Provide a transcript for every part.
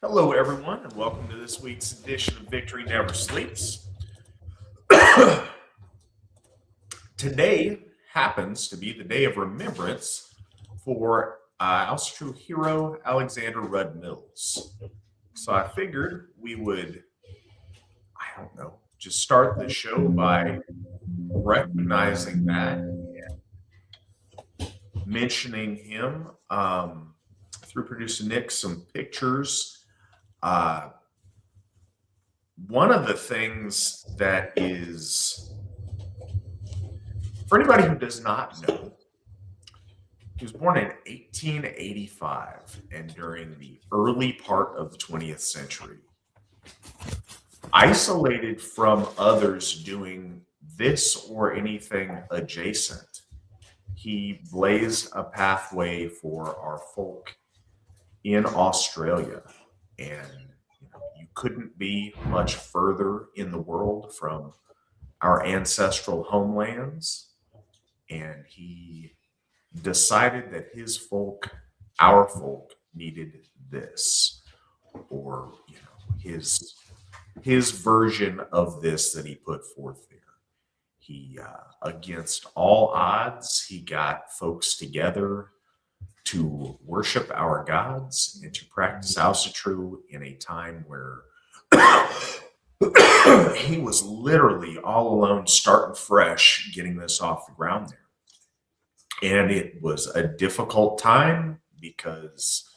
Hello, everyone, and welcome to this week's edition of Victory Never Sleeps. Today happens to be the day of remembrance for Asatru hero Alexander Rudd Mills. So I figured we would, just start the show by recognizing that, mentioning him through producer Nick, some pictures. One of the things that is, for anybody who does not know, he was born in 1885 and during the early part of the 20th century. Isolated from others doing this or anything adjacent, he blazed a pathway for our folk in Australia. And you couldn't be much further in the world from our ancestral homelands. And he decided that his folk, our folk, needed this, or his version of this that he put forth there. He, against all odds, he got folks together to worship our gods and to practice Asatru in a time where he was literally all alone, starting fresh, getting this off the ground there. And it was a difficult time because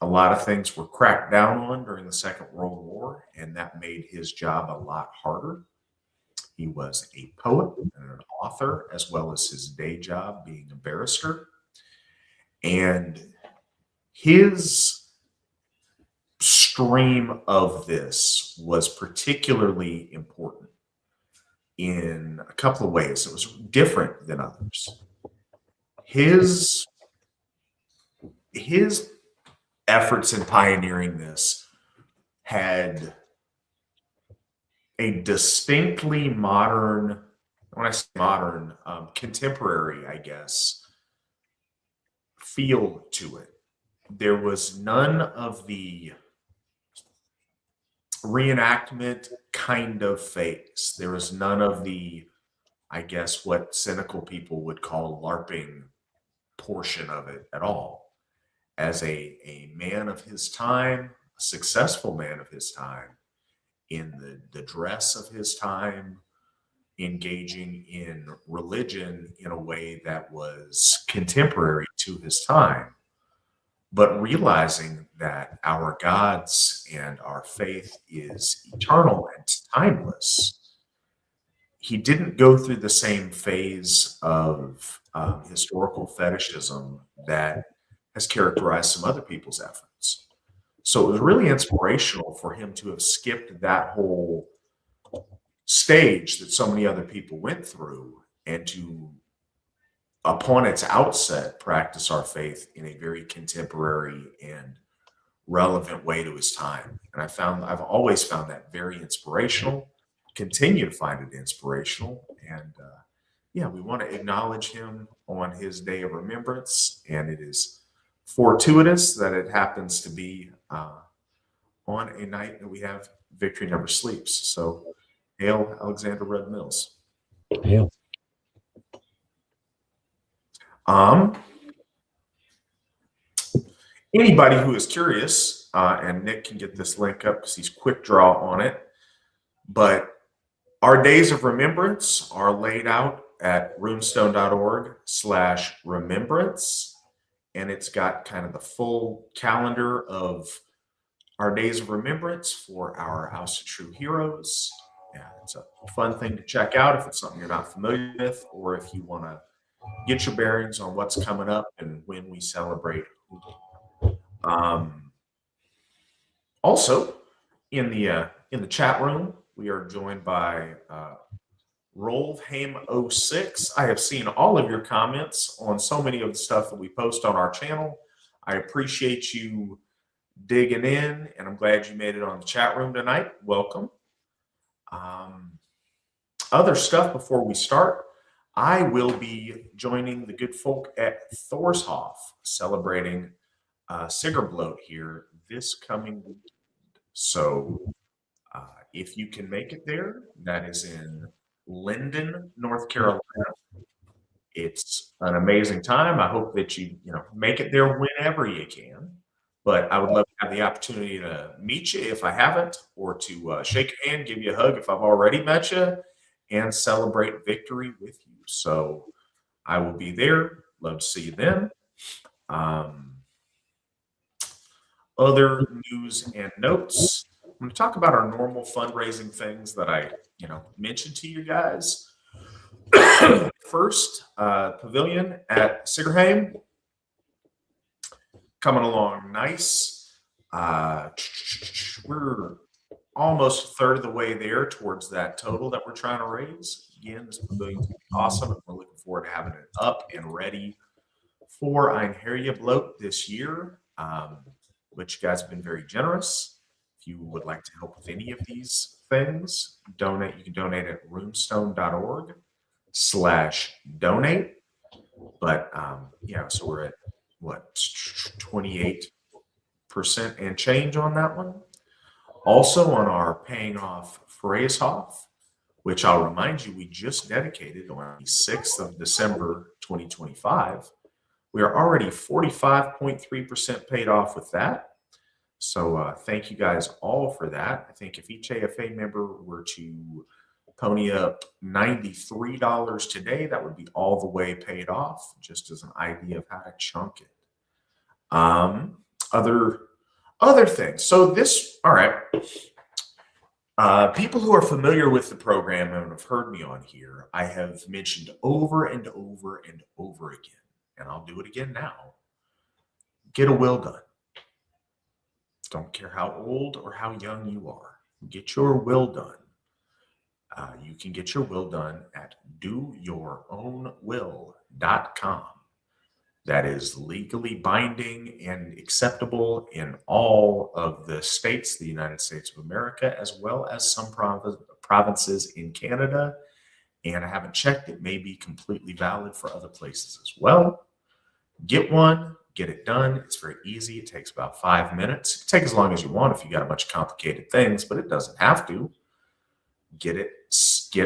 a lot of things were cracked down on during the Second World War, and that made his job a lot harder. He was a poet and an author, as well as his day job being a barrister. And his stream of this was particularly important in a couple of ways. It was different than others. His efforts in pioneering this had a distinctly modern, when I say modern, contemporary, I guess, feel to it. There was none of the reenactment kind of phase. There was none of the, I guess, what cynical people would call LARPing portion of it at all. As a man of his time, a successful man of his time, in the dress of his time, engaging in religion in a way that was contemporary to his time, but realizing that our gods and our faith is eternal and timeless. He didn't go through the same phase of historical fetishism that has characterized some other people's efforts. So it was really inspirational for him to have skipped that whole stage that so many other people went through and to, upon its outset, practice our faith in a very contemporary and relevant way to his time. And I've always found that very inspirational, continue to find it inspirational. And we want to acknowledge him on his day of remembrance. And it is fortuitous that it happens to be on a night that we have Victory Never Sleeps. So hail Alexander Rudd Mills. Hail. Anybody who is curious, and Nick can get this link up because he's quick draw on it, but our days of remembrance are laid out at runestone.org/remembrance, and it's got kind of the full calendar of our days of remembrance for our Asatru heroes. Yeah, it's a fun thing to check out if it's something you're not familiar with, or if you want to get your bearings on what's coming up and when we celebrate. Also, in the chat room, we are joined by Rolfheim06. I have seen all of your comments on so many of the stuff that we post on our channel. I appreciate you digging in, and I'm glad you made it on the chat room tonight. Welcome. Other stuff before we start, I will be joining the good folk at Thorshof, celebrating Sigerbloat here this coming week. So if you can make it there, that is in Linden, North Carolina. It's an amazing time. I hope that you make it there whenever you can. But I would love to have the opportunity to meet you if I haven't, or to shake a hand, give you a hug if I've already met you, and celebrate victory with you. So I will be there. Love to see you then. Um, Other news and notes. I'm going to talk about our normal fundraising things that I mentioned to you guys. First, pavilion at Sigerheim, coming along nice. We're almost a third of the way there towards that total that we're trying to raise. Again, this pavilion's going to be awesome, and we're looking forward to having it up and ready for Ein Herje Bloat this year, which you guys have been very generous. If you would like to help with any of these things, donate. You can donate at runestone.org/donate. But so we're at what, 28% and change on that one. Also on our paying off Freeshof, which I'll remind you we just dedicated on the 6th of December 2025. We are already 45.3% paid off with that. So thank you guys all for that. I think if each AFA member were to pony up $93 today, that would be all the way paid off, just as an idea of how to chunk it. Other things. So this, all right. People who are familiar with the program and have heard me on here, I have mentioned over and over and over again, and I'll do it again now. Get a will done. Don't care how old or how young you are. Get your will done. You can get your will done at doyourownwill.com. That is legally binding and acceptable in all of the states, the United States of America, as well as some provinces in Canada. And I haven't checked, it may be completely valid for other places as well. Get one, get it done. It's very easy. It takes about 5 minutes. It can take as long as you want if you got a bunch of complicated things, but it doesn't have to. Get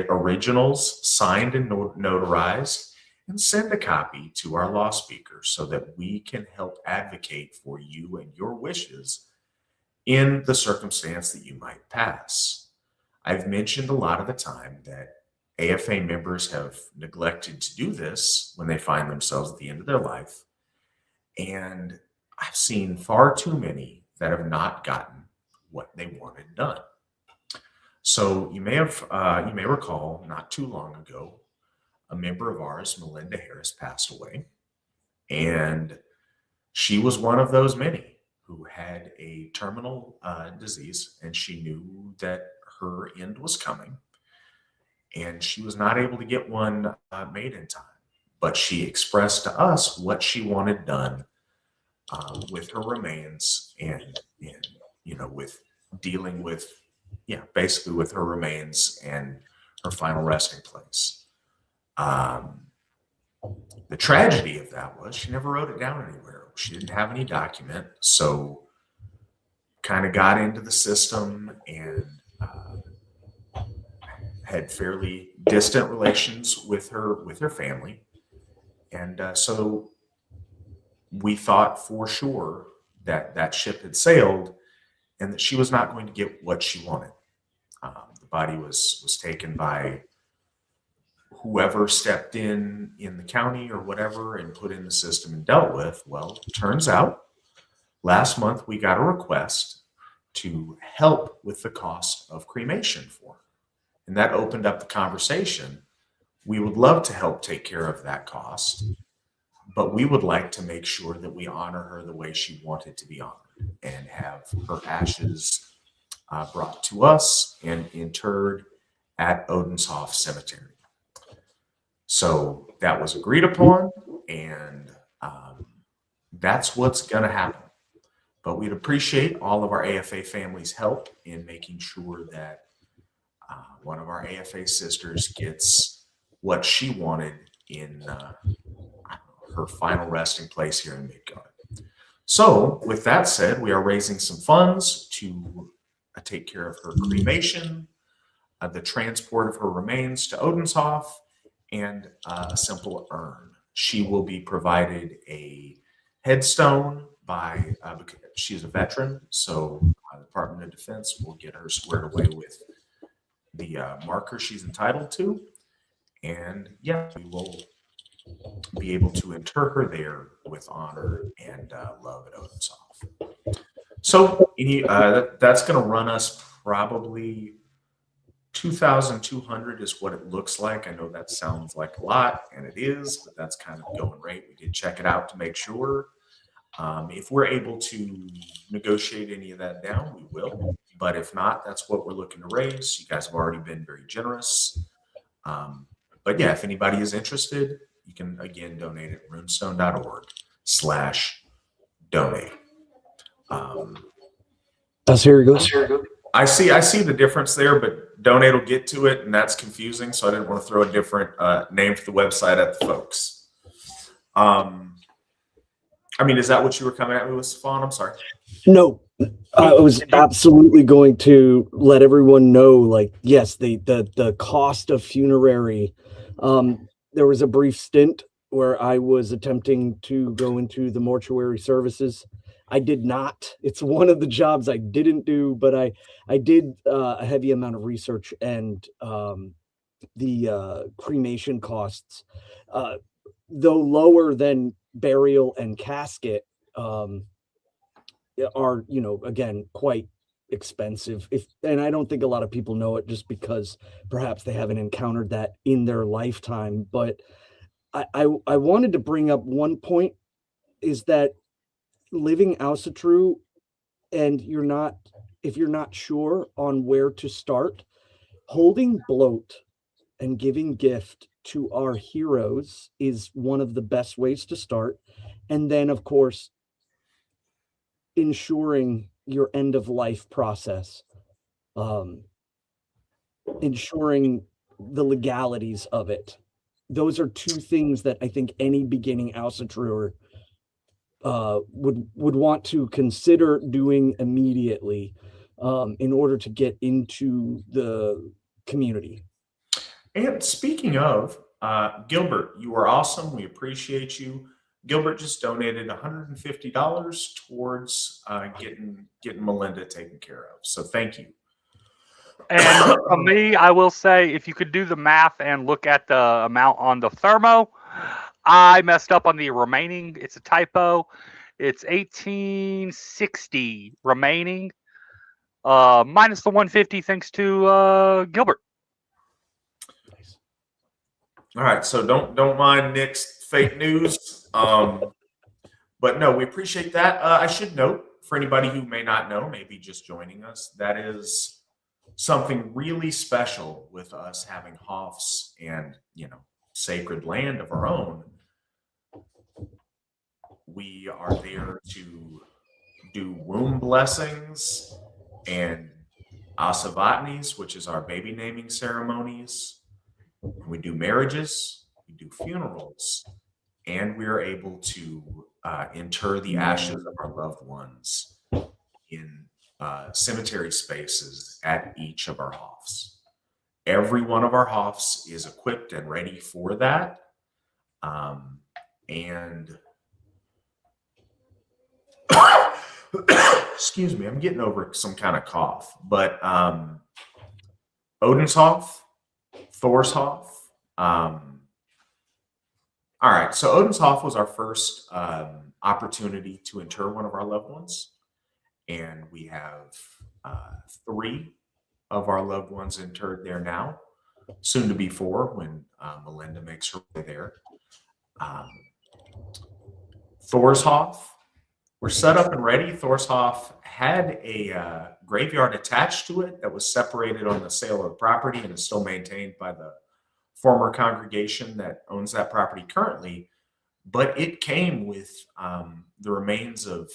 originals signed and notarized, and send a copy to our law speaker so that we can help advocate for you and your wishes in the circumstance that you might pass. I've mentioned a lot of the time that AFA members have neglected to do this when they find themselves at the end of their life. And I've seen far too many that have not gotten what they wanted done. So you may recall not too long ago, a member of ours, Melinda Harris, passed away. And she was one of those many who had a terminal disease, and she knew that her end was coming. And she was not able to get one made in time. But she expressed to us what she wanted done with her remains and with dealing with, basically with her remains and her final resting place. The tragedy of that was she never wrote it down anywhere. She didn't have any document, so kind of got into the system and had fairly distant relations with her family. And so we thought for sure that ship had sailed and that she was not going to get what she wanted. The body was taken by whoever stepped in the county or whatever and put in the system and dealt with. Well, it turns out last month we got a request to help with the cost of cremation for her. And that opened up the conversation. We would love to help take care of that cost, but we would like to make sure that we honor her the way she wanted to be honored and have her ashes brought to us and interred at Odenshoff Cemetery. So that was agreed upon, and that's what's going to happen. But we'd appreciate all of our AFA family's help in making sure that one of our AFA sisters gets what she wanted in her final resting place here in Midgard. So, with that said, we are raising some funds to take care of her cremation, the transport of her remains to Odenshof, and a simple urn. She will be provided a headstone by, because she's a veteran, so the Department of Defense will get her squared away with the marker she's entitled to. And yeah, we will be able to inter her there with honor and love at Odenshof. So that's going to run us probably 2,200 is what it looks like. I know that sounds like a lot, and it is, but that's kind of going rate. We did check it out to make sure. If we're able to negotiate any of that down, we will. But if not, that's what we're looking to raise. You guys have already been very generous. But yeah, if anybody is interested, you can again donate at runestone.org/donate. Here it goes. I see the difference there, but donate will get to it, and that's confusing. So I didn't want to throw a different name for the website at the folks. I mean, is that what you were coming at me with, Stefan? I'm sorry. No, I was absolutely going to let everyone know, like, yes, the cost of funerary. There was a brief stint where I was attempting to go into the mortuary services. I did not. It's one of the jobs I didn't do, but I did a heavy amount of research, and the cremation costs, though lower than burial and casket, are, again, quite expensive. And I don't think a lot of people know it just because perhaps they haven't encountered that in their lifetime. But I wanted to bring up one point, is that living Asatru, and if you're not sure on where to start, holding bloat and giving gift to our heroes is one of the best ways to start. And then, of course, ensuring your end of life process, ensuring the legalities of it. Those are two things that I think any beginning Asatruer would want to consider doing immediately, in order to get into the community. And speaking of, Gilbert, you are awesome. We appreciate you. Gilbert just donated $150 towards getting Melinda taken care of. So thank you. And from me, I will say, if you could do the math and look at the amount on the thermo, I messed up on the remaining. It's a typo. It's 1860 remaining, minus the 150 thanks to Gilbert. Nice. All right, so don't mind Nick's fake news, but no, we appreciate that. I should note, for anybody who may not know, maybe just joining us, that is something really special with us having Hoffs and sacred land of our own. We are there to do womb blessings and asavatnis, which is our baby naming ceremonies. We do marriages, we do funerals, and we are able to inter the ashes of our loved ones in cemetery spaces at each of our Hoffs. Every one of our Hoffs is equipped and ready for that. And excuse me, I'm getting over some kind of cough, but Odenshof, Thorshof. All right, so Odenshof was our first opportunity to inter one of our loved ones, and we have 3 of our loved ones interred there now, soon to be 4 when Melinda makes her way there. Thorshof, we're set up and ready. Thorshof had a graveyard attached to it that was separated on the sale of the property and is still maintained by the former congregation that owns that property currently, but it came with the remains of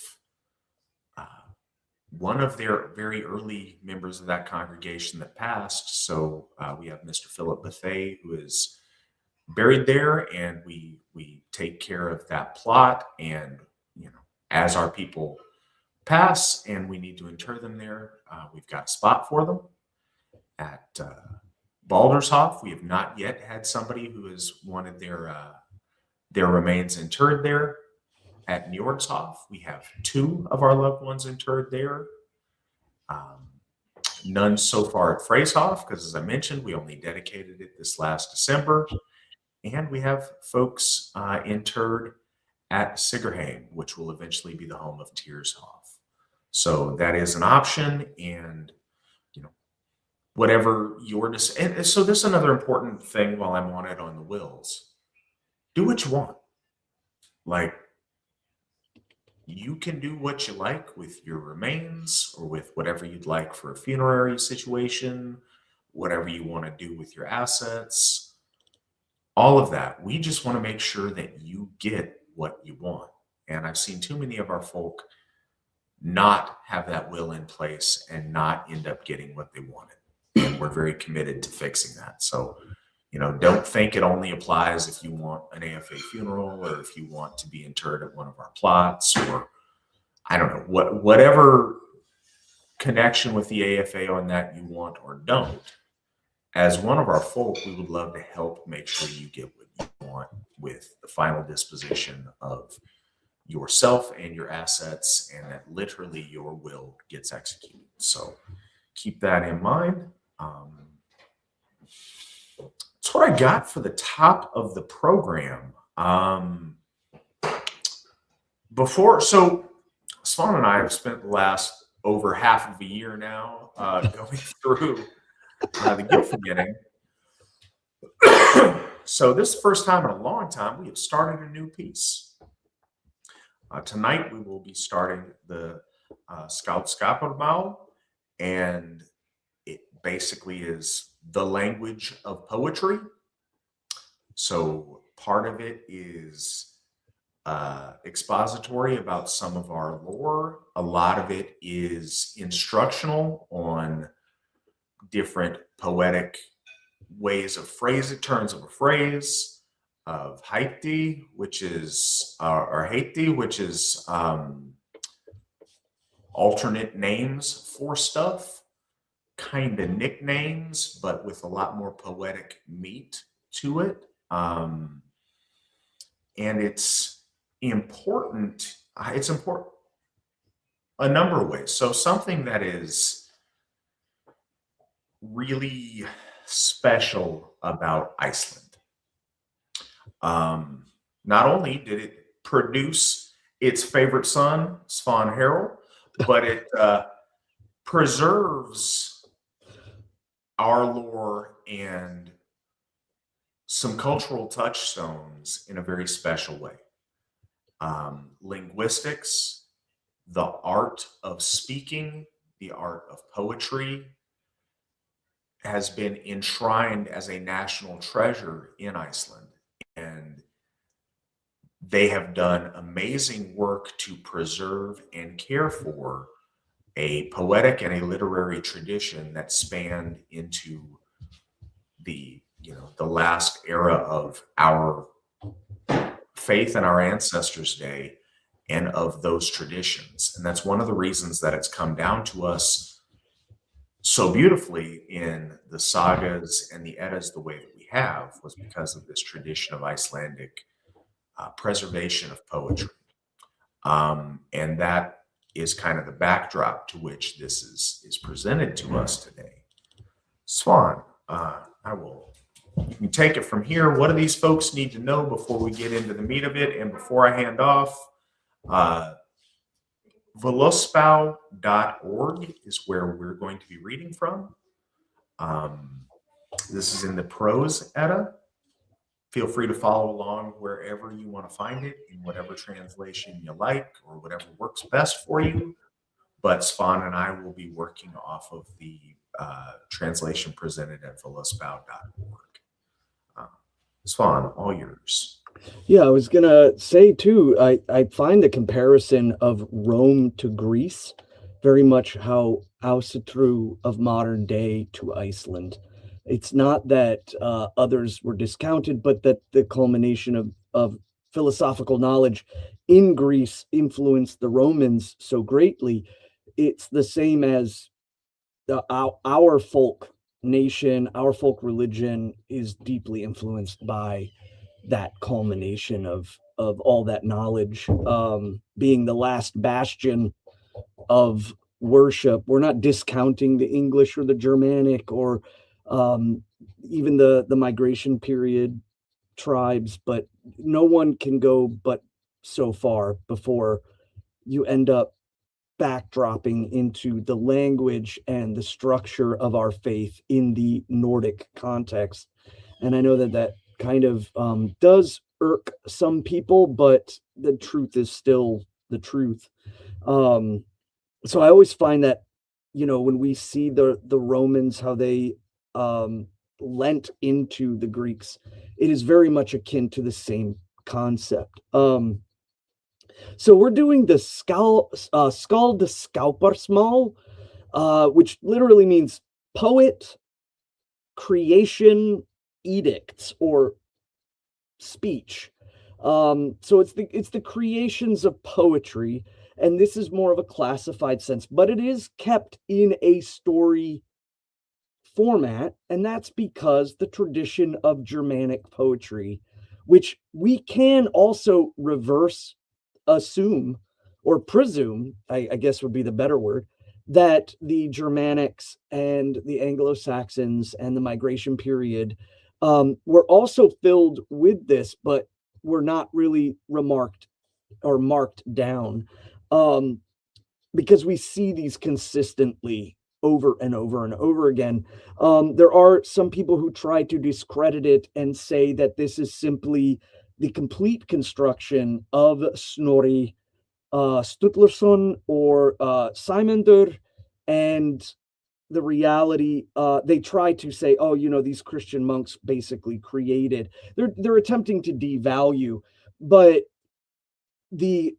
one of their very early members of that congregation that passed. So we have Mr. Philip Bethay, who is buried there, and we take care of that plot, and as our people pass and we need to inter them there, we've got a spot for them. At Baldershof, we have not yet had somebody who has wanted their remains interred there. At Njordshof, we have 2 of our loved ones interred there. None so far at Frasehof, because as I mentioned, we only dedicated it this last December. And we have folks interred at Sigerheim, which will eventually be the home of Tiershof. So that is an option, and whatever your and so this is another important thing while I'm on it on the wills. Do what you want. Like, you can do what you like with your remains or with whatever you'd like for a funerary situation, whatever you want to do with your assets, all of that. We just want to make sure that you get what you want. And I've seen too many of our folk not have that will in place and not end up getting what they wanted. And we're very committed to fixing that. So, don't think it only applies if you want an AFA funeral or if you want to be interred at one of our plots, or I don't know, whatever connection with the AFA on that you want or don't. As one of our folk, we would love to help make sure you get what you want with the final disposition of yourself and your assets, and that literally your will gets executed. So keep that in mind. That's what I got for the top of the program. So Svan and I have spent the last over half of a year now going through the gift forgetting. So this is the first time in a long time we have started a new piece. Tonight we will be starting the Skáldskaparmál, and it basically is the language of poetry. So part of it is expository about some of our lore. A lot of it is instructional on different poetic ways of phrase it, turns of a phrase, of heiti, which is alternate names for stuff, kind of nicknames, but with a lot more poetic meat to it. And it's important. It's important a number of ways. So something that is really special about Iceland. Not only did it produce its favorite son, Svan Herul, but it preserves our lore and some cultural touchstones in a very special way. Linguistics, the art of speaking, the art of poetry has been enshrined as a national treasure in Iceland. And they have done amazing work to preserve and care for a poetic and a literary tradition that spanned into the last era of our faith and our ancestors' day and of those traditions. And that's one of the reasons that it's come down to us so beautifully in the sagas and the Eddas the way that we have, was because of this tradition of Icelandic preservation of poetry. And that is kind of the backdrop to which this is presented to us today. Svan, you can take it from here. What do these folks need to know before we get into the meat of it? And before I hand off, Völuspá.org is where we're going to be reading from. This is in the Prose Edda. Feel free to follow along wherever you want to find it, in whatever translation you like or whatever works best for you. But Svan and I will be working off of the translation presented at Völuspá.org. Svan, all yours. Yeah, I was going to say, too, I find the comparison of Rome to Greece very much how Asatru of modern day to Iceland. It's not that others were discounted, but that the culmination of philosophical knowledge in Greece influenced the Romans so greatly, it's the same as our folk nation, our folk religion is deeply influenced by that culmination of all that knowledge, being the last bastion of worship. We're not discounting the English or the Germanic or even the migration period tribes, but no one can go but so far before you end up backdropping into the language and the structure of our faith in the Nordic context. And I know that kind of does irk some people, but the truth is still the truth. So I always find that, when we see the Romans, how they lent into the Greeks, it is very much akin to the same concept. So we're doing the Skáldskaparmál, which literally means poet, creation, edicts, or speech. So it's the creations of poetry, and this is more of a classified sense, but it is kept in a story format, and that's because the tradition of Germanic poetry, which we can also assume or presume, I guess would be the better word, that the Germanics and the Anglo-Saxons and the migration period were also filled with this, but were not really remarked or marked down, because we see these consistently over and over and over again. There are some people who try to discredit it and say that this is simply the complete construction of Snorri Sturluson or Simondur, and the reality, they try to say, oh, these Christian monks basically created. They're attempting to devalue, but the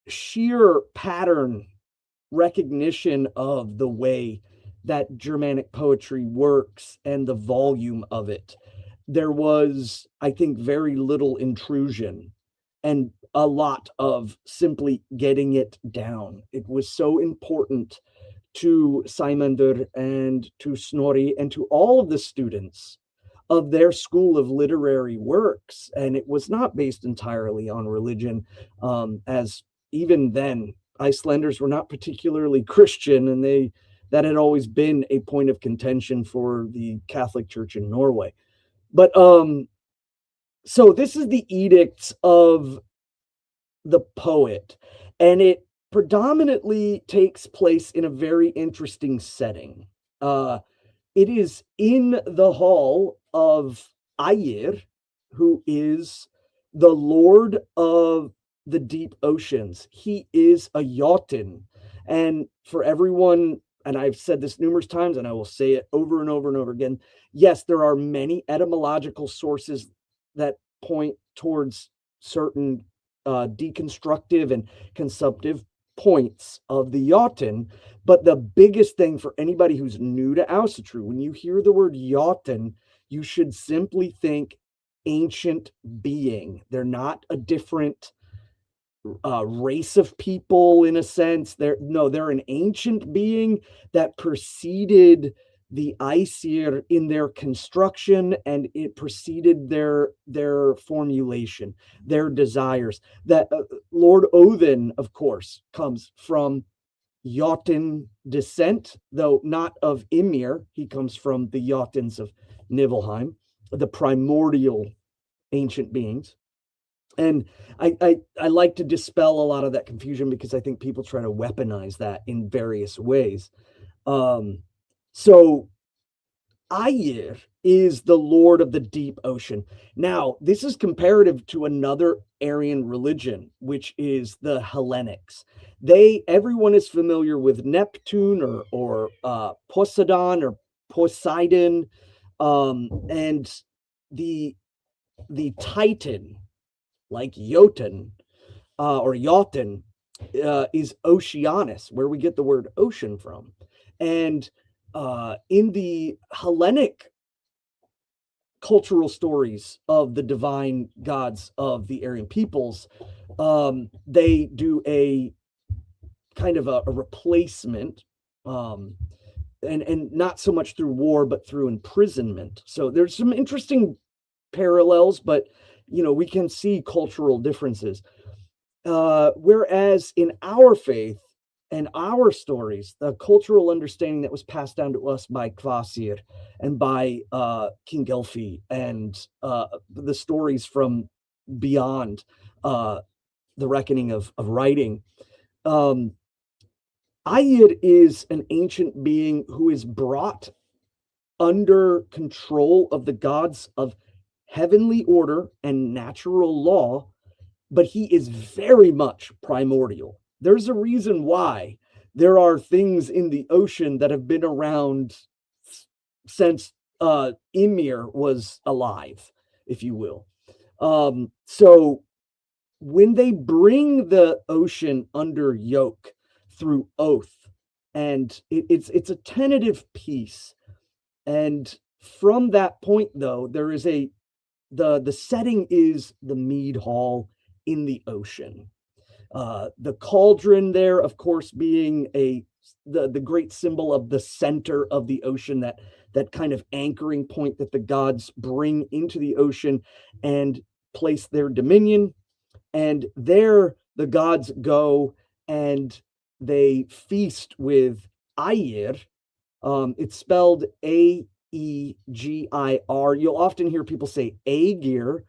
sheer pattern recognition of the way that Germanic poetry works and the volume of it, there was, I think, very little intrusion and a lot of simply getting it down. It was so important to Simondur and to Snorri and to all of the students of their school of literary works. And it was not based entirely on religion, as even then, Icelanders were not particularly Christian, and that had always been a point of contention for the Catholic Church in Norway. But so this is the edicts of the poet, and it predominantly takes place in a very interesting setting. It is in the hall of Ægir, who is the lord of the deep oceans. He is a Jotun. And for everyone, and I've said this numerous times, and I will say it over and over and over again, yes, there are many etymological sources that point towards certain deconstructive and consumptive points of the Jotun, but the biggest thing for anybody who's new to Asatru, when you hear the word Jotun, you should simply think ancient being. They're not a different race of people in a sense. They're an ancient being that preceded the Æsir in their construction, and it preceded their formulation, their desires. That Lord Odin, of course, comes from Jotun descent, though not of Ymir. He comes from the Jotuns of Niflheim, the primordial ancient beings. And I like to dispel a lot of that confusion, because I think people try to weaponize that in various ways. So Ægir is the lord of the deep ocean. Now, this is comparative to another Aryan religion, which is the Hellenics. Everyone is familiar with Neptune or Poseidon or Poseidon, and the Titan, like Jotun or Jotun, is Oceanus, where we get the word ocean from. And in the Hellenic cultural stories of the divine gods of the Aryan peoples, they do a kind of a replacement, and not so much through war, but through imprisonment. So there's some interesting parallels, but we can see cultural differences. Whereas in our faith and our stories, the cultural understanding that was passed down to us by Kvasir and by King Gelfi, and the stories from beyond the reckoning of writing, Ayir is an ancient being who is brought under control of the gods of heavenly order and natural law, but he is very much primordial. There's a reason why there are things in the ocean that have been around since Ymir was alive, if you will. So when they bring the ocean under yoke through oath, and it's a tentative peace, and from that point, though, there is the setting is the mead hall in the ocean. The cauldron there, of course, being the great symbol of the center of the ocean, that kind of anchoring point that the gods bring into the ocean and place their dominion. And there the gods go and they feast with Ayir. It's spelled Aegir. You'll often hear people say Aegir,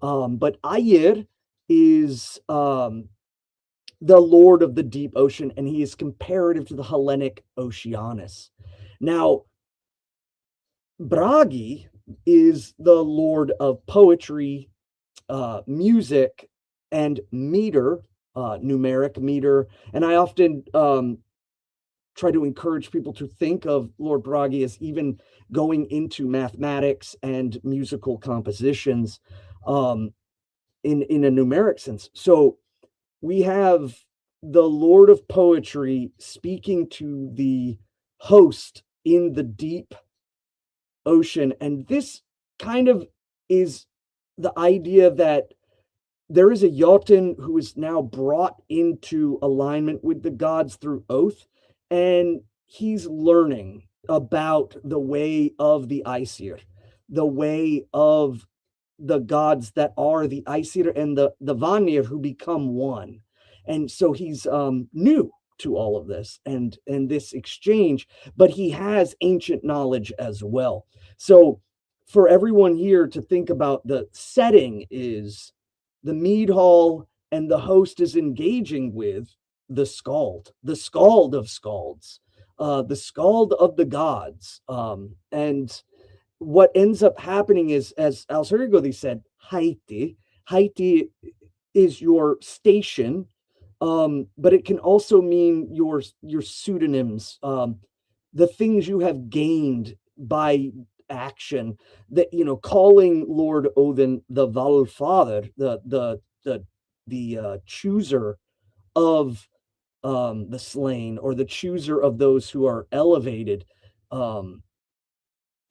but Ayir is the lord of the deep ocean, and he is comparative to the Hellenic Oceanus. Now, Bragi is the lord of poetry, music, and meter, numeric meter. And I often try to encourage people to think of Lord Bragi as even going into mathematics and musical compositions in a numeric sense. So we have the Lord of Poetry speaking to the host in the deep ocean. And this kind of is the idea that there is a Jotun who is now brought into alignment with the gods through oath, and he's learning about the way of the Aesir, the way of the gods that are the Aesir and the Vanir who become one. And so he's new to all of this and this exchange, but he has ancient knowledge as well. So for everyone here to think about, the setting is the mead hall, and the host is engaging with the skald of skalds, the skald of the gods. And what ends up happening is, as Alserigodi said, Haiti is your station, but it can also mean your pseudonyms, the things you have gained by action, that calling Lord Odin the Valfather, the chooser of the slain, or the chooser of those who are elevated,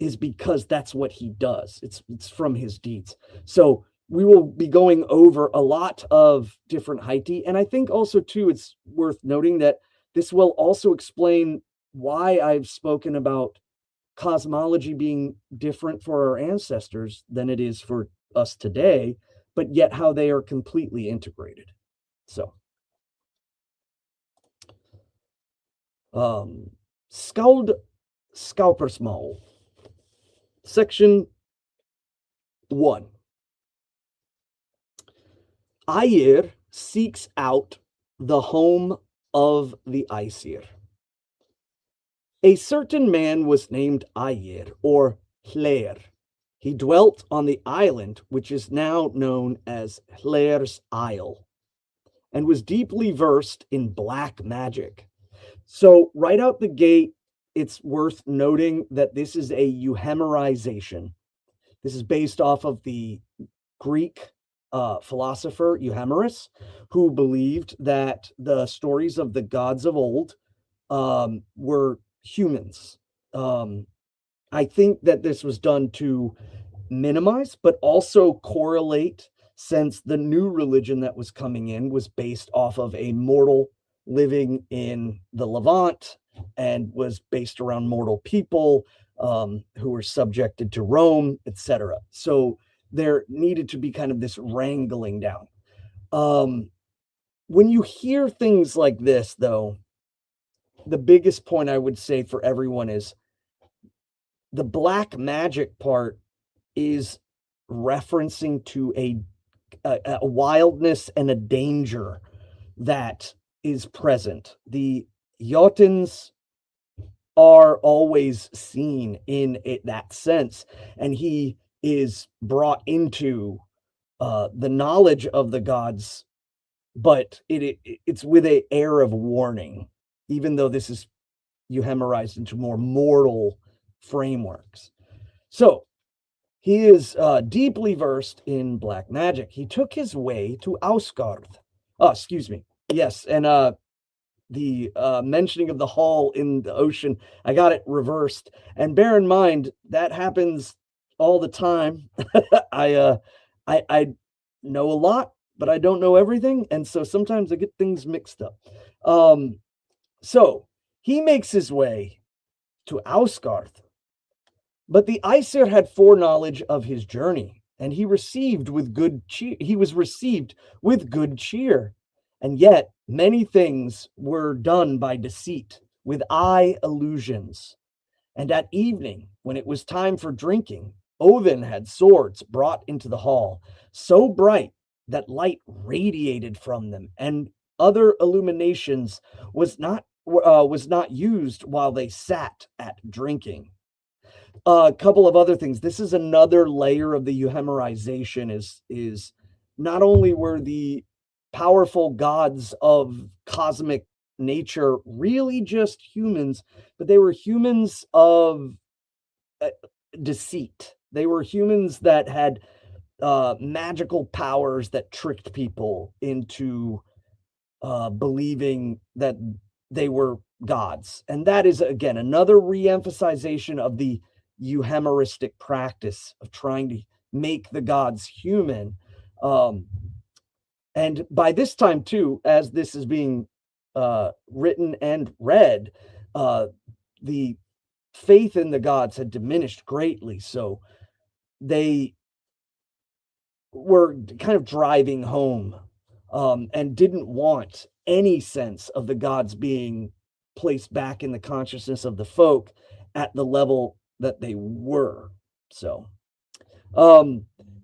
is because that's what he does. It's from his deeds. So we will be going over a lot of different Haiti, and I think also too it's worth noting that this will also explain why I've spoken about cosmology being different for our ancestors than it is for us today, but yet how they are completely integrated. So Skáldskaparmál, section 1. Ayir seeks out the home of the Aesir. A certain man was named Ayir, or Hler. He dwelt on the island which is now known as Hler's Isle, and was deeply versed in black magic. So right out the gate, it's worth noting that this is a euhemerization. This is based off of the Greek philosopher Euhemerus, who believed that the stories of the gods of old were humans. I think that this was done to minimize, but also correlate, since the new religion that was coming in was based off of a mortal living in the Levant and was based around mortal people who were subjected to Rome, etc. So there needed to be kind of this wrangling down. When you hear things like this, though, the biggest point I would say for everyone is the black magic part is referencing to a wildness and a danger that is present. The Jotuns are always seen in that sense, and he is brought into the knowledge of the gods, but it's with an air of warning, even though this is euhemerized into more mortal frameworks. So he is deeply versed in black magic. He took his way to Ausgard. Oh, excuse me. Yes, and the mentioning of the hall in the ocean, I got it reversed. And bear in mind, that happens all the time. I know a lot, but I don't know everything. And so sometimes I get things mixed up. So he makes his way to Ausgard. But the Aesir had foreknowledge of his journey, and he was received with good cheer. And yet many things were done by deceit, with eye illusions. And at evening, when it was time for drinking, Odin had swords brought into the hall, so bright that light radiated from them, and other illuminations was not used while they sat at drinking. A couple of other things. This is another layer of the euhemerization, is not only were the powerful gods of cosmic nature really just humans, but they were humans of deceit. They were humans that had magical powers that tricked people into believing that they were gods. And that is, again, another reemphasization of the euhemeristic practice of trying to make the gods human. And by this time, too, as this is being written and read, the faith in the gods had diminished greatly. So they were kind of driving home and didn't want any sense of the gods being placed back in the consciousness of the folk at the level that they were. So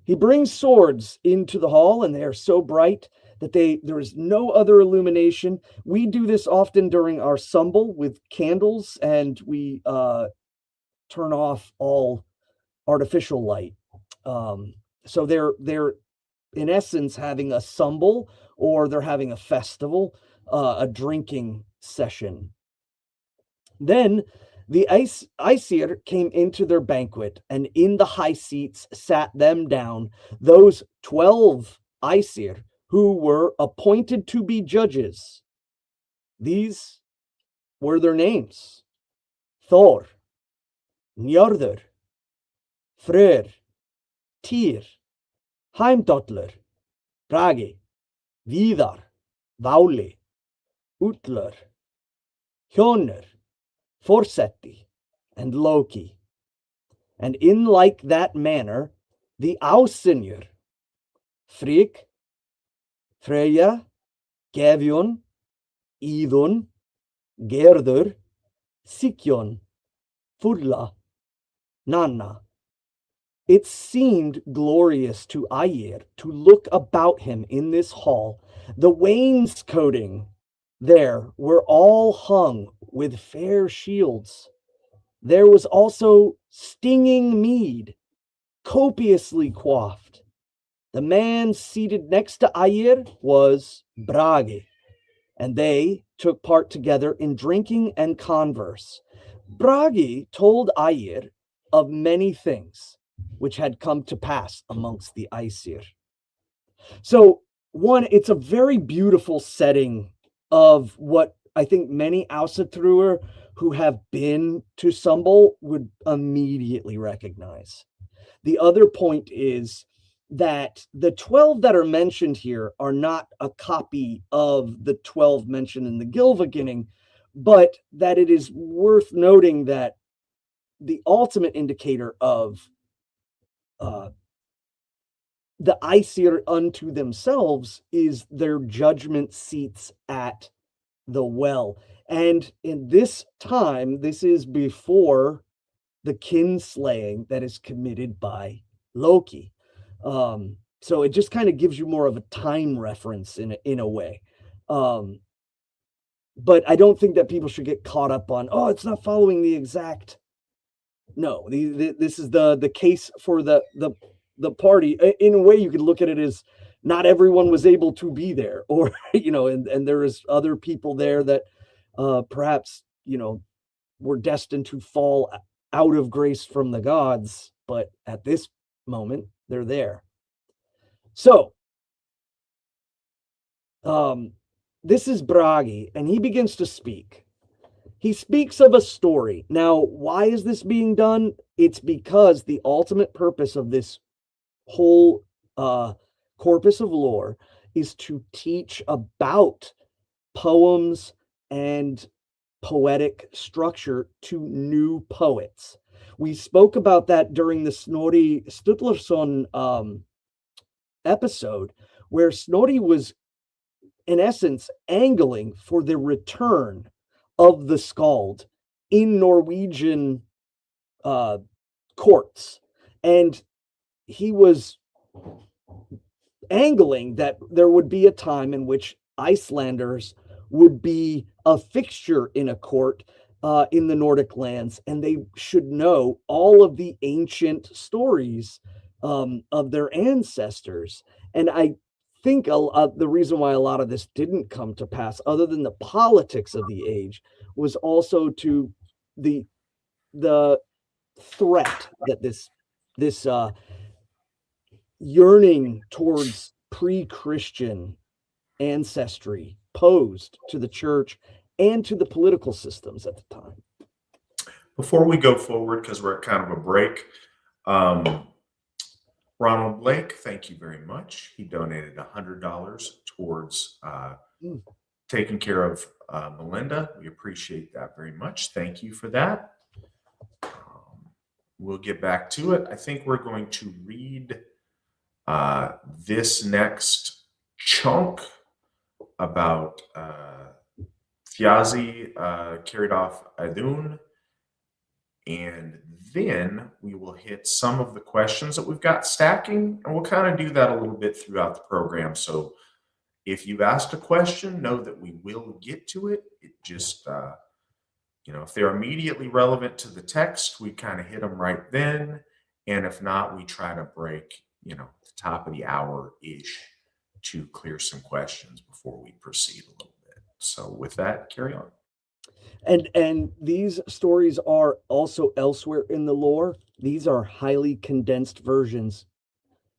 he brings swords into the hall, and they are so bright that there is no other illumination. We do this often during our sumble with candles, and we turn off all artificial light. So they're in essence having a sumble, or they're having a festival, a drinking session. Then the Aesir came into their banquet, and in the high seats sat them down those 12 Aesir who were appointed to be judges. These were their names: Thor, Njörður, Freyr, Tyr, Heimdallur, Bragi, Víðar, Váli, Ullur, Hjörnur, Forseti, and Loki. And in like that manner, the Ásinjur, Frigg, Freyja, Gefjun, Idun, Gerður, Sikjon, Furla, Nanna. It seemed glorious to Aegir to look about him in this hall. The wainscoting there were all hung with fair shields. There was also stinging mead, copiously quaffed. The man seated next to Aegir was Bragi, and they took part together in drinking and converse. Bragi told Aegir of many things which had come to pass amongst the Aesir. So, one, it's a very beautiful setting of what I think many Asatruer who have been to Sumbul would immediately recognize. The other point is that the 12 that are mentioned here are not a copy of the 12 mentioned in the Gylfaginning, but that it is worth noting that the ultimate indicator of the Aesir unto themselves is their judgment seats at the well. And in this time, this is before the kinslaying that is committed by Loki. So it just kind of gives you more of a time reference in a way. But I don't think that people should get caught up on, oh, it's not following the exact. No, this is the case for the party. In a way, you could look at it as not everyone was able to be there, or and there is other people there that perhaps were destined to fall out of grace from the gods, but at this moment they're there. So this is Bragi, and he begins to speak. He speaks of a story. Now, why is this being done? It's because the ultimate purpose of this whole corpus of lore is to teach about poems and poetic structure to new poets. We spoke about that during the Snorri Sturluson episode, where Snorri was, in essence, angling for the return of the Skald in Norwegian courts. And he was angling that there would be a time in which Icelanders would be a fixture in a court in the Nordic lands, and they should know all of the ancient stories of their ancestors. And I think the reason why a lot of this didn't come to pass, other than the politics of the age, was also to the threat that this yearning towards pre-Christian ancestry posed to the church and to the political systems at the time. Before we go forward, because we're at kind of a break, Ronald Blake, thank you very much. He donated $100 towards taking care of Melinda. We appreciate that very much. Thank you for that. We'll get back to it. I think we're going to read this next chunk about Thiazi carried off Idun, and then we will hit some of the questions that we've got stacking, and we'll kind of do that a little bit throughout the program. So if you've asked a question, know that we will get to it. It just, if they're immediately relevant to the text, we kind of hit them right then. And if not, we try to break, the top of the hour-ish to clear some questions before we proceed a little bit. So with that, carry on. And these stories are also elsewhere in the lore. These are highly condensed versions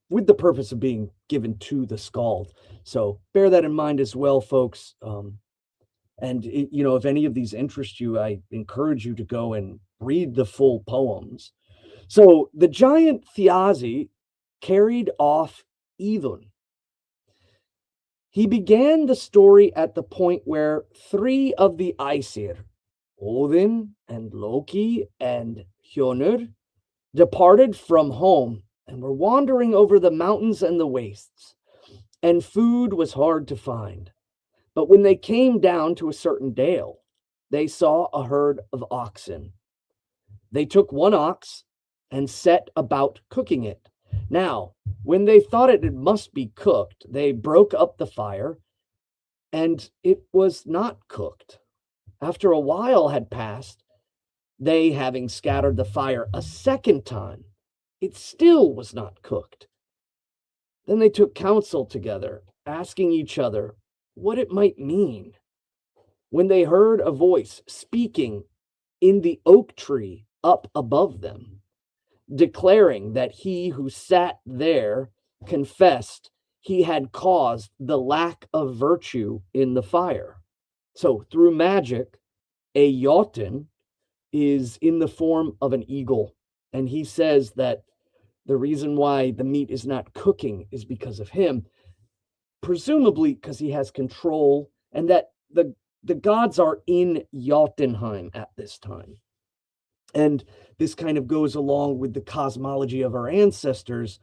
with the purpose of being given to the Skald. So bear that in mind as well, folks. If any of these interest you, I encourage you to go and read the full poems. So the giant Thiazi carried off Idun. He began the story at the point where 3 of the Aesir, Odin and Loki and Hjörnur, departed from home and were wandering over the mountains and the wastes, and food was hard to find. But when they came down to a certain dale, they saw a herd of oxen. They took one ox and set about cooking it. Now, when they thought it must be cooked, they broke up the fire, and it was not cooked. After a while had passed, they, having scattered the fire a second time, it still was not cooked. Then they took counsel together, asking each other what it might mean, when they heard a voice speaking in the oak tree up above them, declaring that he who sat there confessed he had caused the lack of virtue in the fire. So through magic, a Jotun is in the form of an eagle. And he says that the reason why the meat is not cooking is because of him, presumably because he has control, and that the gods are in Jotunheim at this time. And this kind of goes along with the cosmology of our ancestors,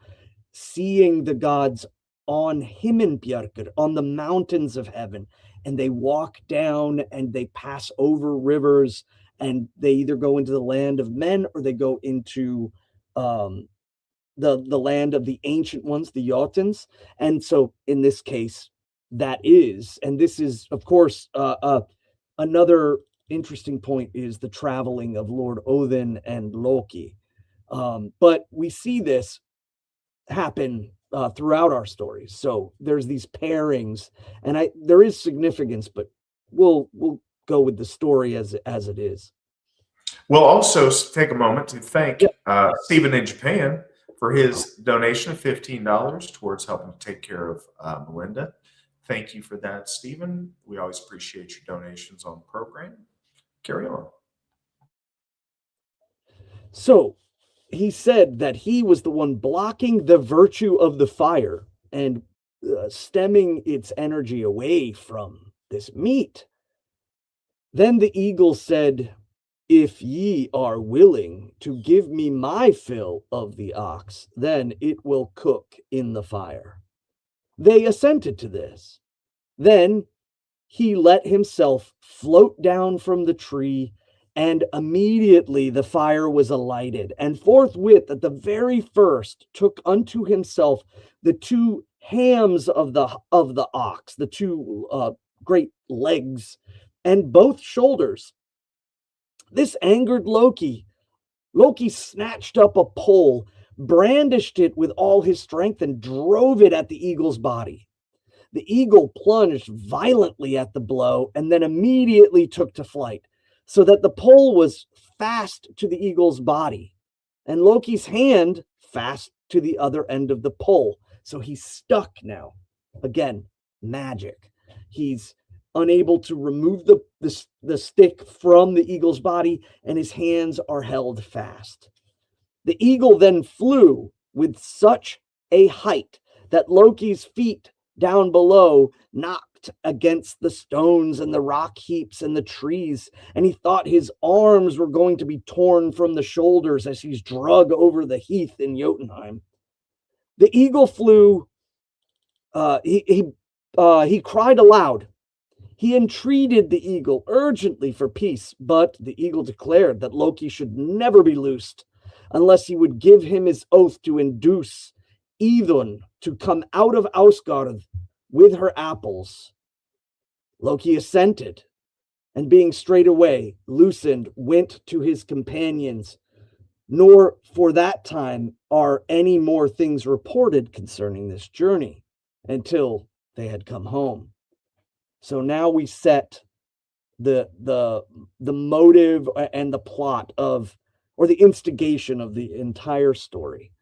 seeing the gods on Himmenbjarkar, on the mountains of heaven, and they walk down and they pass over rivers, and they either go into the land of men or they go into the land of the ancient ones, the Jotuns. And so in this case, that is, and this is, of course, another interesting point is the traveling of Lord Odin and Loki. But we see this happen throughout our stories. So there's these pairings, and there is significance, but we'll go with the story as it is. We'll also take a moment to thank Stephen in Japan for his donation of $15 towards helping to take care of Melinda. Thank you for that, Stephen. We always appreciate your donations on the program. Carry on. So he said that he was the one blocking the virtue of the fire and stemming its energy away from this meat. Then the eagle said, "If ye are willing to give me my fill of the ox, then it will cook in the fire." They assented to this. Then he let himself float down from the tree, and immediately the fire was alighted. And forthwith, at the very first, took unto himself the two hams of the ox, the two great legs, and both shoulders. This angered Loki. Loki snatched up a pole, brandished it with all his strength, and drove it at the eagle's body. The eagle plunged violently at the blow and then immediately took to flight, so that the pole was fast to the eagle's body, and Loki's hand fast to the other end of the pole. So he's stuck now. Again, magic. He's unable to remove the stick from the eagle's body, and his hands are held fast. The eagle then flew with such a height that Loki's feet down below knocked against the stones and the rock heaps and the trees, and he thought his arms were going to be torn from the shoulders as he's drug over the heath in Jotunheim. The eagle flew. He cried aloud. He entreated the eagle urgently for peace, but the eagle declared that Loki should never be loosed unless he would give him his oath to induce Idun to come out of Asgard with her apples. Loki assented, and being straightway loosened, went to his companions. Nor for that time are any more things reported concerning this journey until they had come home. So now we set the motive and the plot of, or the instigation of the entire story.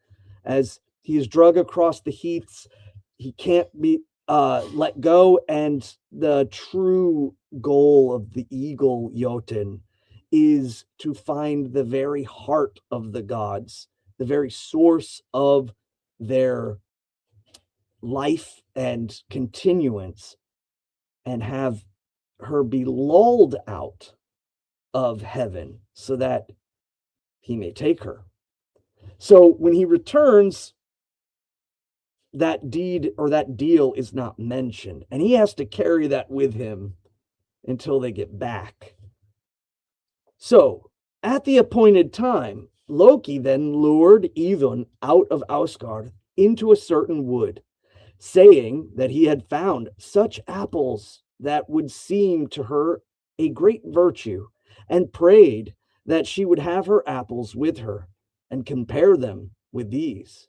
As he is drug across the heaths, he can't be let go, and the true goal of the eagle Jotun is to find the very heart of the gods, the very source of their life and continuance, and have her be lulled out of heaven so that he may take her. So when he returns, that deed or that deal is not mentioned, and he has to carry that with him until they get back. So at the appointed time, Loki then lured Idun out of Asgard into a certain wood, saying that he had found such apples that would seem to her a great virtue, and prayed that she would have her apples with her and compare them with these.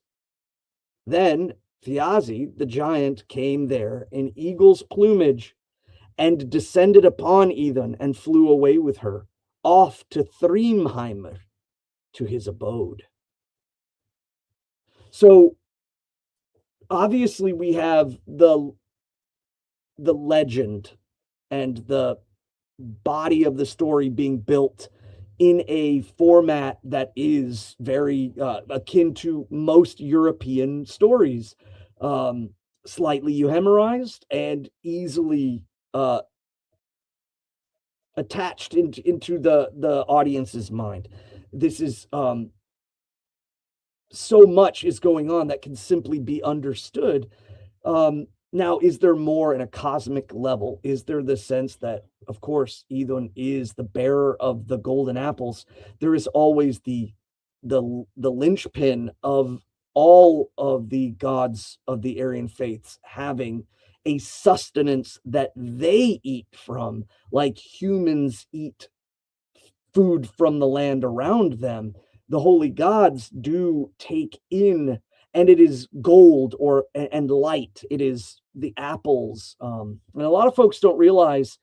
Then Thiazi the giant came there in eagle's plumage and descended upon Idun and flew away with her off to Thrymheimer, to his abode. So obviously we have the legend and the body of the story being built in a format that is very akin to most European stories, slightly euhemerized and easily attached into the audience's mind. This is so much is going on that can simply be understood. Now, is there more in a cosmic level? Is there the sense that, of course, Idun is the bearer of the golden apples? There is always the linchpin of all of the gods of the Aryan faiths having a sustenance that they eat from, like humans eat food from the land around them. The holy gods do take in, and it is gold and light. It is the apples. And a lot of folks don't realize,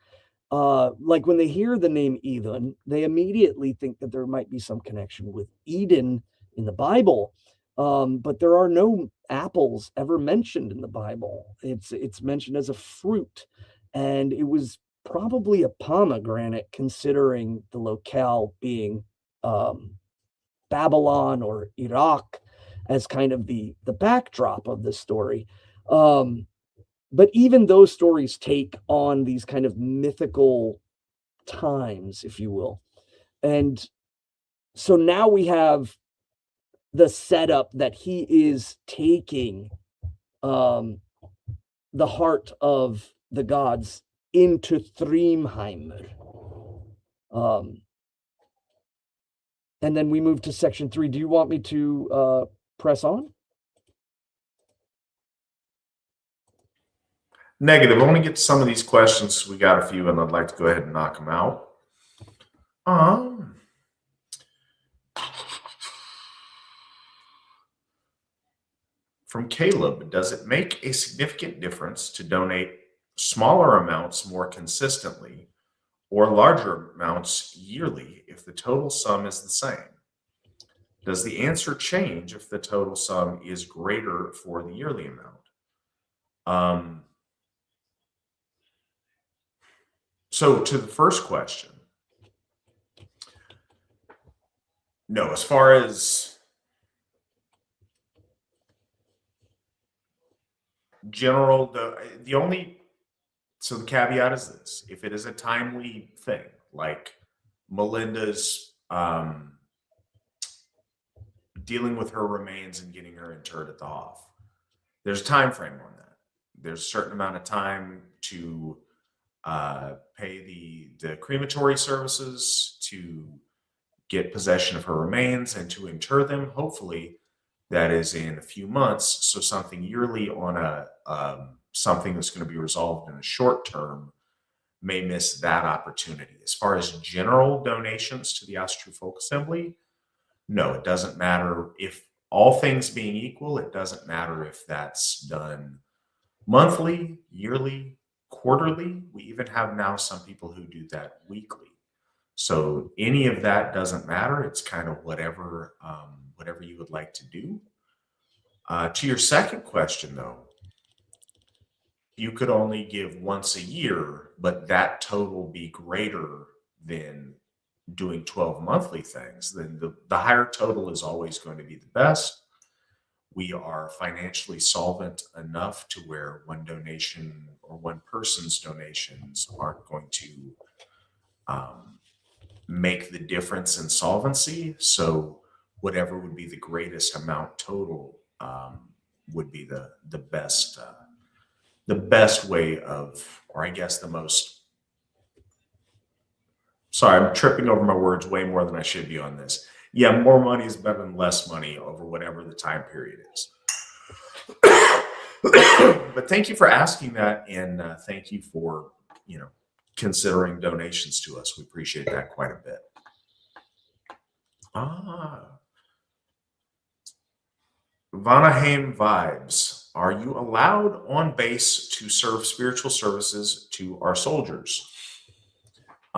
like when they hear the name Idun, they immediately think that there might be some connection with Eden in the Bible. But there are no apples ever mentioned in the Bible. It's mentioned as a fruit, and it was probably a pomegranate, considering the locale being Babylon or Iraq as kind of the backdrop of the story. But even those stories take on these kind of mythical times, if you will. And so now we have the setup that he is taking the heart of the gods into Thrymheimr. And then we move to section 3. Do you want me to press on? Negative. I want to get to some of these questions. We got a few, and I'd like to go ahead and knock them out. From Caleb, does it make a significant difference to donate smaller amounts more consistently or larger amounts yearly if the total sum is the same? Does the answer change if the total sum is greater for the yearly amount? So to the first question, no, as far as general, the only, so the caveat is this: if it is a timely thing, like Melinda's dealing with her remains and getting her interred at the Hoff, there's a time frame on that. There's a certain amount of time to pay the crematory services, to get possession of her remains, and to inter them. Hopefully that is in a few months. So something yearly on a something that's going to be resolved in the short term may miss that opportunity. As far as general donations to the Asatru Folk Assembly, no, it doesn't matter. If all things being equal, it doesn't matter if that's done monthly, yearly, quarterly. We even have now some people who do that weekly. So any of that doesn't matter. It's kind of whatever you would like to do. To your second question, though, you could only give once a year, but that total be greater than doing 12 monthly things, then the higher total is always going to be the best. We are financially solvent enough to where one donation or one person's donations aren't going to make the difference in solvency. So whatever would be the greatest amount total would be the best way of, or I guess the most. Sorry, I'm tripping over my words way more than I should be on this. Yeah, more money is better than less money over whatever the time period is. But thank you for asking that, and thank you for considering donations to us. We appreciate that quite a bit. Vanaheim Vibes. Are you allowed on base to serve spiritual services to our soldiers?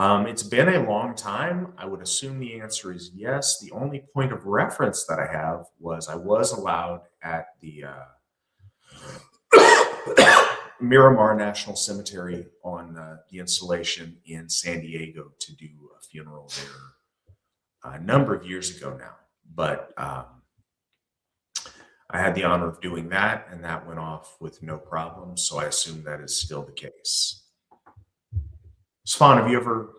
It's been a long time. I would assume the answer is yes. The only point of reference that I have was I was allowed at the Miramar National Cemetery on the installation in San Diego to do a funeral there a number of years ago now. But I had the honor of doing that, and that went off with no problem. So I assume that is still the case. Svan, have you ever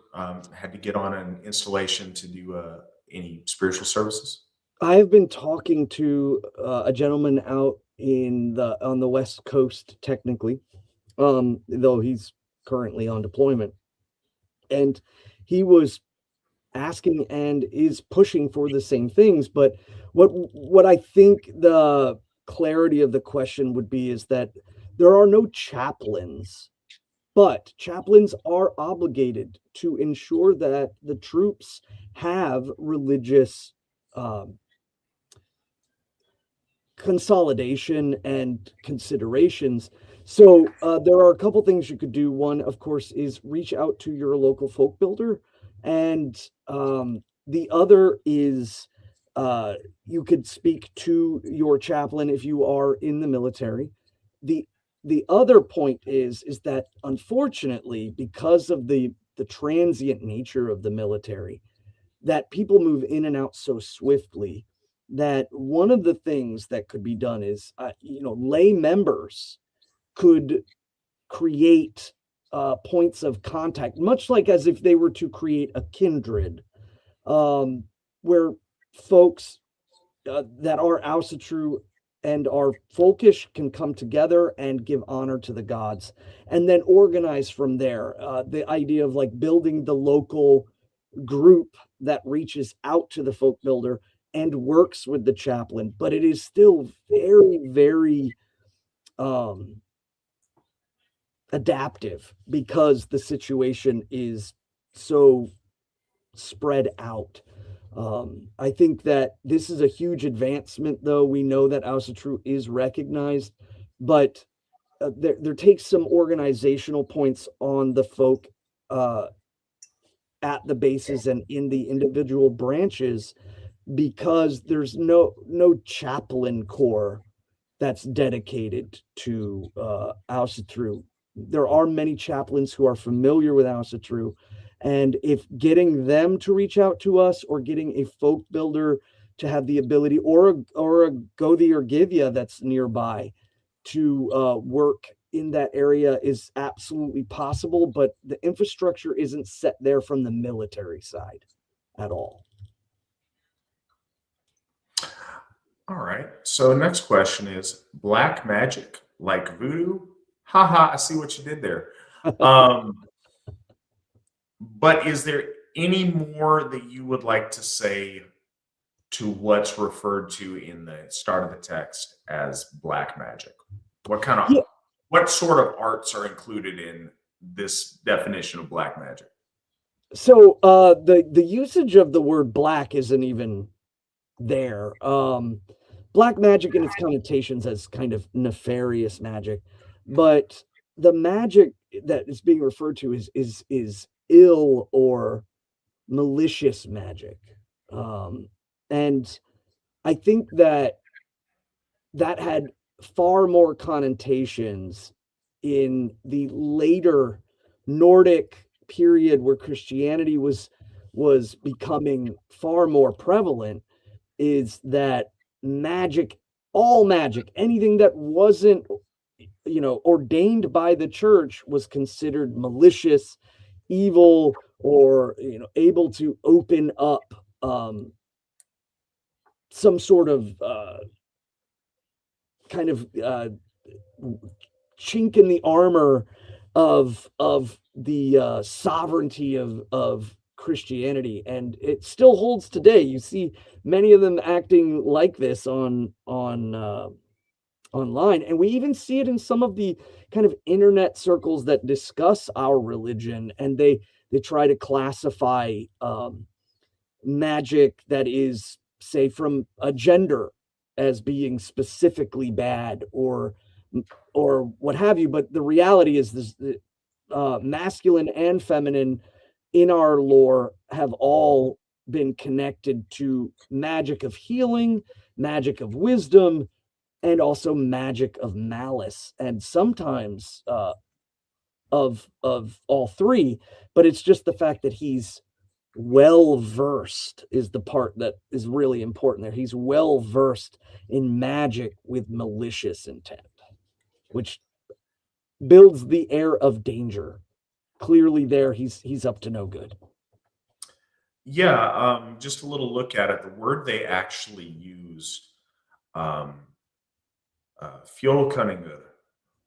had to get on an installation to do any spiritual services? I have been talking to a gentleman out on the West Coast, technically, though he's currently on deployment, and he was asking and is pushing for the same things. But what I think the clarity of the question would be is that there are no chaplains, but chaplains are obligated to ensure that the troops have religious consolidation and considerations. So there are a couple things you could do. One, of course, is reach out to your local folk builder, and the other is you could speak to your chaplain if you are in the military. The other point is that, unfortunately, because of the transient nature of the military, that people move in and out so swiftly, that one of the things that could be done is, lay members could create points of contact, much like as if they were to create a kindred, where folks that are Asatru and are folkish can come together and give honor to the gods, and then organize from there. The idea of like building the local group that reaches out to the folk builder and works with the chaplain, but it is still very, very adaptive because the situation is so spread out. I think that this is a huge advancement, though. We know that Asatru is recognized, but there takes some organizational points on the folk at the bases and in the individual branches, because there's no chaplain corps that's dedicated to Asatru. There are many chaplains who are familiar with Asatru, and if getting them to reach out to us, or getting a folk builder to have the ability, or a Gothi or Githya that's nearby to work in that area, is absolutely possible, but the infrastructure isn't set there from the military side at all. All right. So next question is black magic like voodoo? Haha, I see what you did there. But is there any more that you would like to say to what's referred to in the start of the text as black magic? What sort of arts are included in this definition of black magic? So the usage of the word black isn't even there. Black magic in its connotations as kind of nefarious magic, but the magic that is being referred to is ill or malicious magic. And I think that had far more connotations in the later Nordic period, where Christianity was becoming far more prevalent, is that magic, all magic, anything that wasn't ordained by the church, was considered malicious, evil, or able to open up some sort of kind of chink in the armor of the sovereignty of Christianity. And it still holds today. You see many of them acting like this online, and we even see it in some of the kind of internet circles that discuss our religion, and they try to classify magic that is, say, from a gender as being specifically bad or what have you. But the reality is this, masculine and feminine in our lore have all been connected to magic of healing, magic of wisdom, and also magic of malice. And sometimes of all three, but it's just the fact that he's well versed is the part that is really important there. He's well versed in magic with malicious intent, which builds the air of danger. Clearly there he's up to no good. Yeah, just a little look at it. The word they actually used, fjolkunninger,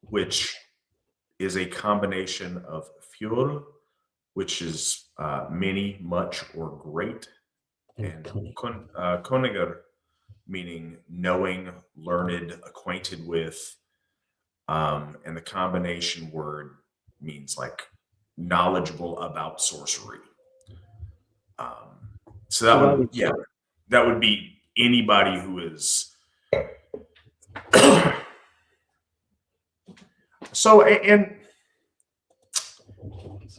which is a combination of fjol, which is many, much, or great, and kunninger, meaning knowing, learned, acquainted with, and the combination word means like knowledgeable about sorcery. So that would, yeah, that would be anybody who is. So, and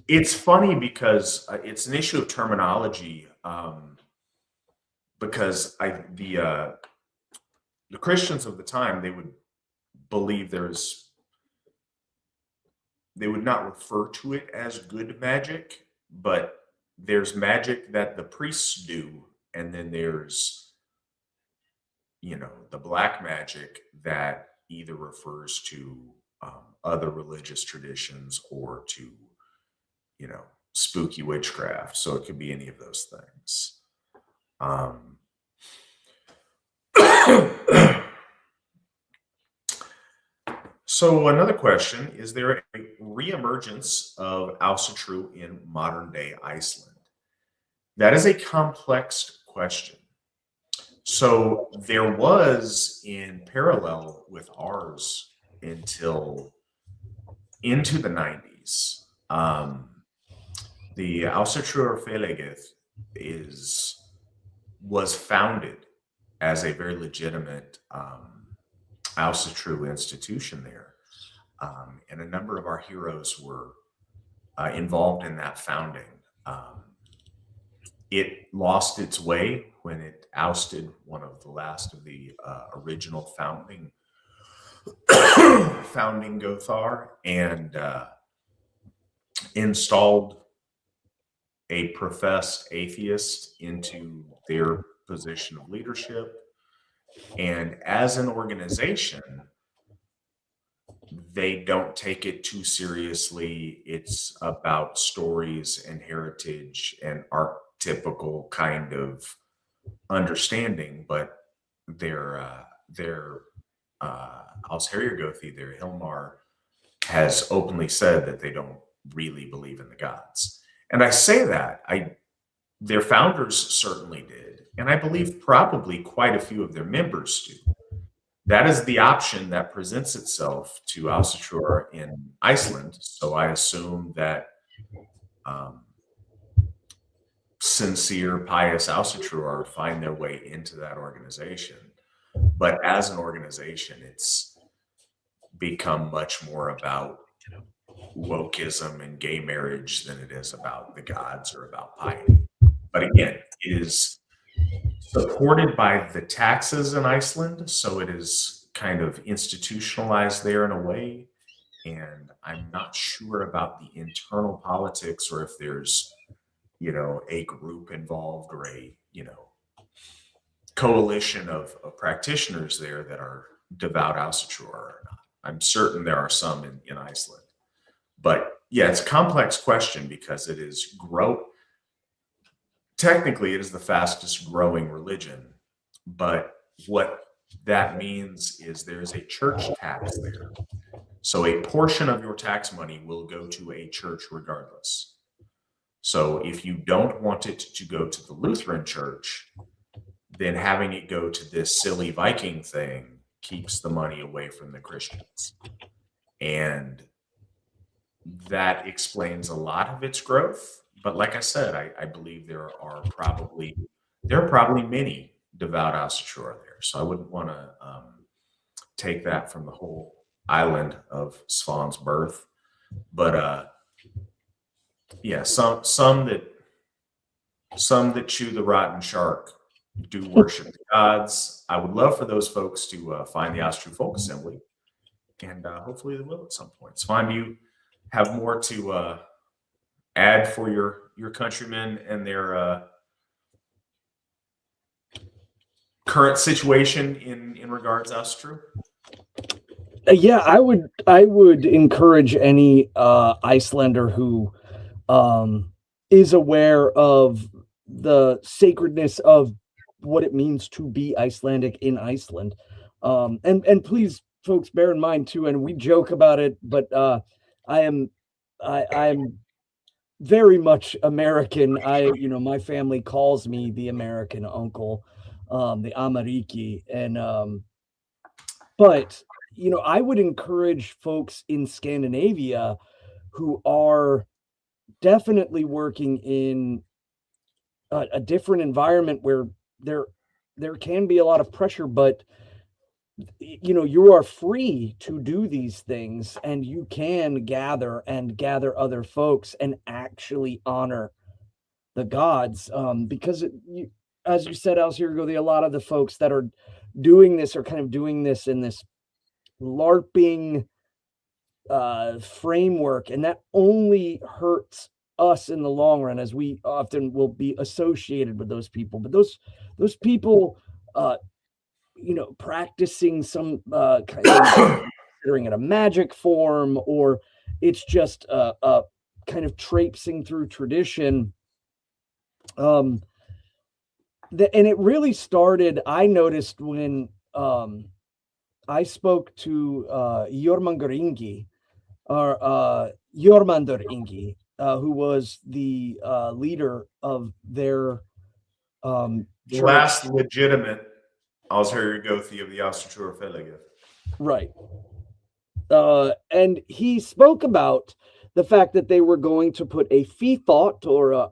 it's funny because it's an issue of terminology. Because the Christians of the time, they would believe they would not refer to it as good magic, but there's magic that the priests do, and then there's, the black magic that either refers to other religious traditions or to, spooky witchcraft. So it could be any of those things. So another question, is there a reemergence of Asatru in modern day Iceland? That is a complex question. So there was, in parallel with ours until into the 90s, the Asatru Félagið was founded as a very legitimate Asatru institution there. And a number of our heroes were involved in that founding. It lost its way when it ousted one of the last of the original founding Gothar and installed a professed atheist into their position of leadership. And as an organization, they don't take it too seriously. It's about stories and heritage and archetypical kind of understanding, but their Alsherjargothi, their Hilmar, has openly said that they don't really believe in the gods. And I say that, their founders certainly did, and I believe probably quite a few of their members do. That is the option that presents itself to Asatru in Iceland. So I assume that sincere, pious Asatru find their way into that organization. But as an organization, it's become much more about wokeism and gay marriage than it is about the gods or about piety. But again, it is supported by the taxes in Iceland, so it is kind of institutionalized there in a way. And I'm not sure about the internal politics or if there's, a group involved or a, coalition of practitioners there that are devout Asatru or not. I'm certain there are some in Iceland. But yeah, it's a complex question because it is technically it is the fastest growing religion, but what that means is there's a church tax there. So a portion of your tax money will go to a church regardless. So if you don't want it to go to the Lutheran church, then having it go to this silly Viking thing keeps the money away from the Christians. And that explains a lot of its growth. But like I said, I believe there are probably many devout Asatru there. So I wouldn't want to take that from the whole island of Svan's birth. But yeah, some that chew the rotten shark do worship the gods. I would love for those folks to find the Asatru Folk Assembly, and hopefully they will at some point. Svan, have more to add for your countrymen and their current situation in regards to Asatru? Yeah, I would encourage any Icelander who is aware of the sacredness of what it means to be Icelandic in Iceland. And please, folks, bear in mind too, and we joke about it, but I'm very much American. My family calls me the American uncle, the Amariki, and but I would encourage folks in Scandinavia who are definitely working in a different environment where there can be a lot of pressure, but you are free to do these things, and you can gather other folks and actually honor the gods, because as you said, Alcirgo, a lot of the folks that are doing this are kind of doing this in this LARPing framework, and that only hurts us in the long run, as we often will be associated with those people. But those people practicing some kind of considering it a magic form, or it's just kind of traipsing through tradition. And it really started, I noticed, when I spoke to Jormundur Ingi, or Jormundur Ingi, who was the leader of their church. Last legitimate Asatru of the Asatru Fellege. Right. And he spoke about the fact that they were going to put a fithot, or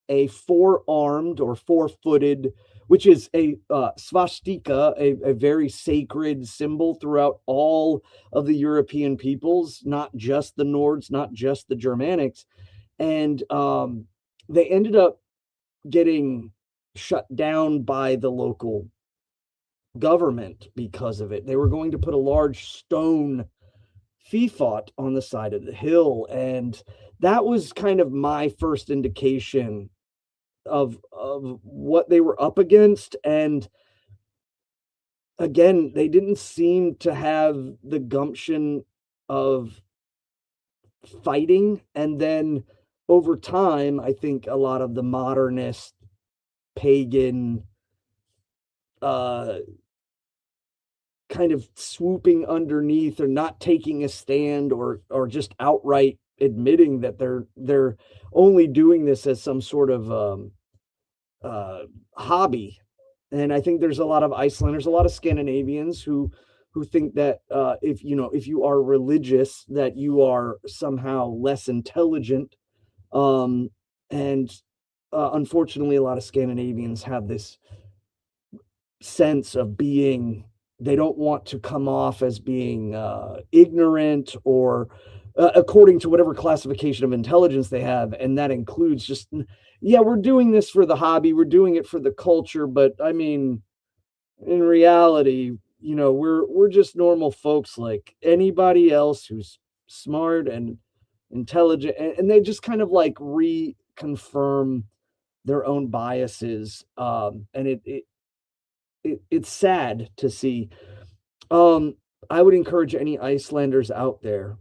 a four-armed or four-footed, which is a swastika, a very sacred symbol throughout all of the European peoples, not just the Nords, not just the Germanics. And they ended up getting shut down by the local government because of it. They were going to put a large stone fithot on the side of the hill, and that was kind of my first indication of what they were up against. And again, they didn't seem to have the gumption of fighting. And then over time, I think a lot of the modernist pagan kind of swooping underneath, or not taking a stand, or just outright admitting that they're only doing this as some sort of hobby. And I think there's a lot of Icelanders, a lot of Scandinavians who think that if you are religious, that you are somehow less intelligent. And unfortunately, a lot of Scandinavians have this sense of being, they don't want to come off as being ignorant, or according to whatever classification of intelligence they have. And that includes just, yeah, we're doing this for the hobby, we're doing it for the culture, but I mean, in reality, we're just normal folks like anybody else who's smart and intelligent, and they just kind of like reconfirm their own biases. And it's sad to see. I would encourage any Icelanders out there,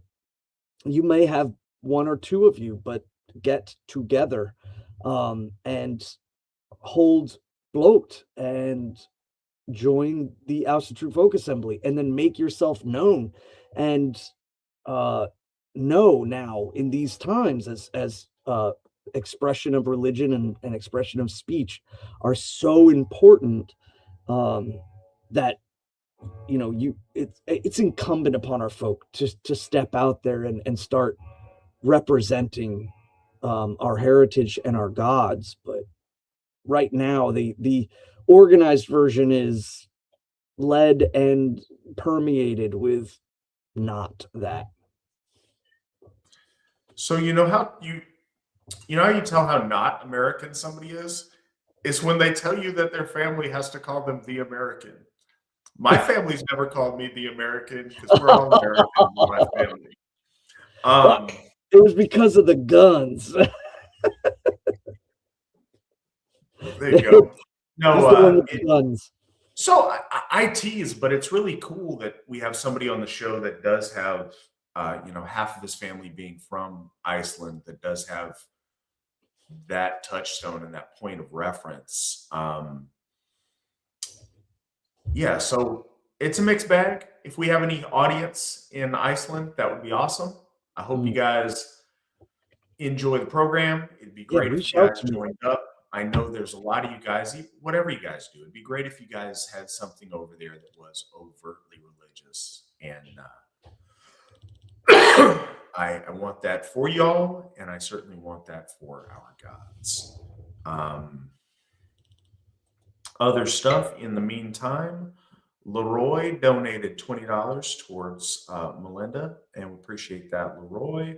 you may have one or two of you, but get together and hold bloat and join the Asatru Folk Assembly, and then make yourself known. And know now, in these times, as expression of religion and expression of speech are so important, that it's incumbent upon our folk to step out there and start representing our heritage and our gods. But right now, the organized version is led and permeated with not that. So you know how you tell how not American somebody is when they tell you that their family has to call them the American. My family's never called me the American, because we're all American in my family. It was because of the guns. There you go. Just the one No, with the guns. so I tease, but it's really cool that we have somebody on the show that does have, half of his family being from Iceland, that does have that touchstone and that point of reference. Yeah, so it's a mixed bag. If we have any audience in Iceland, that would be awesome. I hope you guys enjoy the program. It'd be great if you guys joined up. I know there's a lot of you guys, whatever you guys do, it'd be great if you guys had something over there that was overtly religious. And I want that for y'all, and I certainly want that for our gods. Other stuff in the meantime, Leroy donated $20 towards Melinda, and we appreciate that, Leroy.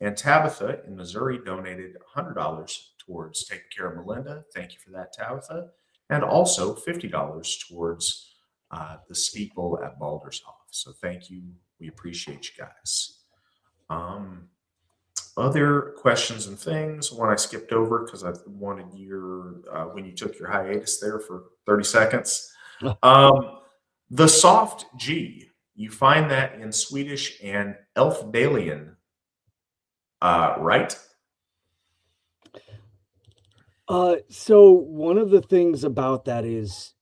And Tabitha in Missouri donated $100 towards taking care of Melinda. Thank you for that, Tabitha. And also $50 towards the steeple at Baldershoff. So thank you. We appreciate you guys. Other questions and things, one I skipped over because I wanted when you took your hiatus there for 30 seconds. The soft G, you find that in Swedish and Elfdalian, right? So one of the things about that is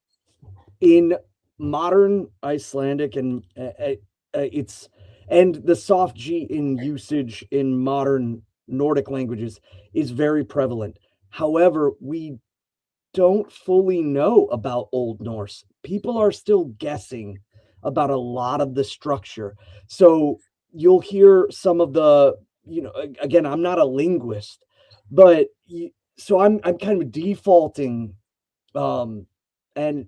in modern Icelandic and the soft G in usage in modern Nordic languages is very prevalent. However, we don't fully know about Old Norse. People are still guessing about a lot of the structure. So you'll hear some of the, again, I'm not a linguist, but so I'm kind of defaulting, and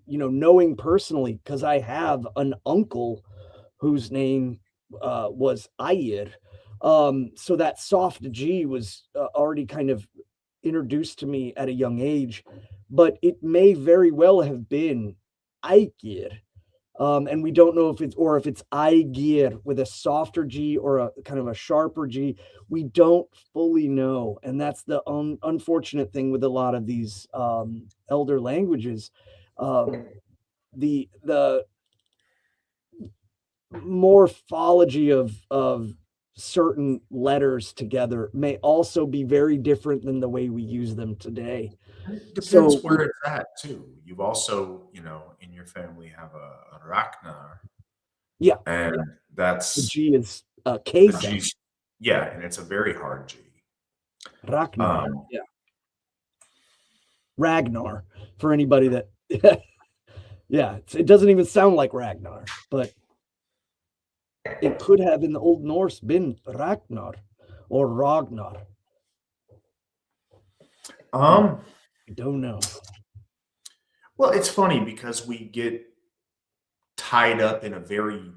knowing personally, because I have an uncle whose name was Ayir. So that soft G was already kind of introduced to me at a young age, but it may very well have been Aegir. And we don't know if it's Aegir with a softer G or a kind of a sharper G. We don't fully know. And that's the unfortunate thing with a lot of these elder languages. The morphology of certain letters together may also be very different than the way we use them today. It depends where it's at too. You've also, in your family have a Ragnar. Yeah. And that's the G is K. Yeah, and it's a very hard G. Ragnar. Yeah. Ragnar, for anybody that yeah, it doesn't even sound like Ragnar, but it could have in the Old Norse been Ragnar or Ragnar. I don't know. Well, it's funny because we get tied up in a very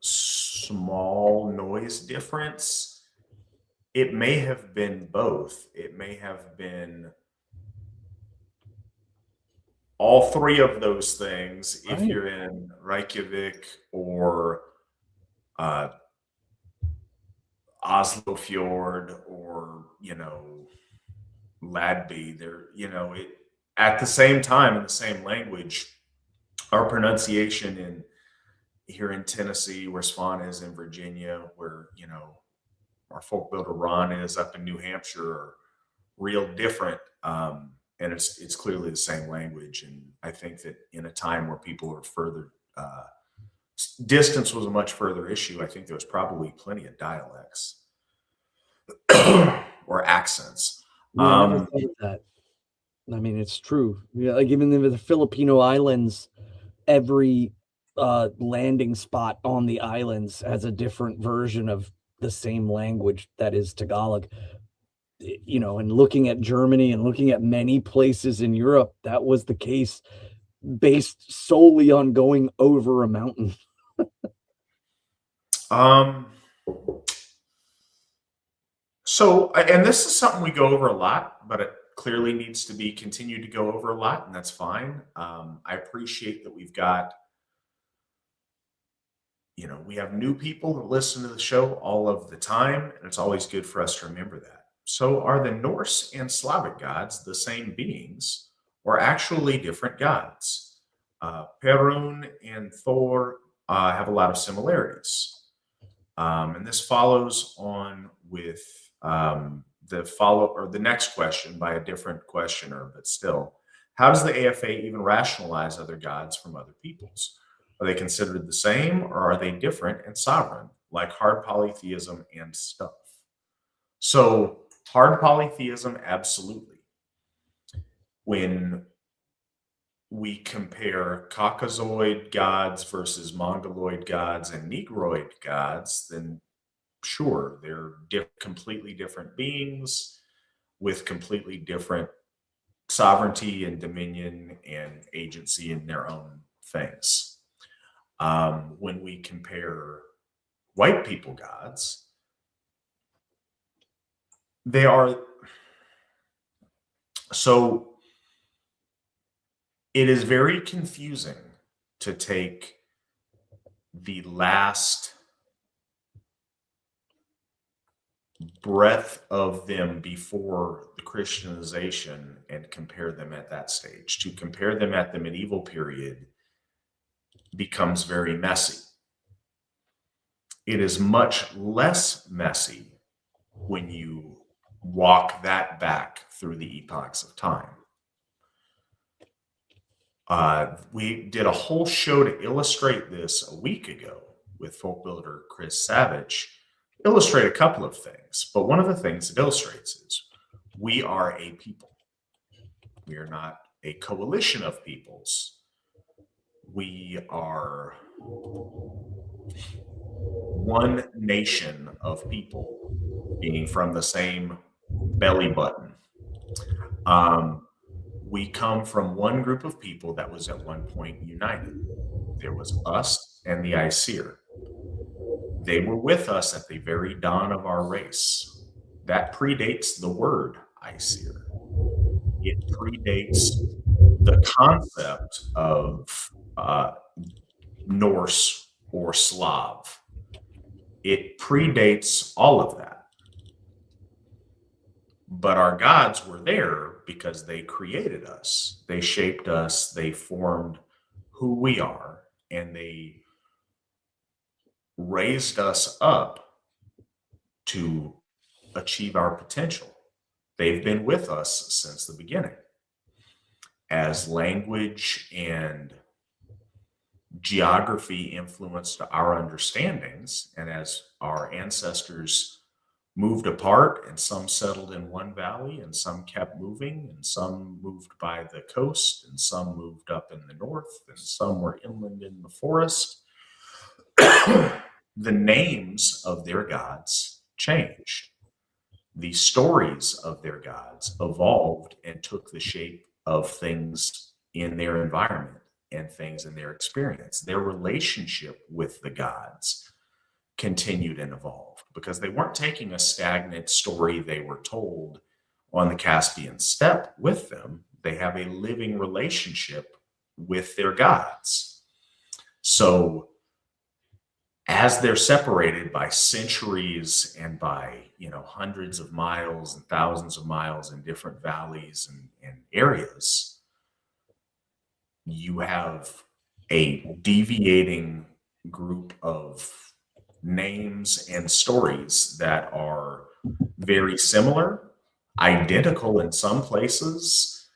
small noise difference. It may have been both. It may have been all three of those things if you're in Reykjavik or Oslo Fjord or Ladby. There, at the same time in the same language, our pronunciation here in Tennessee, where Swan is in Virginia, where our folk builder Ron is up in New Hampshire, are real different. And it's clearly the same language. And I think that in a time where people are further, distance was a much further issue. I think there was probably plenty of dialects or accents. I never thought of that. I mean, it's true. Yeah, like even in the Filipino islands, every landing spot on the islands has a different version of the same language that is Tagalog. And looking at Germany and looking at many places in Europe, that was the case, based solely on going over a mountain. So, and this is something we go over a lot, but it clearly needs to be continued to go over a lot, and that's fine. I appreciate that we've got we have new people that listen to the show all of the time, and it's always good for us to remember that. So, are the Norse and Slavic gods the same beings, or actually different gods? Perun and Thor have a lot of similarities. And this follows on with the next question by a different questioner, but still, how does the AFA even rationalize other gods from other peoples? Are they considered the same, or are they different and sovereign, like hard polytheism and stuff? So, hard polytheism, absolutely. When we compare Caucasoid gods versus Mongoloid gods and Negroid gods, then sure, they're completely different beings with completely different sovereignty and dominion and agency in their own things. When we compare white people gods, they are so. It is very confusing to take the last breath of them before the Christianization and compare them at that stage. To compare them at the medieval period becomes very messy. It is much less messy when you walk that back through the epochs of time. We did a whole show to illustrate this a week ago with folk builder Chris Savage, illustrate a couple of things. But one of the things it illustrates is we are a people. We are not a coalition of peoples. We are one nation of people being from the same belly button. We come from one group of people that was at one point united. There was us and the Aesir. They were with us at the very dawn of our race. That predates the word Aesir. It predates the concept of Norse or Slav. It predates all of that. But our gods were there because they created us. They shaped us. They formed who we are. And they raised us up to achieve our potential. They've been with us since the beginning. As language and geography influenced our understandings, and as our ancestors moved apart, and some settled in one valley, and some kept moving, and some moved by the coast, and some moved up in the north, and some were inland in the forest. The names of their gods changed. The stories of their gods evolved and took the shape of things in their environment and things in their experience. Their relationship with the gods continued and evolved because they weren't taking a stagnant story they were told on the Caspian steppe with them. They have a living relationship with their gods. So as they're separated by centuries and by hundreds of miles and thousands of miles in different valleys and areas, you have a deviating group of names and stories that are very similar, identical in some places,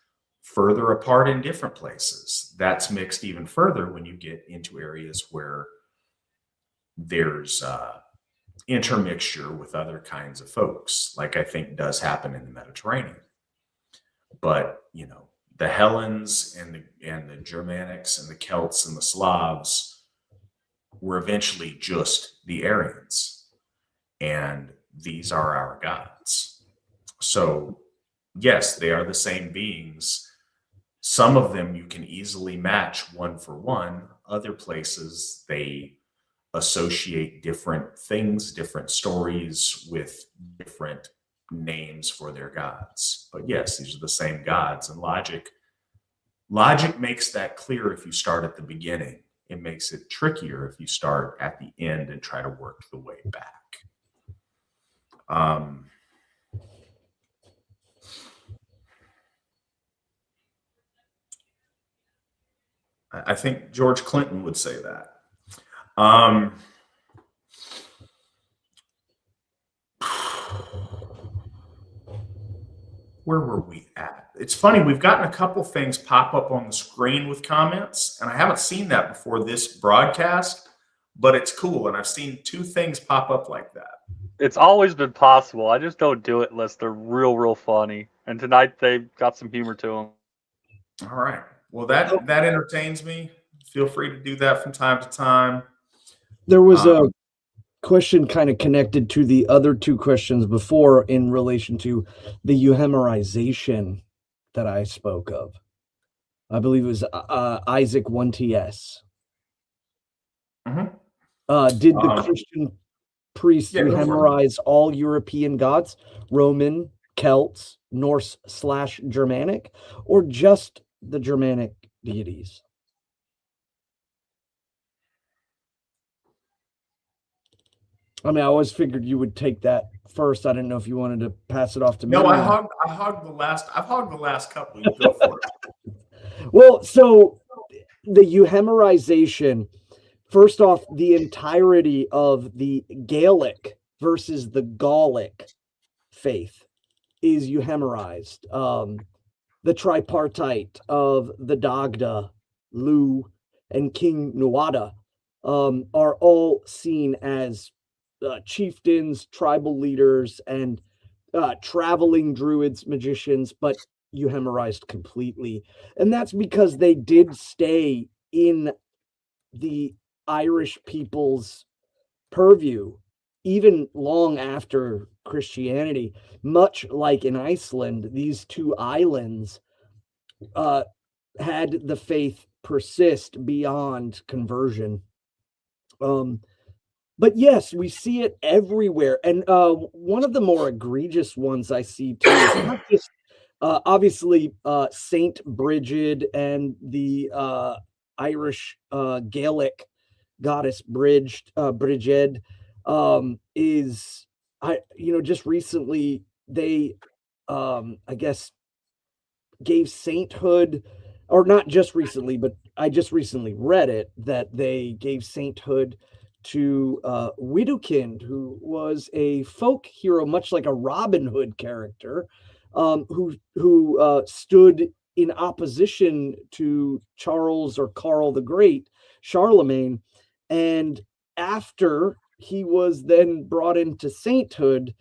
further apart in different places. That's mixed even further when you get into areas where there's intermixture with other kinds of folks, like I think does happen in the Mediterranean. But the Hellenes and the Germanics and the Celts and the Slavs were eventually just the Aryans, and these are our gods. So yes, they are the same beings. Some of them you can easily match one for one. Other places they associate different things, different stories with different names for their gods. But yes, these are the same gods, and logic makes that clear if you start at the beginning it makes it trickier if you start at the end and try to work the way back. I think George Clinton would say that. Where were we at? It's funny, we've gotten a couple things pop up on the screen with comments, and I haven't seen that before this broadcast, but it's cool. And I've seen 2 things pop up like that. It's always been possible. I just don't do it unless they're real funny. And tonight they've got some humor to them. All right. Well, that entertains me. Feel free to do that from time to time. There was a question kind of connected to the other 2 questions before in relation to the euhemerization that I spoke of. I believe it was Isaac 1TS. Mm-hmm. Did the Christian priests euhemerize all European gods, Roman, Celts, Norse/Germanic, or just the Germanic deities? I mean, I always figured you would take that first. I didn't know if you wanted to pass it off to me. No, I've hogged the last couple. You go for it. Well, so the euhemerization, first off, the entirety of the Gaelic versus the Gallic faith is euhemerized. The tripartite of the Dagda, Lu, and King Nuada are all seen as chieftains, tribal leaders, and traveling druids, magicians, but euhemerized completely. And that's because they did stay in the Irish people's purview even long after Christianity. Much like in Iceland, these 2 islands had the faith persist beyond conversion. But yes, we see it everywhere. And one of the more egregious ones I see too is not just obviously Saint Brigid and the Irish Gaelic goddess Brigid is, just recently they I guess gave sainthood, or not just recently, but I just recently read it, that they gave sainthood to Widukind, who was a folk hero, much like a Robin Hood character, who stood in opposition to Charles or Karl the Great, Charlemagne. And after he was then brought into sainthood,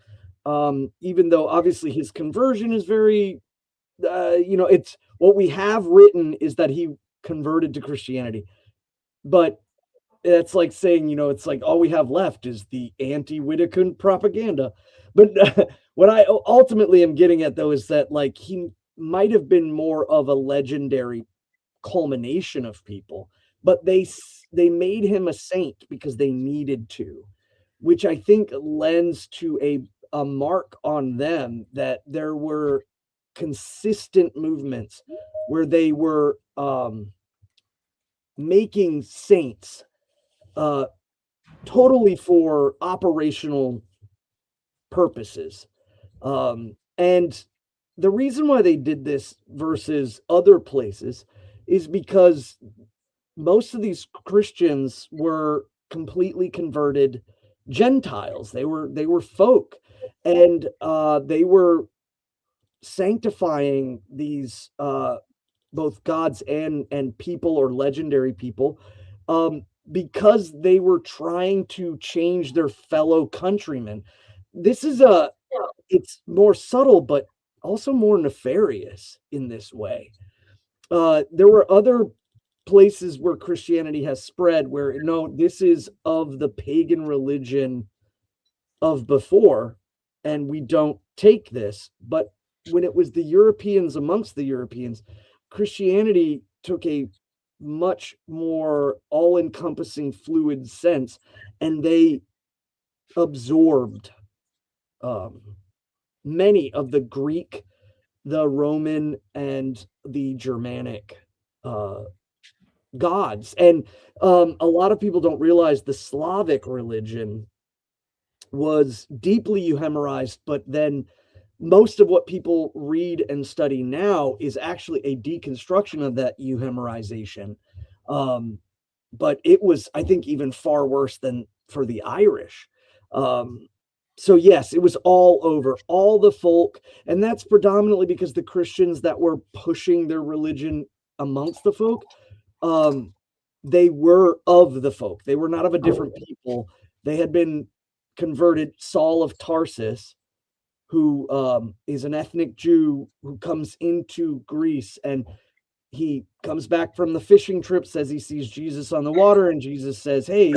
even though obviously his conversion is very, it's what we have written is that he converted to Christianity. But it's like saying, it's like all we have left is the anti-Widukind propaganda. But what I ultimately am getting at, though, is that like he might have been more of a legendary culmination of people, but they made him a saint because they needed to, which I think lends to a mark on them that there were consistent movements where they were making saints totally for operational purposes. And the reason why they did this versus other places is because most of these Christians were completely converted Gentiles. They were folk, and they were sanctifying these both gods and people or legendary people because they were trying to change their fellow countrymen. This is it's more subtle, but also more nefarious in this way. There were other places where Christianity has spread where, no, this is of the pagan religion of before, and we don't take this. But when it was the Europeans amongst the Europeans, Christianity took a much more all-encompassing fluid sense, and they absorbed many of the Greek, the Roman, and the Germanic gods. And a lot of people don't realize the Slavic religion was deeply euhemerized, but then most of what people read and study now is actually a deconstruction of that euhemerization. But it was, I think, even far worse than for the Irish. So yes, it was all over, all the folk, and that's predominantly because the Christians that were pushing their religion amongst the folk, they were of the folk. They were not of a different people. They had been converted. Saul of Tarsus, who is an ethnic Jew who comes into Greece, and he comes back from the fishing trip, says he sees Jesus on the water, and Jesus says, hey,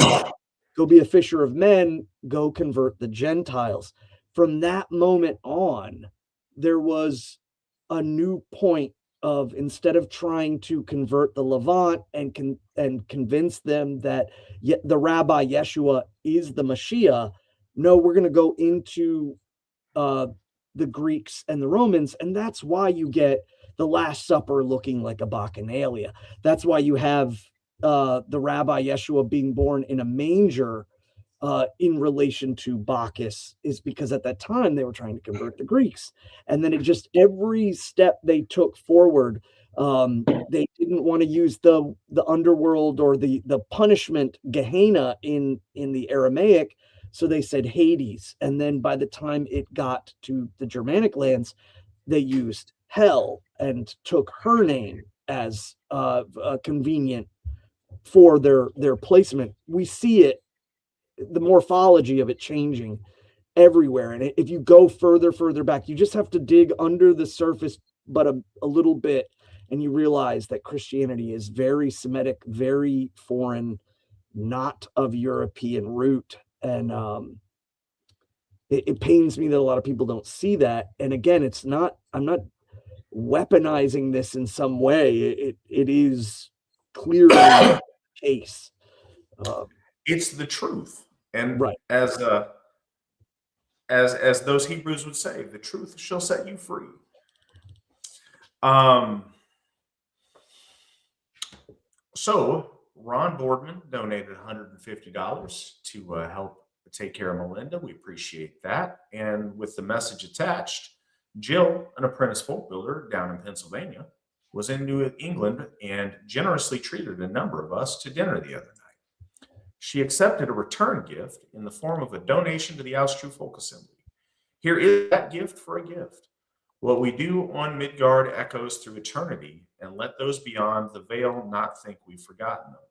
go be a fisher of men, go convert the Gentiles. From that moment on, there was a new point of, instead of trying to convert the Levant and convince them that the Rabbi Yeshua is the Mashiach, no, we're going to go into the Greeks and the Romans, and that's why you get the Last Supper looking like a bacchanalia. That's why you have the Rabbi Yeshua being born in a manger in relation to Bacchus, is because at that time they were trying to convert the Greeks. And then it just, every step they took forward, they didn't want to use the underworld or the punishment Gehenna in the Aramaic. So they said Hades. And then by the time it got to the Germanic lands, they used hell and took her name as convenient for their placement. We see it, the morphology of it changing everywhere. And if you go further back, you just have to dig under the surface, but a little bit, and you realize that Christianity is very Semitic, very foreign, not of European root. And it pains me that a lot of people don't see that. And again, I'm not weaponizing this in some way. It is clearly the case. It's the truth. And right. as those Hebrews would say, the truth shall set you free. So Ron Boardman donated $150 to help take care of Melinda. We appreciate that. And with the message attached, Jill, an apprentice folk builder down in Pennsylvania, was in New England and generously treated a number of us to dinner the other night. She accepted a return gift in the form of a donation to the Asatru Folk Assembly. Here is that gift for a gift. What we do on Midgard echoes through eternity, and let those beyond the veil not think we've forgotten them.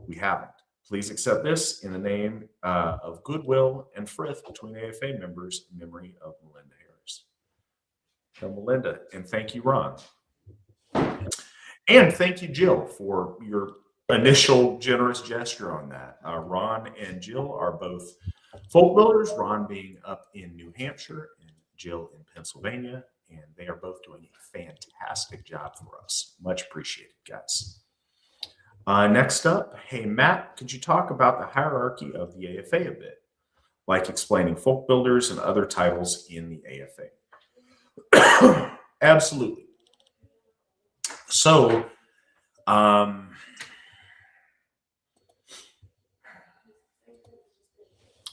We haven't. Please accept this in the name of goodwill and frith between AFA members in memory of Melinda Harris. So Melinda, and thank you, Ron. And thank you, Jill, for your initial generous gesture on that. Ron and Jill are both folk builders, Ron being up in New Hampshire and Jill in Pennsylvania, and they are both doing a fantastic job for us. Much appreciated, guys. Next up, hey, Matt, could you talk about the hierarchy of the AFA a bit, like explaining folk builders and other titles in the AFA? Absolutely. So, all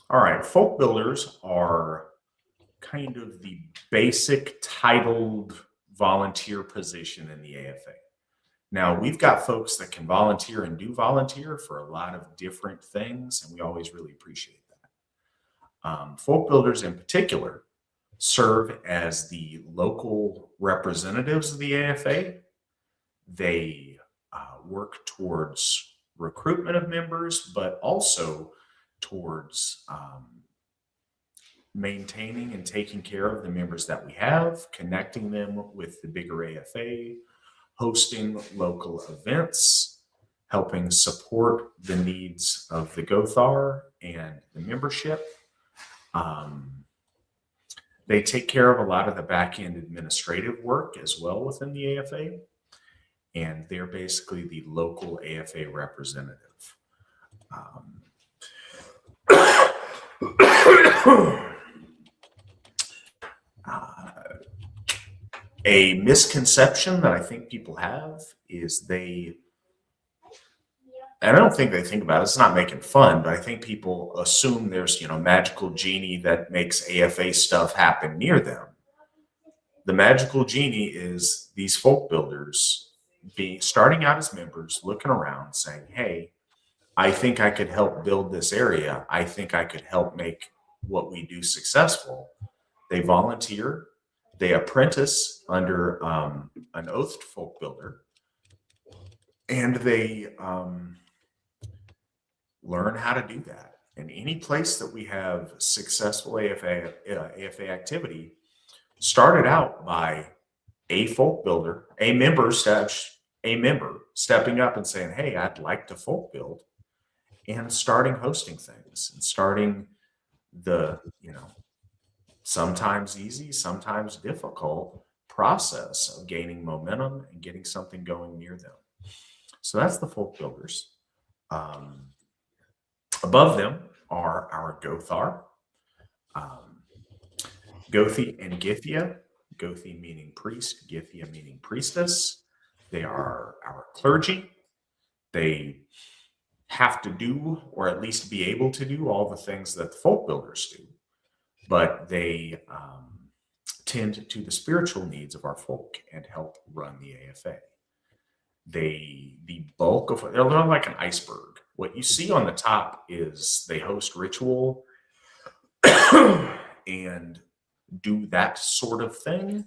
right, folk builders are kind of the basic titled volunteer position in the AFA. Now, we've got folks that can volunteer and do volunteer for a lot of different things, and we always really appreciate that. Folk builders in particular serve as the local representatives of the AFA. They work towards recruitment of members, but also towards maintaining and taking care of the members that we have, connecting them with the bigger AFA, hosting local events, helping support the needs of the Gothar and the membership. They take care of a lot of the back-end administrative work as well within the AFA, and they're basically the local AFA representative. A misconception that I think people have is they and I don't think they think about it. It's not making fun, but I think people assume there's, magical genie that makes AFA stuff happen near them. The magical genie is these folk builders starting out as members, looking around, saying, "Hey, I think I could help build this area. I think I could help make what we do successful." They volunteer, they apprentice under an oathed folk builder, and they learn how to do that. And any place that we have successful AFA activity started out by a folk builder, a member stepping up and saying, "Hey, I'd like to folk build," and starting hosting things and starting the, sometimes easy, sometimes difficult process of gaining momentum and getting something going near them. So that's the folk builders. Above them are our Gothar, Gothi and Githia. Gothi meaning priest, Githia meaning priestess. They are our clergy. They have to do, or at least be able to do, all the things that the folk builders do, but they tend to the spiritual needs of our folk and help run the AFA. The bulk of they're like an iceberg. What you see on the top is they host ritual and do that sort of thing.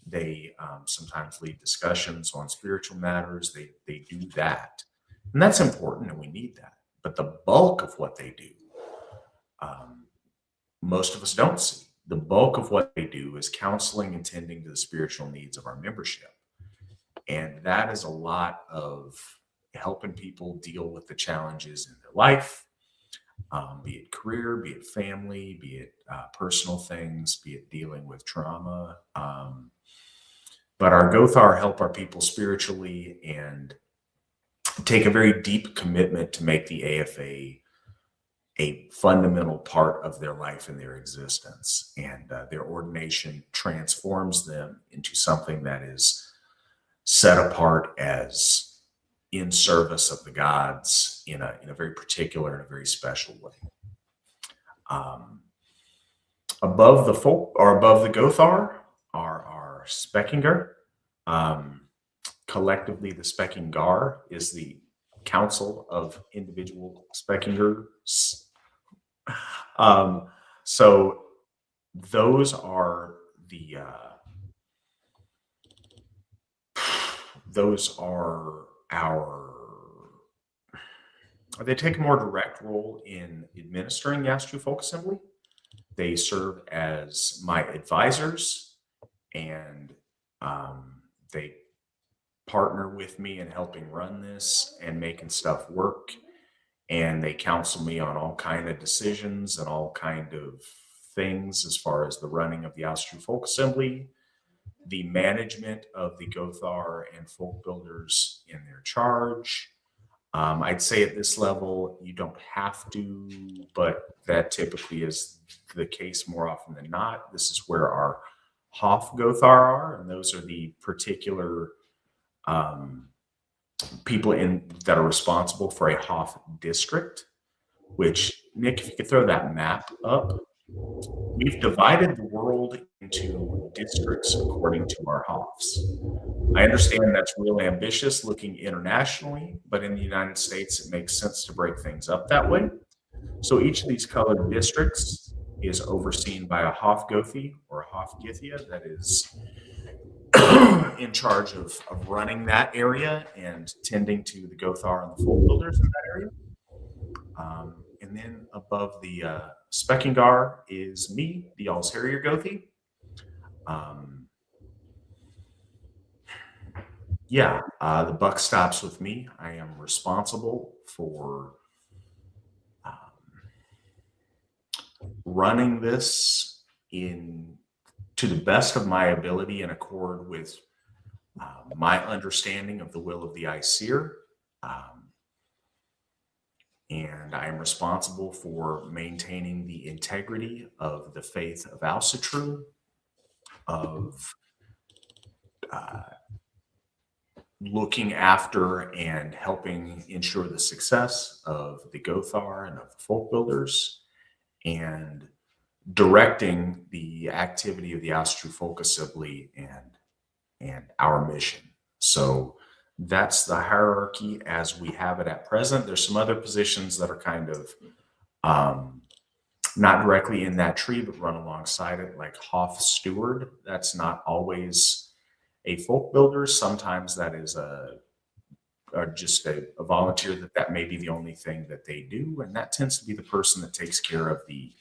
They sometimes lead discussions on spiritual matters. They do that, and that's important, and we need that. But the bulk of what they do, most of us don't see. The bulk of what they do is counseling and tending to the spiritual needs of our membership. And that is a lot of helping people deal with the challenges in their life, be it career, be it family, be it personal things, be it dealing with trauma. But our Gothar help our people spiritually and take a very deep commitment to make the AFA a fundamental part of their life and their existence. And their ordination transforms them into something that is set apart as in service of the gods in a very particular and a very special way. Above the folk, or above the Gothar, are our Spekingr. Collectively, the Spekingr is the council of individual Spekingrs. So those are the they take a more direct role in administering the Asatru Folk Assembly. They serve as my advisors, and they partner with me in helping run this and making stuff work. And they counsel me on all kind of decisions and all kind of things as far as the running of the Asatru Folk Assembly, the management of the Gothar and folk builders in their charge. I'd say at this level, you don't have to, but that typically is the case more often than not. This is where our Hof Gothar are, and those are the particular people that are responsible for a Hof district, which, Nick, if you could throw that map up. We've divided the world into districts according to our Hofs. I understand that's real ambitious looking internationally, but in the United States, it makes sense to break things up that way. So each of these colored districts is overseen by a Hof Gothi or a Hof Githia that is in charge of running that area and tending to the Gothar and the folk builders in that area. And then above the Spekingr is me, the Allsharrier Gothi. The buck stops with me. I am responsible for running this to the best of my ability in accord with my understanding of the will of the Aesir. And I am responsible for maintaining the integrity of the faith of Asatru, of looking after and helping ensure the success of the Gothar and of the folk builders, and directing the activity of the Asatru Folk Assembly and our mission. So that's the hierarchy as we have it at present. There's some other positions that are kind of not directly in that tree, but run alongside it, like Hoff Steward. That's not always a folk builder. Sometimes that is just a volunteer that may be the only thing that they do, and that tends to be the person that takes care of the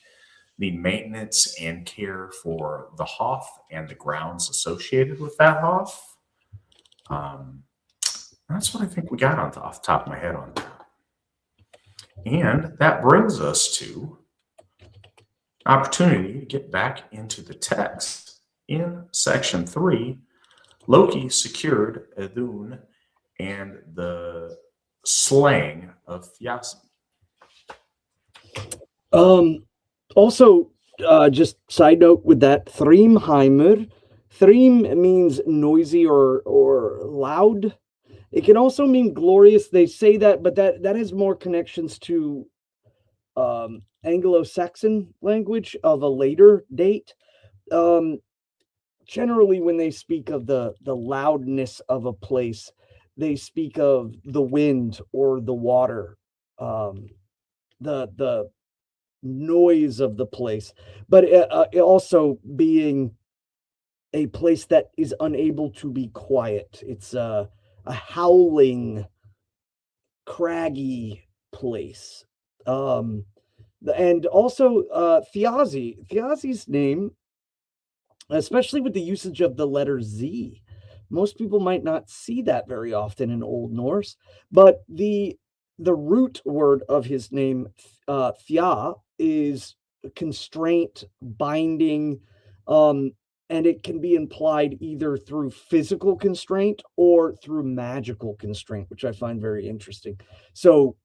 maintenance and care for the Hoff and the grounds associated with that Hoff. That's what I think we got off the top of my head on that. And that brings us to opportunity to get back into the text. In section 3, Loki secured Idun and the slaying of Thiassi. Also, just side note with that, Thrimheimer. Thrim means noisy or loud. It can also mean glorious. They say that, but that has more connections to Anglo-Saxon language of a later date. Generally, when they speak of the loudness of a place, they speak of the wind or the water, the noise of the place, but it also being a place that is unable to be quiet. It's a howling, craggy place. And also Thiassi's name, especially with the usage of the letter Z, most people might not see that very often in Old Norse, but the root word of his name, Thia, is constraint, binding, and it can be implied either through physical constraint or through magical constraint, which I find very interesting. So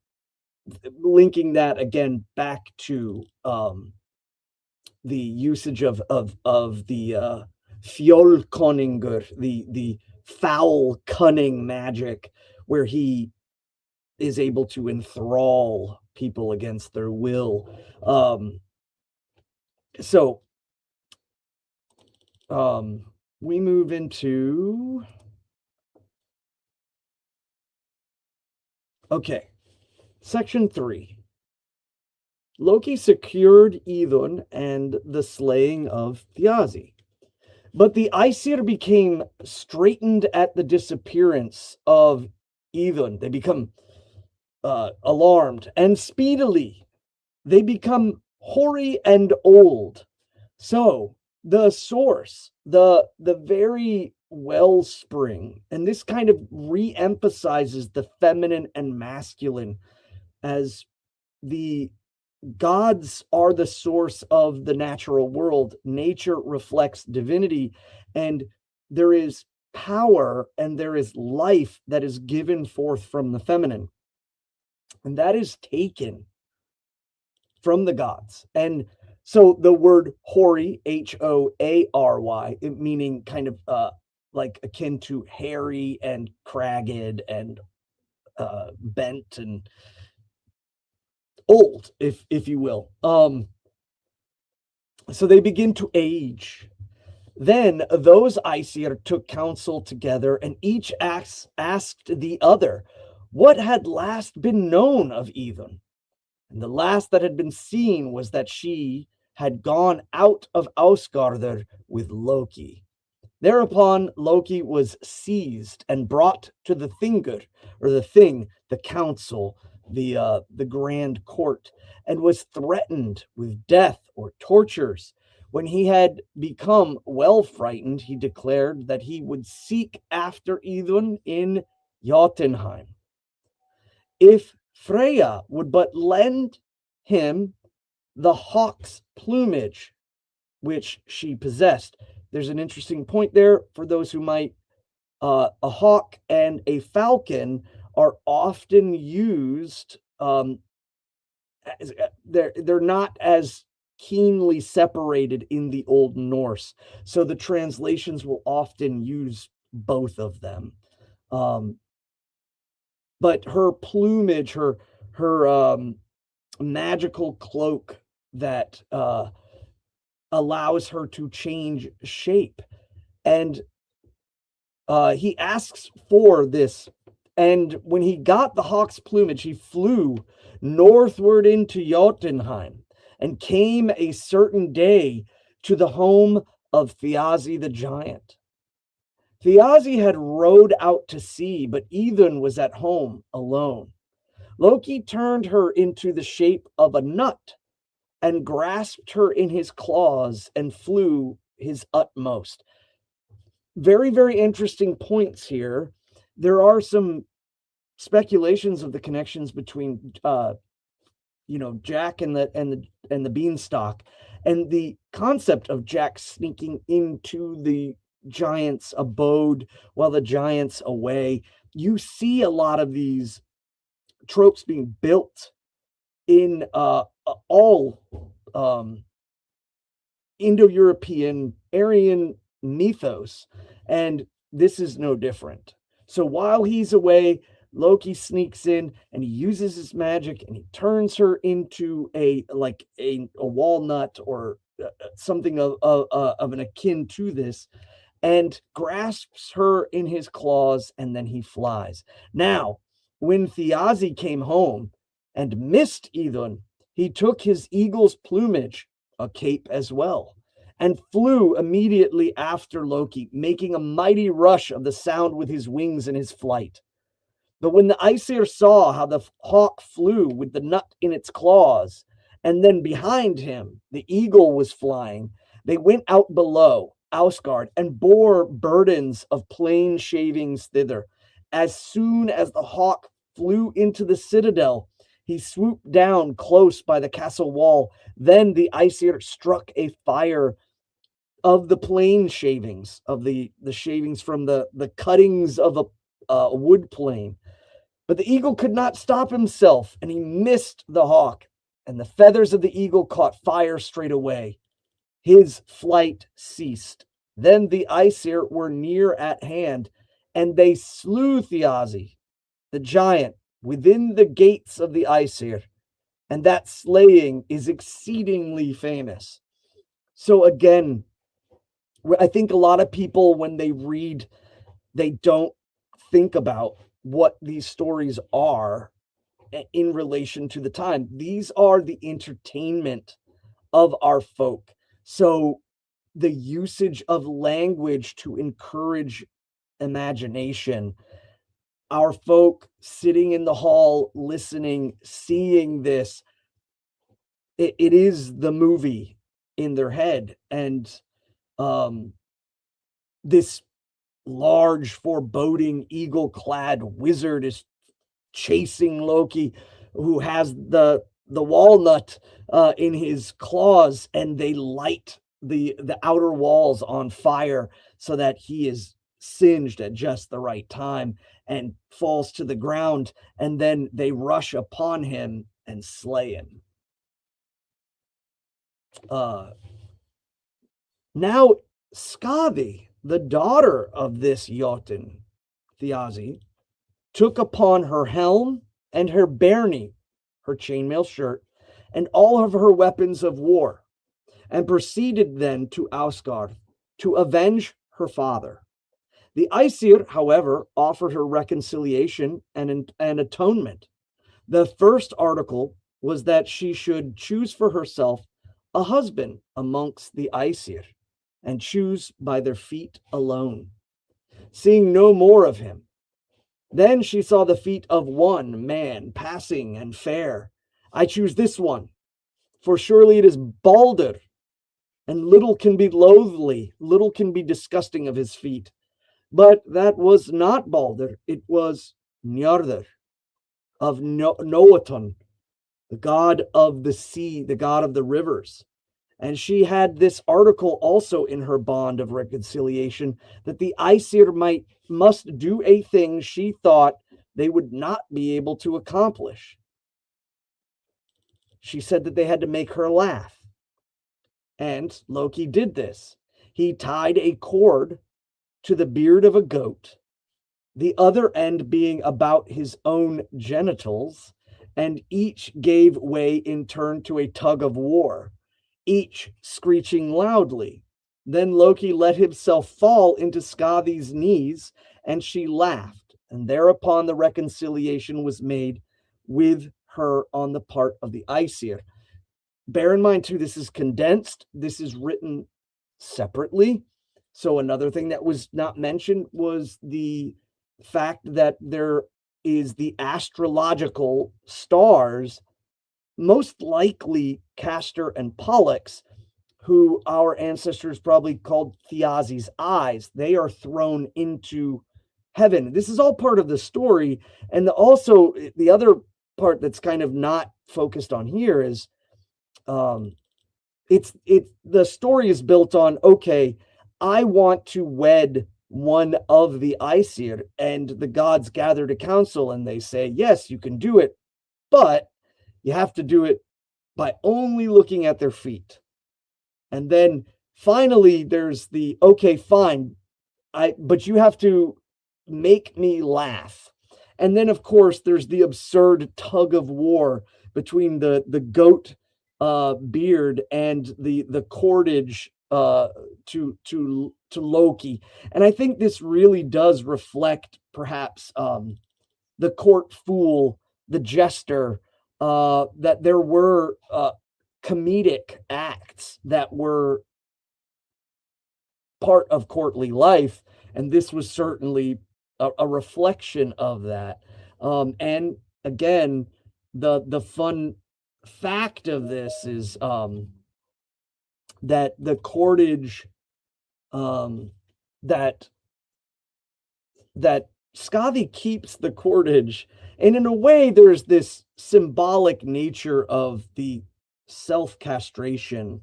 linking that again back to the usage of the Fjolkonningur, the foul, cunning magic, where he is able to enthrall people against their will. We move into... Okay, section 3. Loki secured Idun and the slaying of Thiassi. But the Aesir became straitened at the disappearance of Idun. They become alarmed, and speedily they become hoary and old. So the source, the very wellspring, and this kind of re-emphasizes the feminine and masculine, as the gods are the source of the natural world. Nature reflects divinity, and there is power and there is life that is given forth from the feminine, and that is taken from the gods. And so the word hoary, Hoary, meaning kind of like akin to hairy and cragged and bent and old, if you will. So they begin to age. Then those Aesir took counsel together, and each asked the other what had last been known of Idun. And the last that had been seen was that she had gone out of Ausgarður with Loki. Thereupon Loki was seized and brought to the Thingur, or the Thing, the council, the grand court, and was threatened with death or tortures. When he had become well frightened, he declared that he would seek after Idun in Jotunheim, if Freya would but lend him the hawk's plumage, which she possessed. There's an interesting point there for those who might. A hawk and a falcon are often used. They're not as keenly separated in the Old Norse, so the translations will often use both of them. But her plumage, her magical cloak that allows her to change shape, and he asks for this. And when he got the hawk's plumage, he flew northward into Jotunheim and came a certain day to the home of Thiazi the giant. Thiazi had rowed out to sea, but Idun was at home alone. Loki turned her into the shape of a nut and grasped her in his claws and flew his utmost. Very, very interesting points here. There are some speculations of the connections between Jack and the beanstalk, and the concept of Jack sneaking into the giant's abode while the giant's away. You see a lot of these tropes being built in all Indo-European Aryan mythos, and this is no different. So while he's away, Loki sneaks in and he uses his magic and he turns her into a walnut or something of an akin to this, and grasps her in his claws, and then he flies. Now, when Thiazi came home and missed Idun, he took his eagle's plumage, a cape as well, and flew immediately after Loki, making a mighty rush of the sound with his wings in his flight. But when the Aesir saw how the hawk flew with the nut in its claws, and then behind him the eagle was flying, they went out below Asgard and bore burdens of plain shavings thither. As soon as the hawk flew into the citadel, he swooped down close by the castle wall. Then the Aesir struck a fire of the plain shavings, of the shavings from the cuttings of a wood plane. But the eagle could not stop himself, and he missed the hawk, and the feathers of the eagle caught fire straight away. His flight ceased. Then the Aesir were near at hand, and they slew Thiazi, the giant, within the gates of the Aesir, and that slaying is exceedingly famous. So again, I think a lot of people, when they read, they don't think about what these stories are in relation to the time. These are the entertainment of our folk. So the usage of language to encourage imagination, our folk sitting in the hall, listening, seeing this, it is the movie in their head. And this large, foreboding, eagle-clad wizard is chasing Loki, who has the walnut in his claws, and they light the outer walls on fire so that he is singed at just the right time and falls to the ground, and then they rush upon him and slay him. Now Skavi, the daughter of this Jotun, Thiazi, took upon her helm and her byrnie, her chainmail shirt, and all of her weapons of war, and proceeded then to Asgard to avenge her father. The Aesir, however, offered her reconciliation and atonement. The first article was that she should choose for herself a husband amongst the Aesir, and choose by their feet alone, seeing no more of him. Then she saw the feet of one man passing and fair. I choose this one, for surely it is Balder, and little can be loathly, little can be disgusting of his feet. But that was not Balder, it was Njordr of Noatun, the god of the sea, the god of the rivers. And she had this article also in her bond of reconciliation, that the Aesir must do a thing she thought they would not be able to accomplish. She said that they had to make her laugh. And Loki did this. He tied a cord to the beard of a goat, the other end being about his own genitals, and each gave way in turn to a tug of war, each screeching loudly. Then Loki let himself fall into Skadi's knees, and she laughed, and thereupon the reconciliation was made with her on the part of the Aesir. Bear in mind, too, this is condensed. This is written separately. So another thing that was not mentioned was the fact that there is the astrological stars, most likely Castor and Pollux, who our ancestors probably called Thiazi's eyes. They are thrown into heaven. This is all part of the story. And also the other part that's kind of not focused on here is the story is built on, okay, I want to wed one of the Aesir, and the gods gather to council and they say, yes, you can do it, but you have to do it by only looking at their feet. And then finally there's the, okay, fine, but you have to make me laugh. And then of course there's the absurd tug of war between the goat beard and the cordage to Loki. And I think this really does reflect perhaps the court fool, the jester, that there were comedic acts that were part of courtly life, and this was certainly a reflection of that. And again, the fun fact of this is that the cordage that Skadi keeps the cordage, and in a way there's this symbolic nature of the self-castration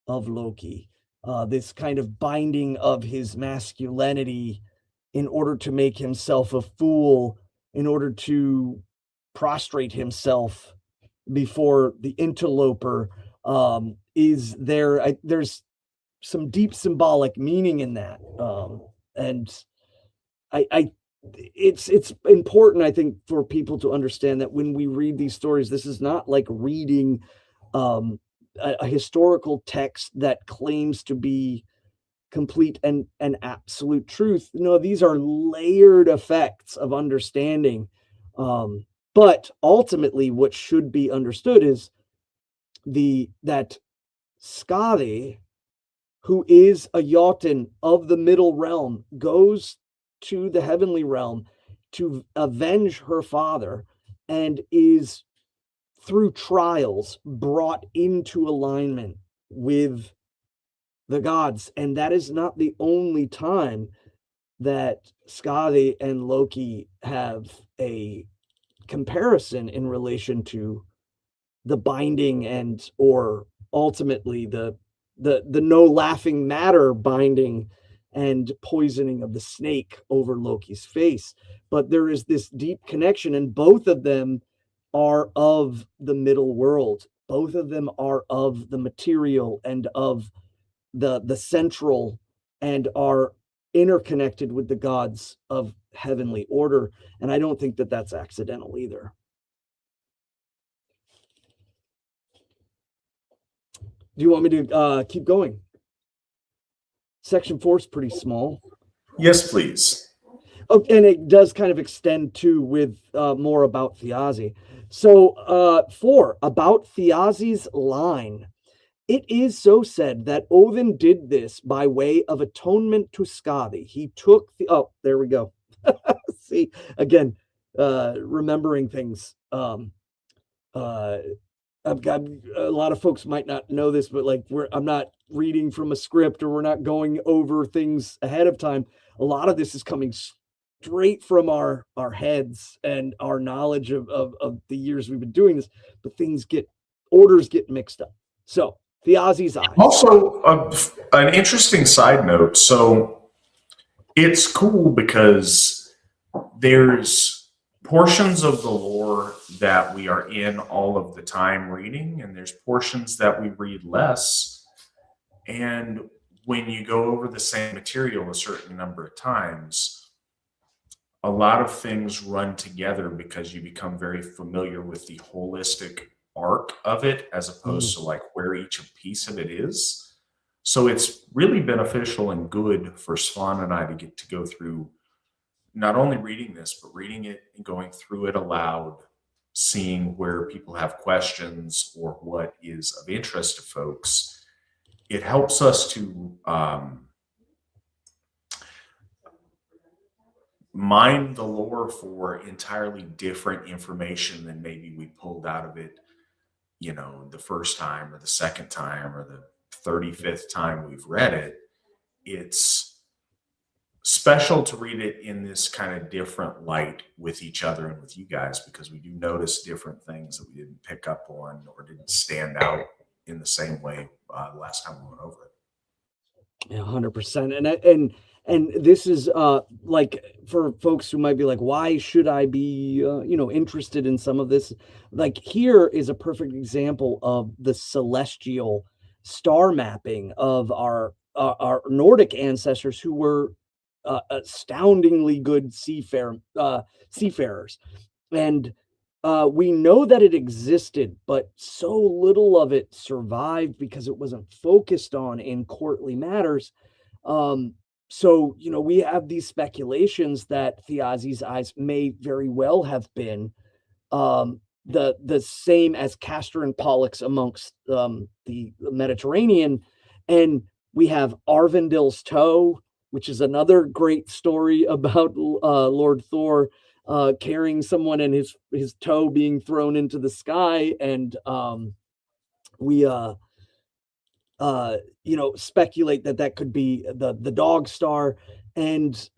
of Loki, this kind of binding of his masculinity in order to make himself a fool, in order to prostrate himself before the interloper. Is there, there's some deep symbolic meaning in that, and it's important, I think, for people to understand that when we read these stories, this is not like reading a historical text that claims to be complete and absolute truth. No, these are layered effects of understanding. But ultimately, what should be understood is that Skadi, who is a Jotun of the middle realm, goes to the heavenly realm to avenge her father, and is through trials brought into alignment with the gods. And that is not the only time that Skadi and Loki have a comparison in relation to the binding and or ultimately the no laughing matter binding and poisoning of the snake over Loki's face. But there is this deep connection, and both of them are of the middle world. Both of them are of the material and of the central, and are interconnected with the gods of heavenly order. And I don't think that that's accidental either. Do you want me to keep going? Section 4 is pretty small. Yes, please. Oh, and it does kind of extend to with more about Thiazi. So 4, about Thiazi's line. It is so said that Odin did this by way of atonement to Skadi. He took the... Oh, there we go. See, again, remembering things. I've got a lot of folks might not know this, but like I'm not reading from a script, or we're not going over things ahead of time. A lot of this is coming straight from our heads and our knowledge of the years we've been doing this, but orders get mixed up. So Thiazi's eyes. Also, an interesting side note. So it's cool because there's portions of the lore that we are in all of the time reading, and there's portions that we read less. And when you go over the same material a certain number of times, a lot of things run together because you become very familiar with the holistic arc of it as opposed to like where each piece of it is. So it's really beneficial and good for Svan and I to get to go through not only reading this, but reading it and going through it aloud, seeing where people have questions or what is of interest to folks. It helps us to mine the lore for entirely different information than maybe we pulled out of it, you know, the first time or the second time or the 35th time we've read it. It's special to read it in this kind of different light with each other and with you guys, because we do notice different things that we didn't pick up on or didn't stand out in the same way last time we went over it. Yeah, 100%. And this is like for folks who might be like, why should I be interested in some of this? Like, here is a perfect example of the celestial star mapping of our Nordic ancestors, who were astoundingly good seafarers. And we know that it existed, but so little of it survived because it wasn't focused on in courtly matters. So, we have these speculations that Thiazi's eyes may very well have been the same as Castor and Pollux amongst the Mediterranean. And we have Arvindil's toe, which is another great story about Lord Thor carrying someone and his toe being thrown into the sky. And we speculate that could be the dog star. And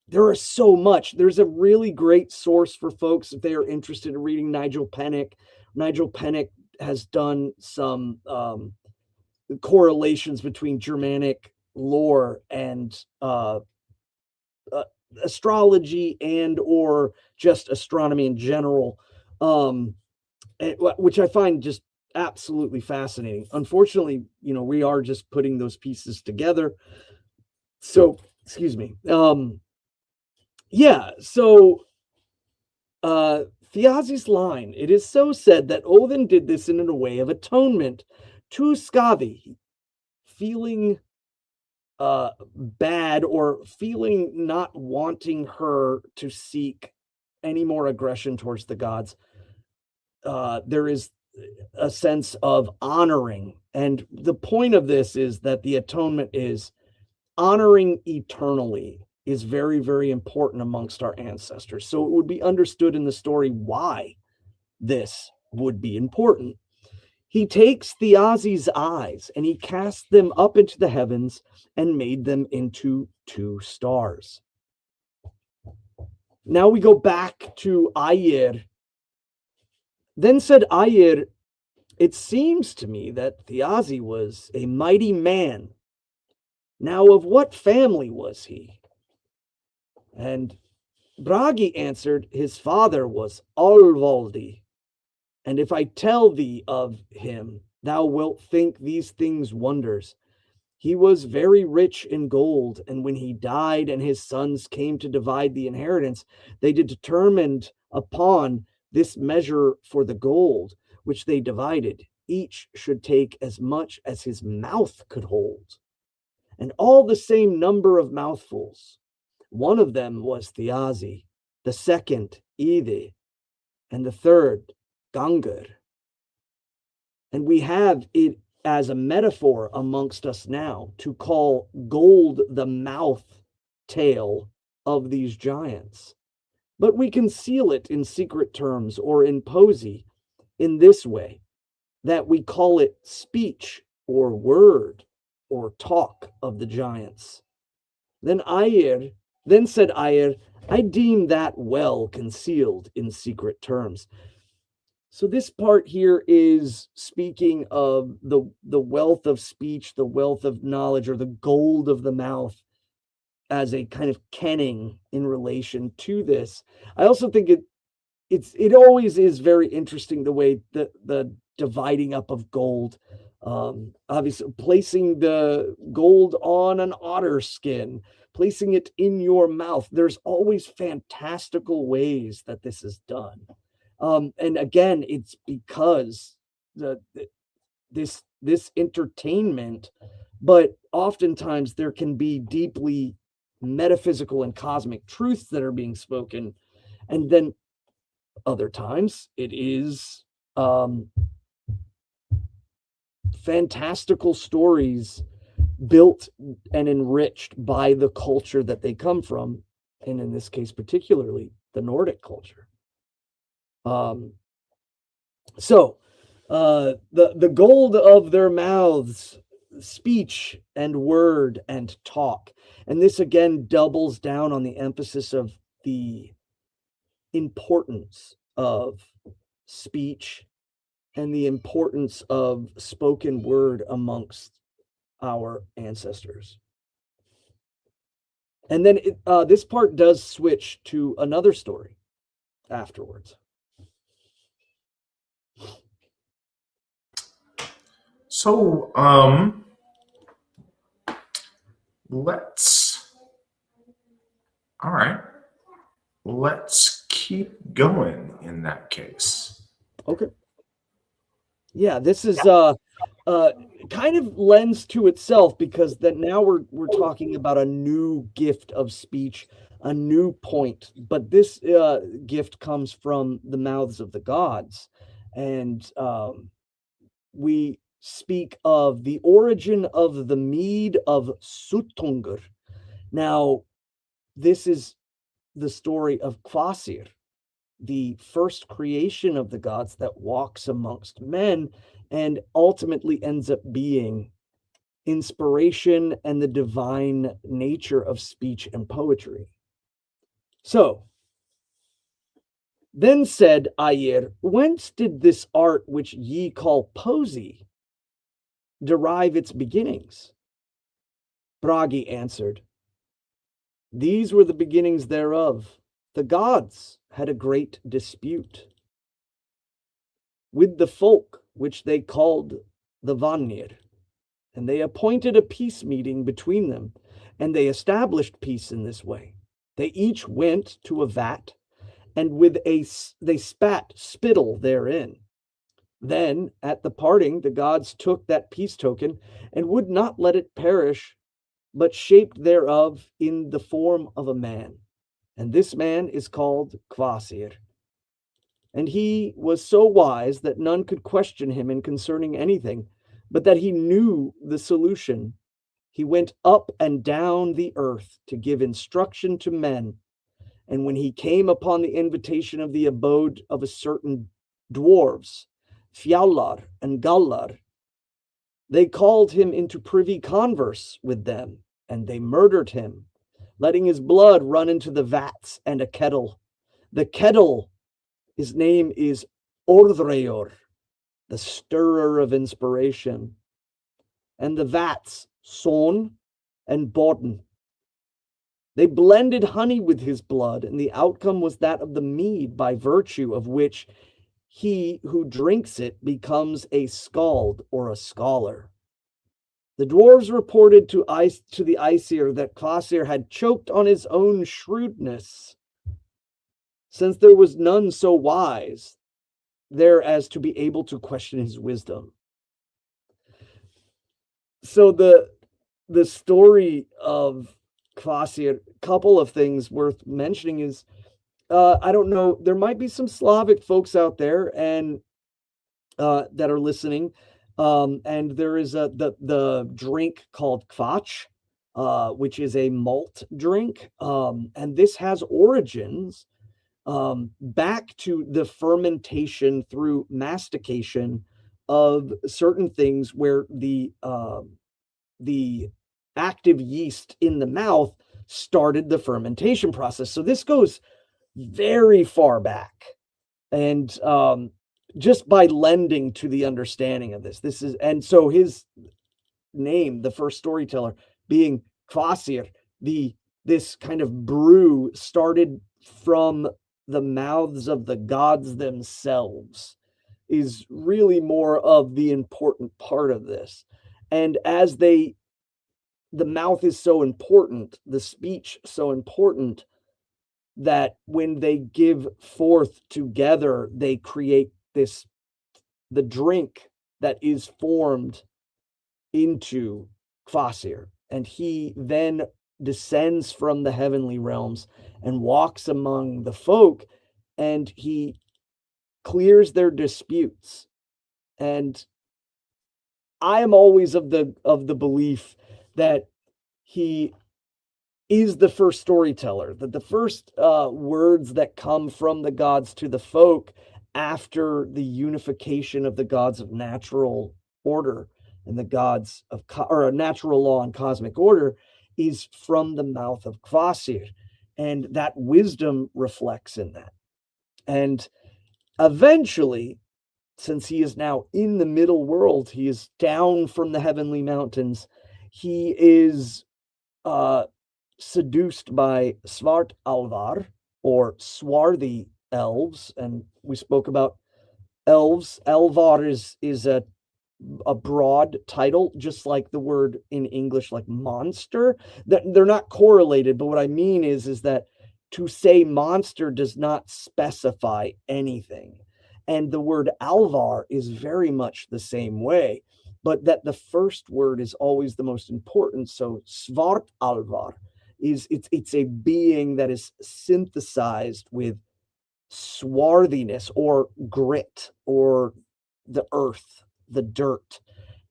there is so much. There's a really great source for folks if they are interested in reading Nigel Pennick. Nigel Pennick has done some correlations between Germanic lore and astrology and or just astronomy in general, which I find just absolutely fascinating. Unfortunately, we are just putting those pieces together. So, excuse me. Thiazi's line, it is so said that Odin did this in a way of atonement to Skavi, feeling bad or feeling not wanting her to seek any more aggression towards the gods. There is a sense of honoring, and the point of this is that the atonement is honoring eternally is very, very important amongst our ancestors. So it would be understood in the story why this would be important. He takes Thiazi's eyes and he cast them up into the heavens and made them into 2 stars. Now we go back to Aegir. Then said Aegir, it seems to me that Thiazi was a mighty man. Now of what family was he? And Bragi answered, his father was Allvaldi. And if I tell thee of him, thou wilt think these things wonders. He was very rich in gold, and when he died and his sons came to divide the inheritance, they determined upon this measure for the gold, which they divided. Each should take as much as his mouth could hold, and all the same number of mouthfuls. One of them was Thiazi, the second Ide, and the third Gangur. And we have it as a metaphor amongst us now to call gold the mouth tail of these giants. But we conceal it in secret terms or in poesy in this way, that we call it speech or word or talk of the giants. Then said Aegir, I deem that well concealed in secret terms. So this part here is speaking of the wealth of speech, the wealth of knowledge, or the gold of the mouth as a kind of kenning in relation to this. I also think it always is very interesting the way the dividing up of gold. Obviously, placing the gold on an otter skin, placing it in your mouth. There's always fantastical ways that this is done. And again, it's because this entertainment, but oftentimes there can be deeply metaphysical and cosmic truths that are being spoken, and then other times it is fantastical stories built and enriched by the culture that they come from, and in this case particularly the Nordic culture. So the gold of their mouths, speech and word and talk. And this again doubles down on the emphasis of the importance of speech and the importance of spoken word amongst our ancestors. And then this part does switch to another story afterwards. So, let's keep going in that case. Okay. Yeah, this is kind of lends to itself, because that now we're talking about a new gift of speech, a new point. But this gift comes from the mouths of the gods, and we speak of the origin of the mead of Suttungr. Now, this is the story of Kvasir, the first creation of the gods that walks amongst men and ultimately ends up being inspiration and the divine nature of speech and poetry. So, then said Aegir, whence did this art which ye call poesy derive its beginnings? Bragi answered, these were the beginnings thereof. The gods had a great dispute with the folk which they called the Vanir, and they appointed a peace meeting between them, and they established peace in this way. They each went to a vat, and they spat spittle therein. Then at the parting, the gods took that peace token and would not let it perish, but shaped thereof in the form of a man. And this man is called Kvasir. And he was so wise that none could question him in concerning anything, but that he knew the solution. He went up and down the earth to give instruction to men. And when he came upon the invitation of the abode of a certain dwarves, Fjallar and Gallar, they called him into privy converse with them, and they murdered him, letting his blood run into the vats and a kettle. The kettle, his name is Ordreyor, the stirrer of inspiration, and the vats, Son and Borden. They blended honey with his blood, and the outcome was that of the mead, by virtue of which he who drinks it becomes a skald or a scholar. The dwarves reported to the Aesir that Kvasir had choked on his own shrewdness, since there was none so wise there as to be able to question his wisdom. So the story of Kvasir, a couple of things worth mentioning is, I don't know, there might be some Slavic folks out there and that are listening. And there is the drink called kvač, which is a malt drink. And this has origins back to the fermentation through mastication of certain things, where the active yeast in the mouth started the fermentation process. So this goes very far back. And just by lending to the understanding of this is, and so his name, the first storyteller, being Kvasir, this kind of brew started from the mouths of the gods themselves, is really more of the important part of this. And as the mouth is so important, the speech so important, that when they give forth together, they create the drink that is formed into Kvasir. And he then descends from the heavenly realms and walks among the folk, and he clears their disputes. And I am always of the belief that he is the first storyteller, that the first words that come from the gods to the folk after the unification of the gods of natural order and the gods of or natural law and cosmic order is from the mouth of Kvasir, and that wisdom reflects in that. And eventually, since he is now in the middle world, he is down from the heavenly mountains, he is seduced by Svart Alvar, or swarthy elves. And we spoke about elves. Alvar is a broad title, just like the word in English, like monster. That they're not correlated, but what I mean is that to say monster does not specify anything. And the word Alvar is very much the same way, but that the first word is always the most important. So Svart Alvar it's a being that is synthesized with swarthiness or grit or the earth, the dirt.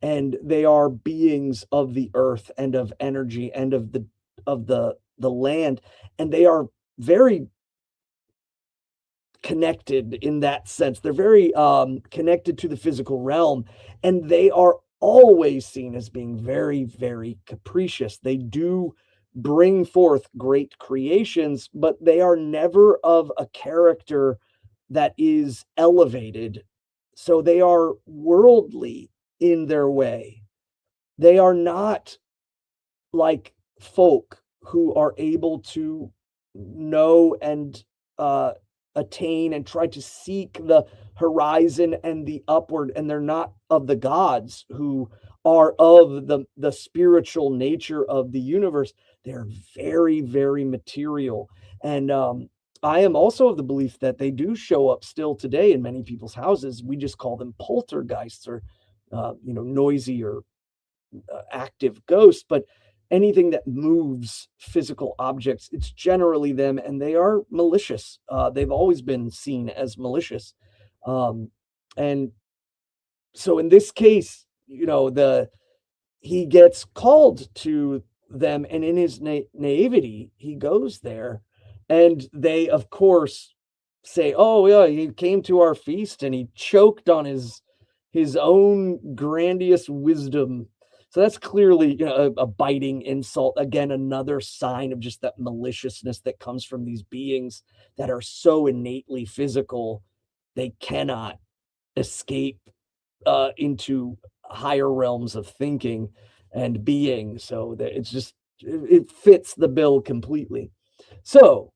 And they are beings of the earth and of energy and of the land. And they are very connected in that sense. They're very connected to the physical realm, and they are always seen as being very, very capricious. They do bring forth great creations, but they are never of a character that is elevated. So they are worldly in their way. They are not like folk who are able to know and attain and try to seek the horizon and the upward, and they're not of the gods who are of the spiritual nature of the universe. They're very, very material. And I am also of the belief that they do show up still today in many people's houses. We just call them poltergeists, or noisy or active ghosts. But anything that moves physical objects, it's generally them, and they are malicious. They've always been seen as malicious. And so in this case, he gets called to them, and in his naivety, he goes there, and they, of course, say, "Oh yeah, he came to our feast and he choked on his own grandiose wisdom." So that's clearly a biting insult. Again, another sign of just that maliciousness that comes from these beings that are so innately physical, they cannot escape into higher realms of thinking and being. So that it fits the bill completely. So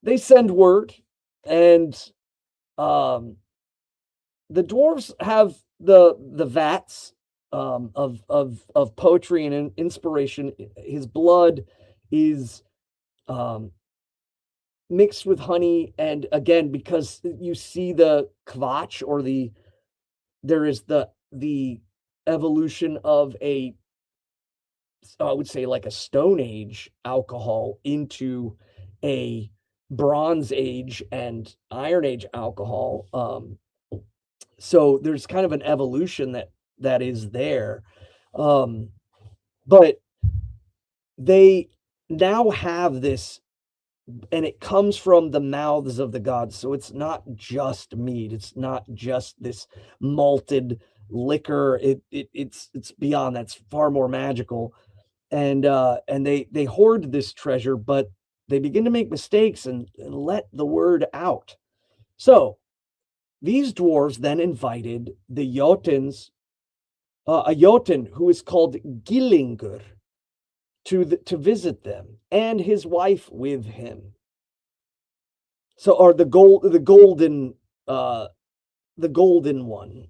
they send word, and the dwarves have the vats of poetry and inspiration. His blood is mixed with honey, and again, because you see the kvatch, or there is the evolution of I would say like a Stone Age alcohol into a Bronze Age and Iron Age alcohol. So there's kind of an evolution that is there. But they now have this, and it comes from the mouths of the gods. So it's not just mead. It's not just this malted liquor. It's beyond that. It's far more magical. And they hoard this treasure, but they begin to make mistakes and let the word out. So these dwarves then invited the Jotuns, a Jotun who is called Gillingur, to visit them, and his wife with him. So, or the golden the golden one,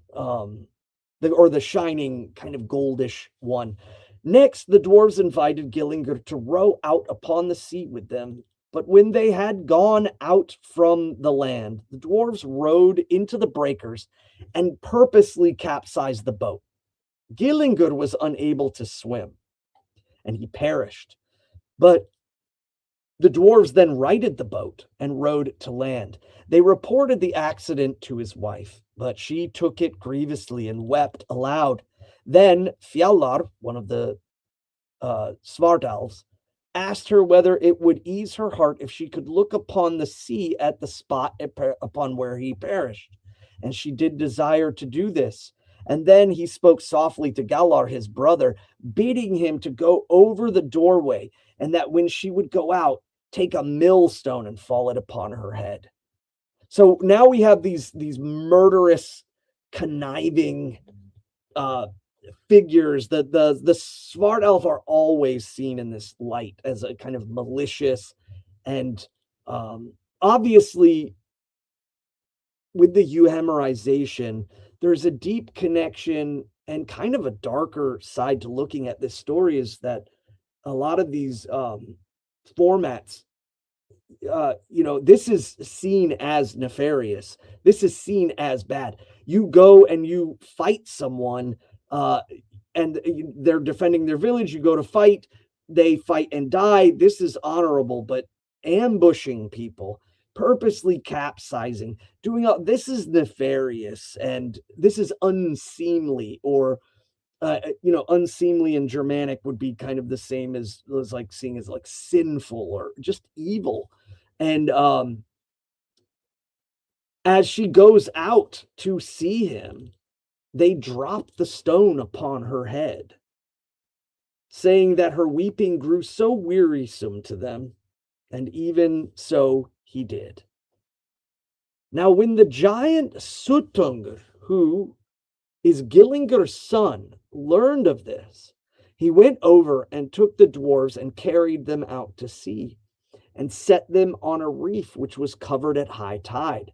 the shining kind of goldish one. Next, the dwarves invited Gillingur to row out upon the sea with them. But when they had gone out from the land, the dwarves rowed into the breakers and purposely capsized the boat. Gillingur was unable to swim, and he perished. But the dwarves then righted the boat and rowed to land. They reported the accident to his wife, but she took it grievously and wept aloud. Then Fjallar, one of the Svartalfs, asked her whether it would ease her heart if she could look upon the sea at the spot upon where he perished. And she did desire to do this. And then he spoke softly to Galar, his brother, bidding him to go over the doorway, and that when she would go out, take a millstone and fall it upon her head. So now we have these murderous, conniving figures. The Svartalf are always seen in this light as a kind of malicious, and obviously with the euhemerization, there's a deep connection and kind of a darker side to looking at this story, is that a lot of these formats, this is seen as nefarious. This is seen as bad. You go and you fight someone, and they're defending their village. You go to fight, they fight and die. This is honorable, but ambushing people, purposely capsizing, doing all this is nefarious, and this is unseemly, or unseemly in Germanic would be kind of the same as like seeing as like sinful or just evil. And as she goes out to see him, they drop the stone upon her head, saying that her weeping grew so wearisome to them, and even so he did. Now, when the giant Suttungr, who is Gillingur's son, learned of this, he went over and took the dwarves and carried them out to sea, and set them on a reef which was covered at high tide.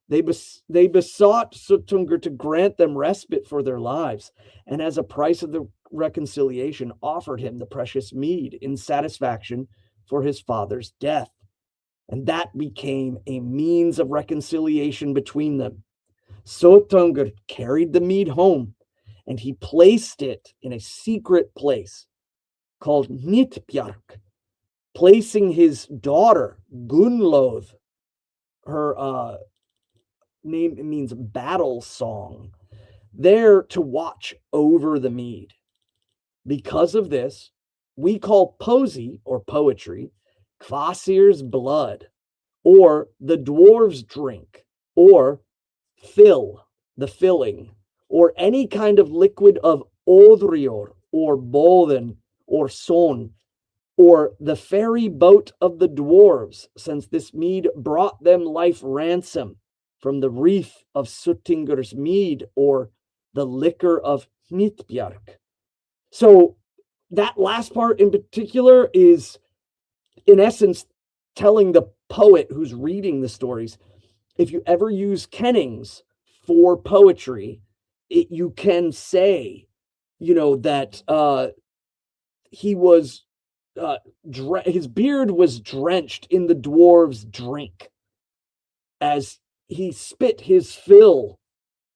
They besought Suttungr to grant them respite for their lives, and as a price of the reconciliation offered him the precious mead in satisfaction for his father's death. And that became a means of reconciliation between them. Suttungr carried the mead home, and he placed it in a secret place called Nitbjark, placing his daughter Gunnlóð, her name means battle song, there to watch over the mead. Because of this, we call poesy or poetry Kvasir's blood, or the dwarves' drink, or fill, the filling, or any kind of liquid of Odrior, or Boden, or Son, or the ferry boat of the dwarves, since this mead brought them life ransom from the reef of Suttingr's mead, or the liquor of Hnitbjark. So that last part in particular is, in essence, telling the poet who's reading the stories, if you ever use kennings for poetry, you can say, that he was, his beard was drenched in the dwarves' drink as he spit his fill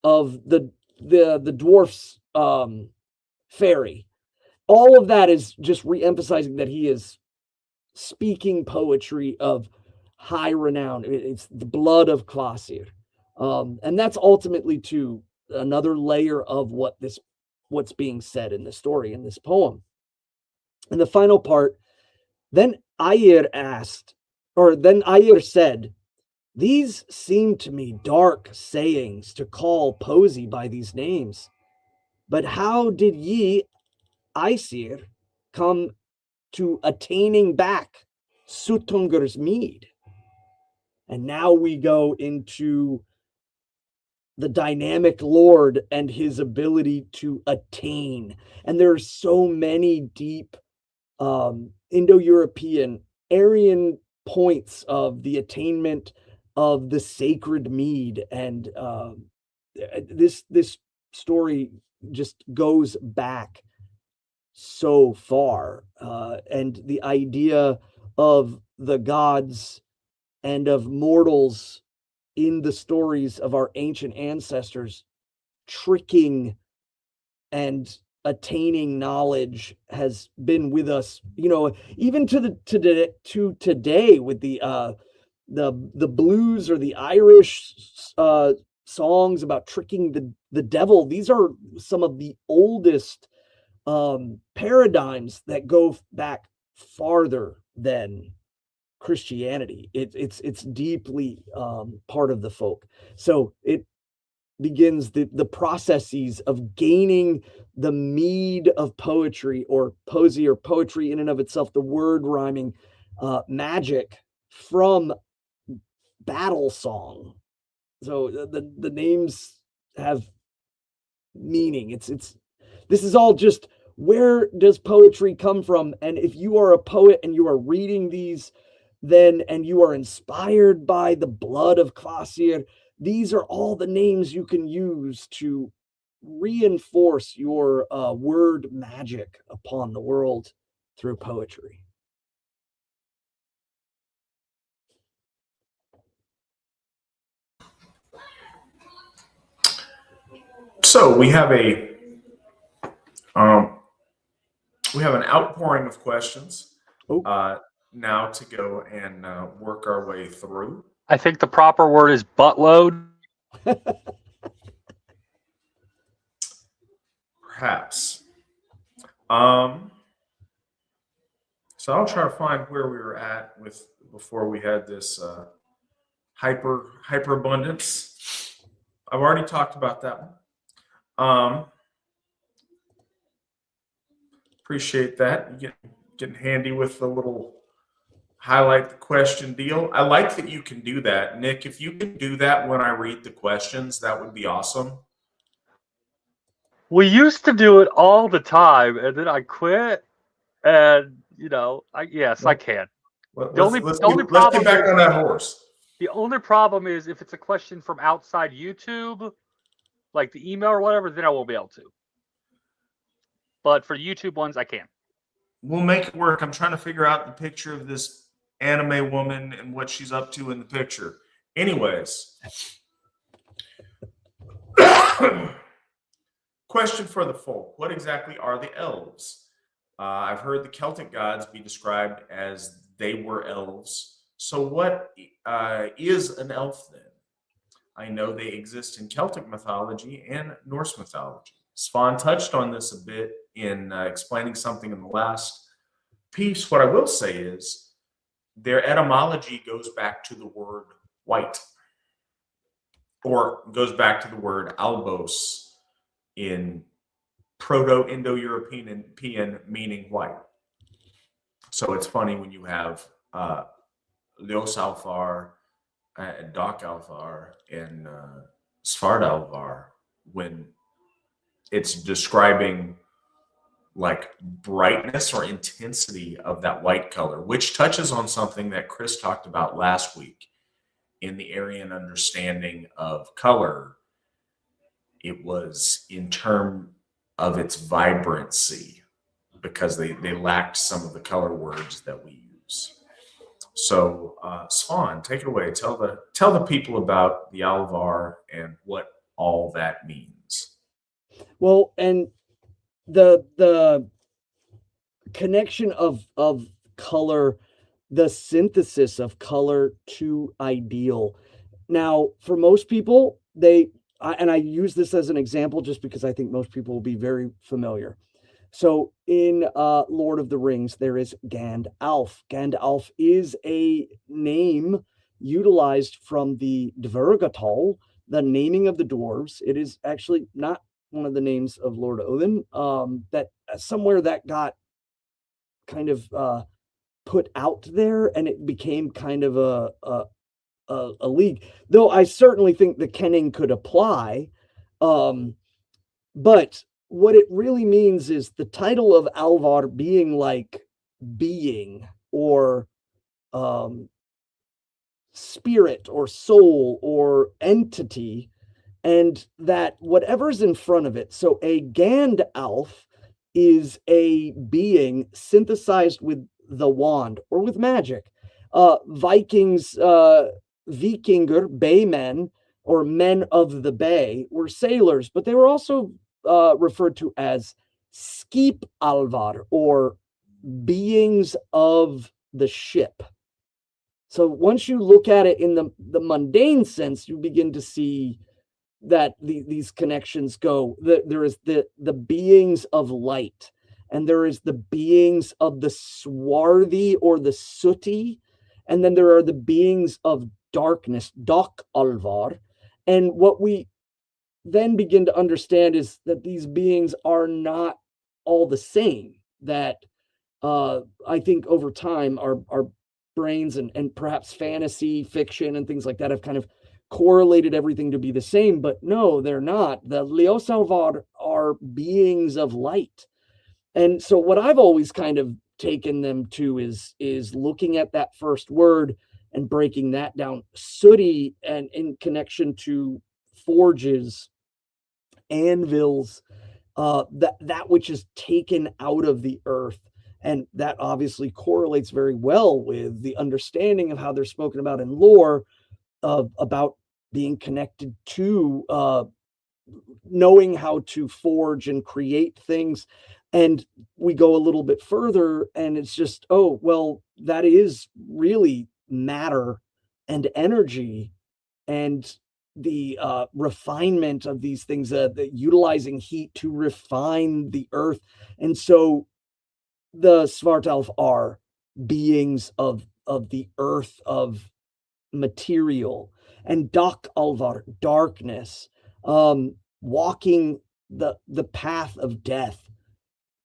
of the dwarf's ferry. All of that is just re-emphasizing that he is speaking poetry of high renown. It's the blood of Kvasir. And that's ultimately to another layer of what's being said in the story, in this poem. In the final part, then Aegir said, "These seem to me dark sayings to call poesy by these names. But how did ye, Aesir, come to attaining back Suttungr's mead?" And now we go into the dynamic lord and his ability to attain. And there are so many deep Indo-European, Aryan points of the attainment of the sacred mead. And this story just goes back so far, and the idea of the gods and of mortals in the stories of our ancient ancestors tricking and attaining knowledge has been with us, even to today, with the blues or the Irish songs about tricking the devil. These are some of the oldest paradigms that go back farther than Christianity. It's deeply part of the folk. So it begins the processes of gaining the mead of poetry, or poesy, or poetry in and of itself, the word rhyming magic, from battle song. So the names have meaning. This is all just, where does poetry come from? And if you are a poet and you are reading these, and you are inspired by the blood of Kvasir, these are all the names you can use to reinforce your word magic upon the world through poetry. So we have an outpouring of questions now to go and work our way through. I think the proper word is buttload. Perhaps. So I'll try to find where we were at before we had this hyperabundance. I've already talked about that one. Appreciate that. You getting handy with the little highlight the question deal. I like that you can do that. Nick, if you can do that when I read the questions, that would be awesome. We used to do it all the time, and then I quit. And I can. Let's get back on that horse. The only problem is if it's a question from outside YouTube, like the email or whatever, then I won't be able to. But for YouTube ones, I can. We'll make it work. I'm trying to figure out the picture of this anime woman and what she's up to in the picture. Anyways. Question for the folk. What exactly are the elves? I've heard the Celtic gods be described as they were elves. So what is an elf then? I know they exist in Celtic mythology and Norse mythology. Svan touched on this a bit in explaining something in the last piece. What I will say is their etymology goes back to the word white, or goes back to the word albos in Proto-Indo-European meaning white. So it's funny when you have Leos Alfar, Doc Alfar, and Svard Alvar, when it's describing like brightness or intensity of that white color, which touches on something that Chris talked about last week in the Aryan understanding of color. It was in terms of its vibrancy, because they lacked some of the color words that we use. So Svan, take it away. Tell the people about the Alvar and what all that means. Well, and the connection of color, the synthesis of color to ideal. Now, for most people, and I use this as an example just because I think most people will be very familiar. So in Lord of the Rings, there is Gandalf. Gandalf is a name utilized from the Dvergatal, the naming of the dwarves. It is actually not one of the names of Lord Odin. That somewhere that got kind of put out there, and it became kind of a league. Though I certainly think the kenning could apply, but what it really means is the title of Alvar being like being, or spirit or soul or entity, and that whatever's in front of it. So a Gandalf is a being synthesized with the wand or with magic. Vikings, Vikingr, baymen, or men of the bay, were sailors, but they were also referred to as skip alvar, or beings of the ship. So once you look at it in the mundane sense, you begin to see that these connections go. There is the beings of light, and there is the beings of the swarthy or the sooty, and then there are the beings of darkness, Dak Alvar. And what we then begin to understand is that these beings are not all the same. That I think over time our brains and perhaps fantasy fiction and things like that have kind of correlated everything to be the same, but no, they're not. The Leosalvar are beings of light. And so what I've always kind of taken them to is looking at that first word and breaking that down. Sooty, and in connection to forges, anvils, that which is taken out of the earth. And that obviously correlates very well with the understanding of how they're spoken about in lore, about being connected to knowing how to forge and create things. And we go a little bit further, and it's just, oh, well, that is really matter and energy, and the refinement of these things, the utilizing heat to refine the earth. And so the Svartalf are beings of the earth, of material, and Dak Alvar, darkness, walking the path of death,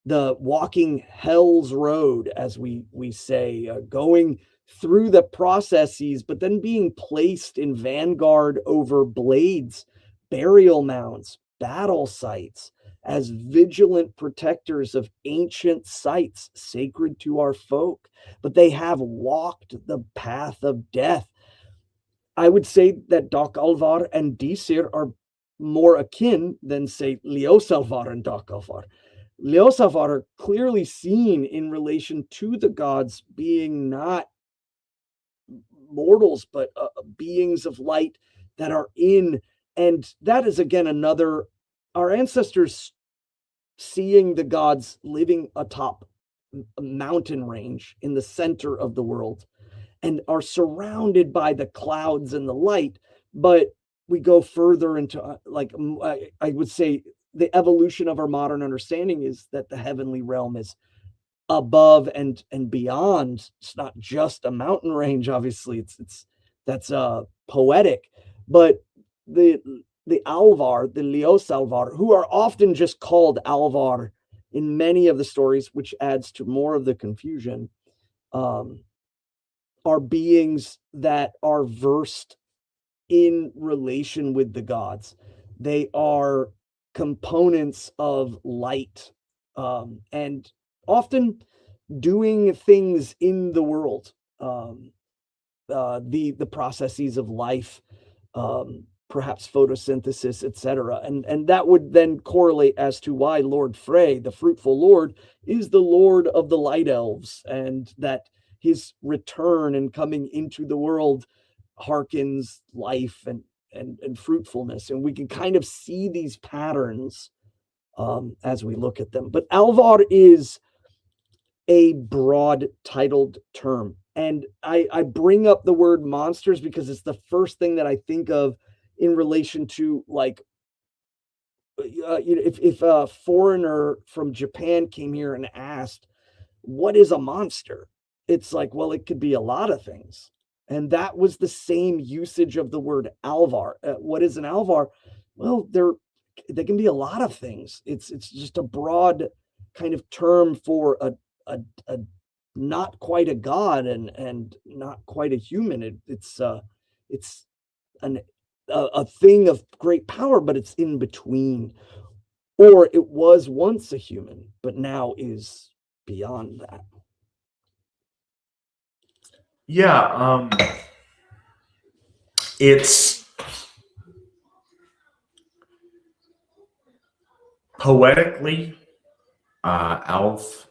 the walking hell's road, as we say, going through the processes, but then being placed in vanguard over blades, burial mounds, battle sites, as vigilant protectors of ancient sites sacred to our folk. But they have walked the path of death. I would say that Dak Alvar and Disir are more akin than, say, Leosalvar and Dak Alvar. Leosalvar are clearly seen in relation to the gods being not mortals, but beings of light that are in. And that is, again, another, our ancestors seeing the gods living atop a mountain range in the center of the world, and are surrounded by the clouds and the light. But we go further into, I would say, the evolution of our modern understanding is that the heavenly realm is above and beyond. It's not just a mountain range, obviously. That's poetic, but the Alvar, the Leosalvar, who are often just called Alvar in many of the stories, which adds to more of the confusion, are beings that are versed in relation with the gods. They are components of light, and often doing things in the world, the processes of life, perhaps photosynthesis, etc. And that would then correlate as to why Lord Frey, the fruitful lord, is the lord of the light elves, and that his return and coming into the world harkens life and fruitfulness. And we can kind of see these patterns as we look at them. But Alvar is a broad titled term. And I bring up the word monsters because it's the first thing that I think of in relation to, like, if a foreigner from Japan came here and asked, what is a monster? It's like, well, it could be a lot of things. And that was the same usage of the word Alvar. What is an Alvar? Well, they can be a lot of things. It's just a broad kind of term for a not quite a god and not quite a human. It's a thing of great power, but it's in between. Or it was once a human, but now is beyond that. Yeah. It's poetically, elf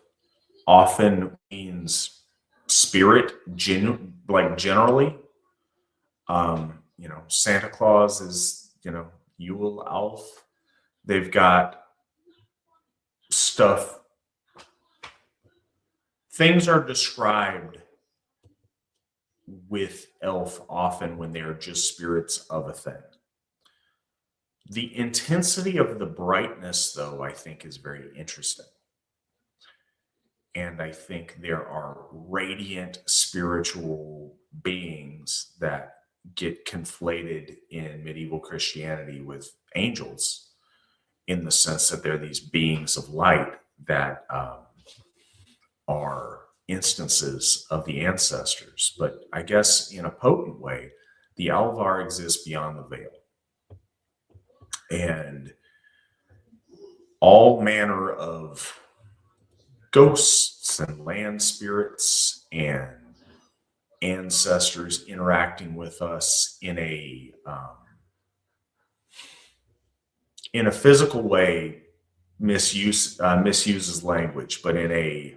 often means spirit, generally. Santa Claus is, Yule elf. They've got stuff. Things are described with elf often when they are just spirits of a thing. The intensity of the brightness, though, I think is very interesting. And I think there are radiant spiritual beings that get conflated in medieval Christianity with angels, in the sense that they're these beings of light that are instances of the ancestors. But I guess in a potent way, the Alvar exists beyond the veil. And all manner of ghosts and land spirits and ancestors interacting with us in a physical way misuses language, but in a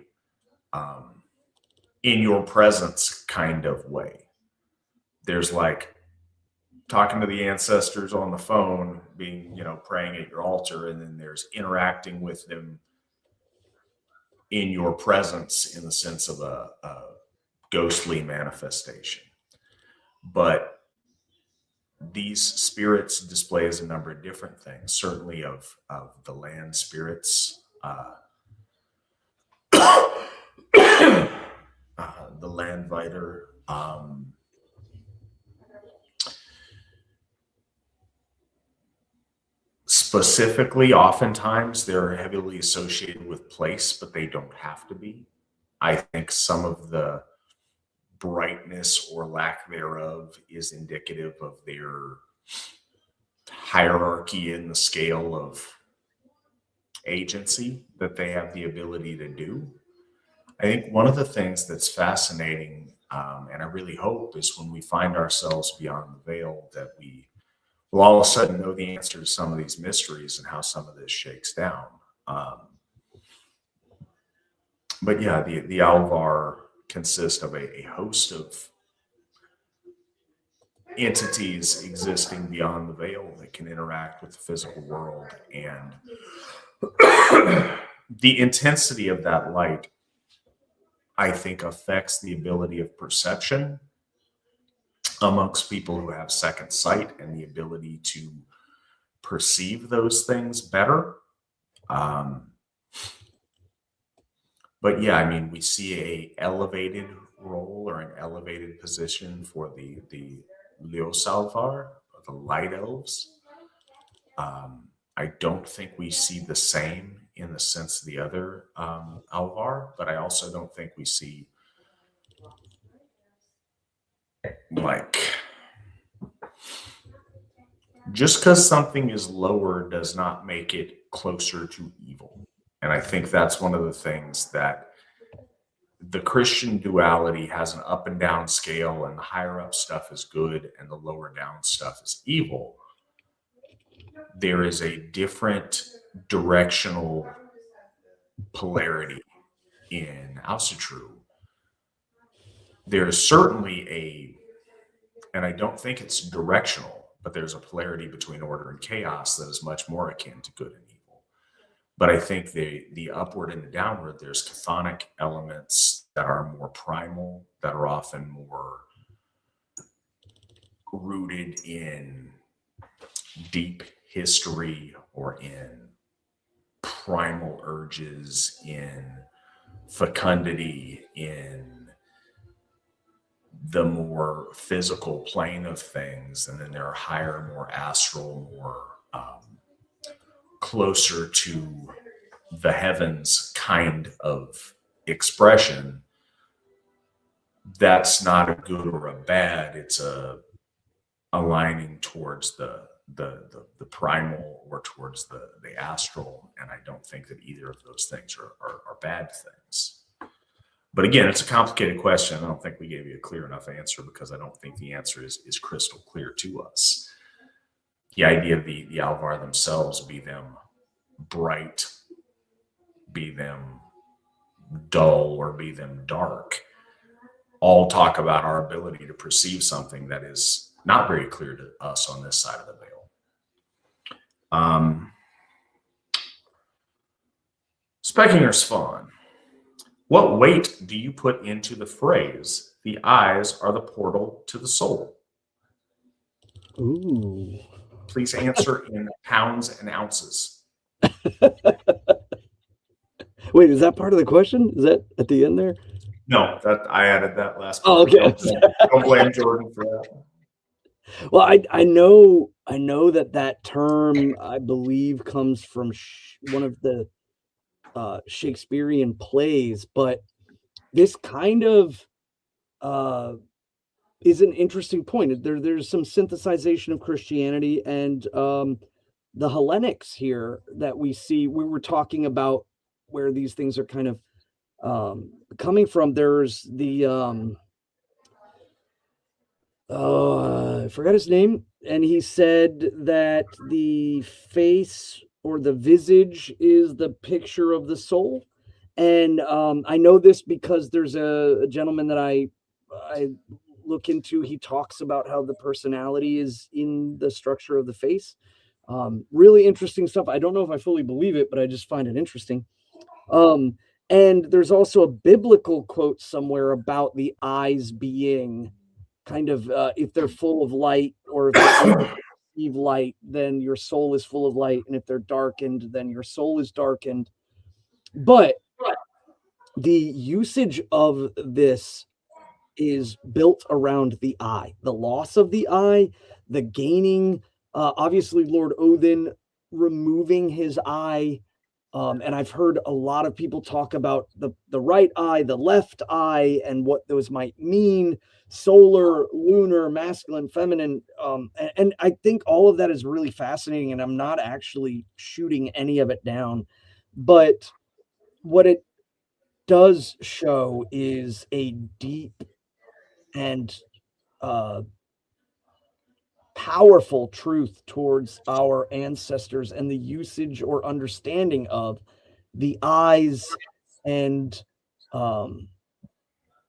in your presence kind of way. There's like talking to the ancestors on the phone, being, praying at your altar, and then there's interacting with them in your presence in the sense of a ghostly manifestation. But these spirits displays a number of different things, certainly of the land spirits, the Landviter, specifically, oftentimes they're heavily associated with place, but they don't have to be. I think some of the brightness or lack thereof is indicative of their hierarchy in the scale of agency that they have the ability to do. I think one of the things that's fascinating, and I really hope, is when we find ourselves beyond the veil, that we will all of a sudden know the answer to some of these mysteries and how some of this shakes down. But yeah, the Alvar consist of a host of entities existing beyond the veil that can interact with the physical world. And the intensity of that light, I think, affects the ability of perception amongst people who have second sight and the ability to perceive those things better. But yeah, I mean, we see a elevated role or an elevated position for the Ljósalvar, the light elves. I don't think we see the same in the sense of the other Alvar, but I also don't think we see just because something is lower does not make it closer to evil. And I think that's one of the things that the Christian duality has an up and down scale, and the higher up stuff is good and the lower down stuff is evil. There is a different directional polarity in Asatru. There is certainly and I don't think it's directional, but there's a polarity between order and chaos that is much more akin to good and evil. But I think the upward and the downward, there's chthonic elements that are more primal, that are often more rooted in deep history or in primal urges, in fecundity, in the more physical plane of things. And then there are higher, more astral, more closer to the heavens kind of expression. That's not a good or a bad. It's a aligning towards the primal or towards the astral. And I don't think that either of those things are bad things. But again, it's a complicated question. I don't think we gave you a clear enough answer because I don't think the answer is crystal clear to us. The idea of the Alvar themselves, be them bright, be them dull, or be them dark, all talk about our ability to perceive something that is not very clear to us on this side of the veil. Spekingr Svan, what weight do you put into the phrase, the eyes are the portal to the soul? Ooh. Please answer in pounds and ounces. Wait, is that part of the question? Is that at the end there? No, that I added that last part. Oh, okay. Don't blame Jordan for that. Well, I know that term, I believe, comes from one of the Shakespearean plays, but this kind of is an interesting point. There's some synthesization of Christianity and the Hellenics here that we see. We were talking about where these things are kind of coming from. There's the I forgot his name, and he said that the face or the visage is the picture of the soul. And I know this because there's a gentleman that I look into. He talks about how the personality is in the structure of the face. Really interesting stuff. I don't know if I fully believe it, but I just find it interesting. And there's also a biblical quote somewhere about the eyes being kind of, if they're full of light, or if they receive light, then your soul is full of light. And if they're darkened, then your soul is darkened. But the usage of this is built around the eye, the loss of the eye, the gaining, obviously Lord Odin removing his eye. And I've heard a lot of people talk about the right eye, the left eye, and what those might mean, solar, lunar, masculine, feminine. And I think all of that is really fascinating, and I'm not actually shooting any of it down. But what it does show is a deep and powerful truth towards our ancestors and the usage or understanding of the eyes, and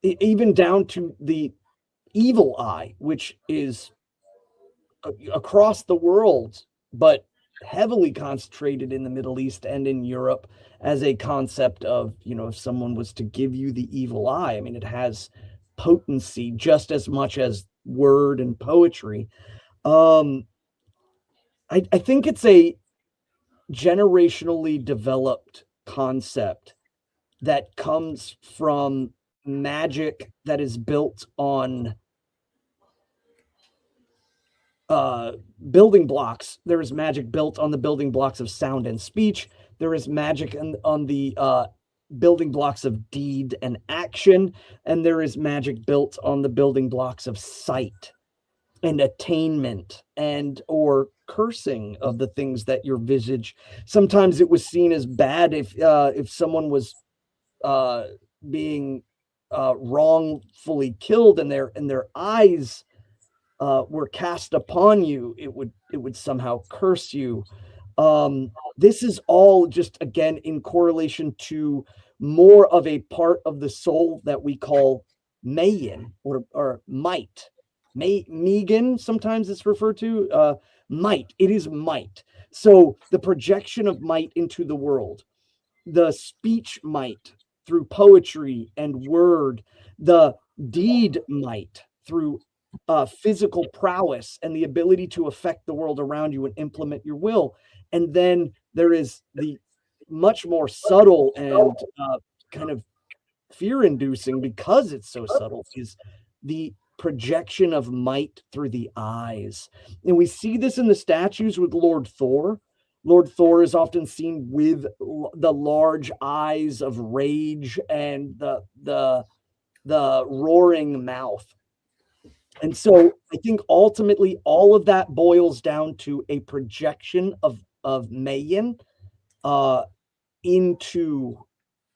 even down to the evil eye, which is across the world, but heavily concentrated in the Middle East and in Europe as a concept of, if someone was to give you the evil eye, I mean, it has potency just as much as word and poetry. I think it's a generationally developed concept that comes from magic that is built on building blocks. There is magic built on the building blocks of sound and speech. There is magic on the building blocks of deed and action. And there is magic built on the building blocks of sight and attainment and or cursing of the things that your visage. Sometimes it was seen as bad if someone was being wrongfully killed and their eyes were cast upon you, it would somehow curse you. This is all just, again, in correlation to more of a part of the soul that we call Mayan or might. Megan, sometimes it's referred to, might. It is might. So the projection of might into the world, the speech might through poetry and word, the deed might through physical prowess and the ability to affect the world around you and implement your will. And then there is the much more subtle and kind of fear-inducing, because it's so subtle, is the projection of might through the eyes. And we see this in the statues with Lord Thor. Lord Thor is often seen with the large eyes of rage and the roaring mouth. And so I think ultimately all of that boils down to a projection of Mayan into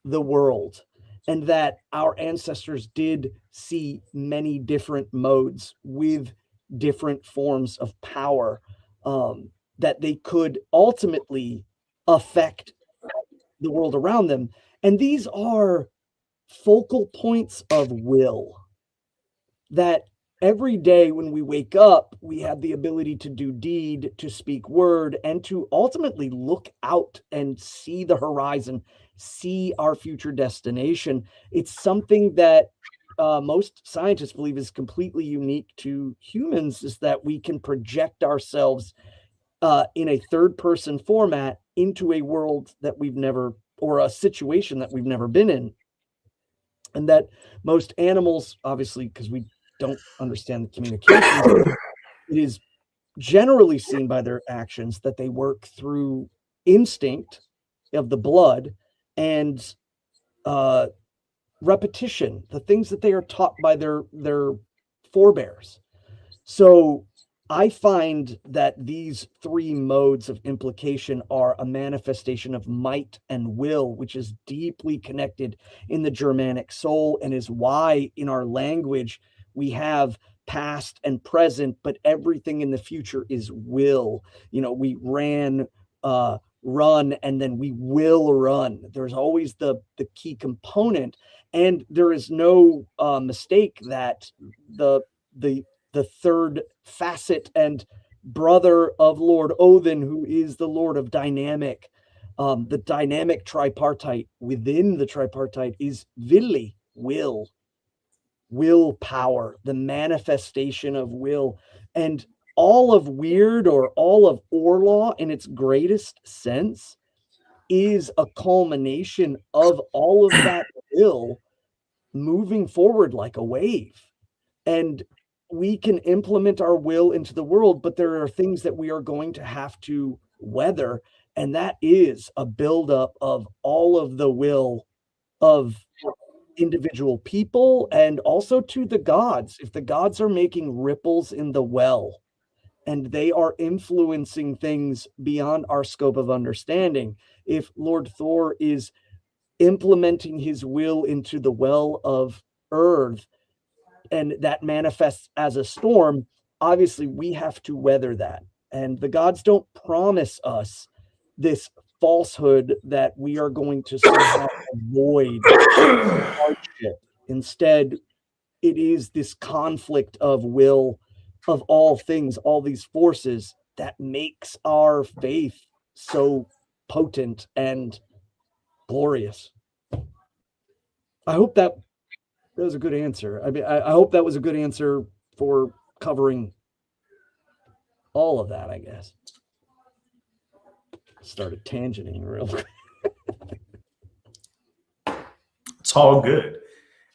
the world. and that our ancestors did see many different modes with different forms of power, that they could ultimately affect the world around them. And these are focal points of will that every day when we wake up, we have the ability to do deed, to speak word, and to ultimately look out and see the horizon, see our future destination. It's something that most scientists believe is completely unique to humans, is that we can project ourselves in a third person format into a world that we've never, or a situation that we've never been in. And that most animals, obviously, because we don't understand the communications, it is generally seen by their actions that they work through instinct of the blood and repetition, the things that they are taught by their forebears. So I find that these three modes of implication are a manifestation of might and will, which is deeply connected in the Germanic soul, and is why in our language we have past and present, but everything in the future is will. You know, we ran, run, and then we will run. There's always the key component, and there is no mistake that the third facet and brother of Lord Odin, who is the Lord of dynamic, the dynamic tripartite within the tripartite is villi, willpower, the manifestation of will. And all of Weird, or all of Orlaw in its greatest sense, is a culmination of all of that will moving forward like a wave. And we can implement our will into the world, but there are things that we are going to have to weather. And that is a buildup of all of the will of individual people, and also to the gods. If the gods are making ripples in the well and they are influencing things beyond our scope of understanding, if Lord Thor is implementing his will into the well of earth, and that manifests as a storm, obviously we have to weather that. And the gods don't promise us this falsehood that we are going to somehow avoid hardship. Instead, it is this conflict of will of all things, all these forces, that makes our faith so potent and glorious. I hope that was a good answer. I mean, I hope that was a good answer for covering all of that, I guess. Started tangenting real quick. It's all good.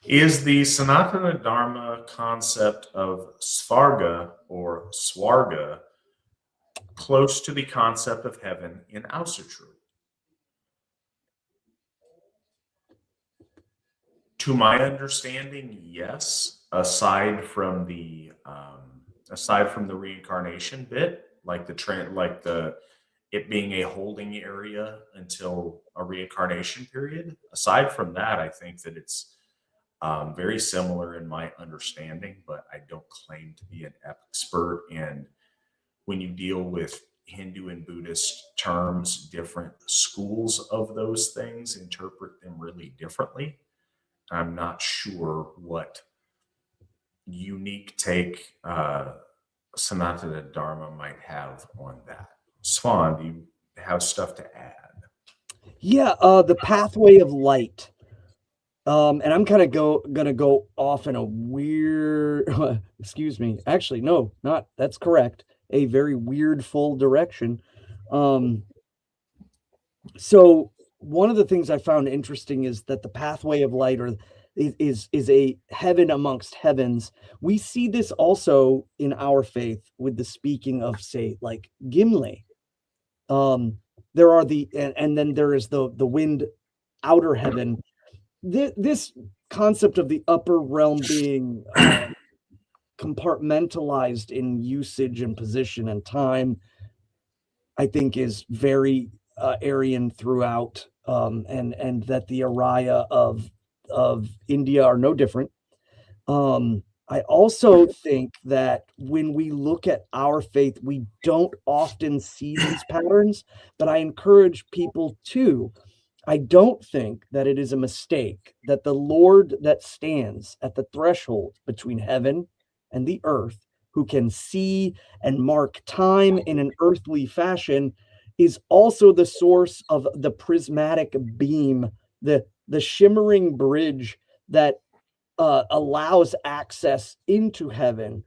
Is the Sanatana Dharma concept of Svarga or Swarga close to the concept of heaven in Asatru? To my understanding, yes. Aside from the reincarnation bit, like it being a holding area until a reincarnation period. Aside from that, I think that it's very similar in my understanding, but I don't claim to be an expert. And when you deal with Hindu and Buddhist terms, different schools of those things interpret them really differently. I'm not sure what unique take Sanatana Dharma might have on that. Svan, do you have stuff to add? Yeah, the pathway of light. And I'm kind of gonna go off in a weird, excuse me. Actually, no, not that's correct. A very weird full direction. So one of the things I found interesting is that the pathway of light, or is a heaven amongst heavens. We see this also in our faith with the speaking of, say, like Gimli. There are and then there is the wind outer heaven. This concept of the upper realm being compartmentalized in usage and position and time, I think, is very Aryan throughout, and that the Araya of of India are no different. I also think that when we look at our faith, we don't often see these patterns, but I encourage people to. I don't think that it is a mistake that the Lord that stands at the threshold between heaven and the earth, who can see and mark time in an earthly fashion, is also the source of the prismatic beam, the shimmering bridge that allows access into heaven.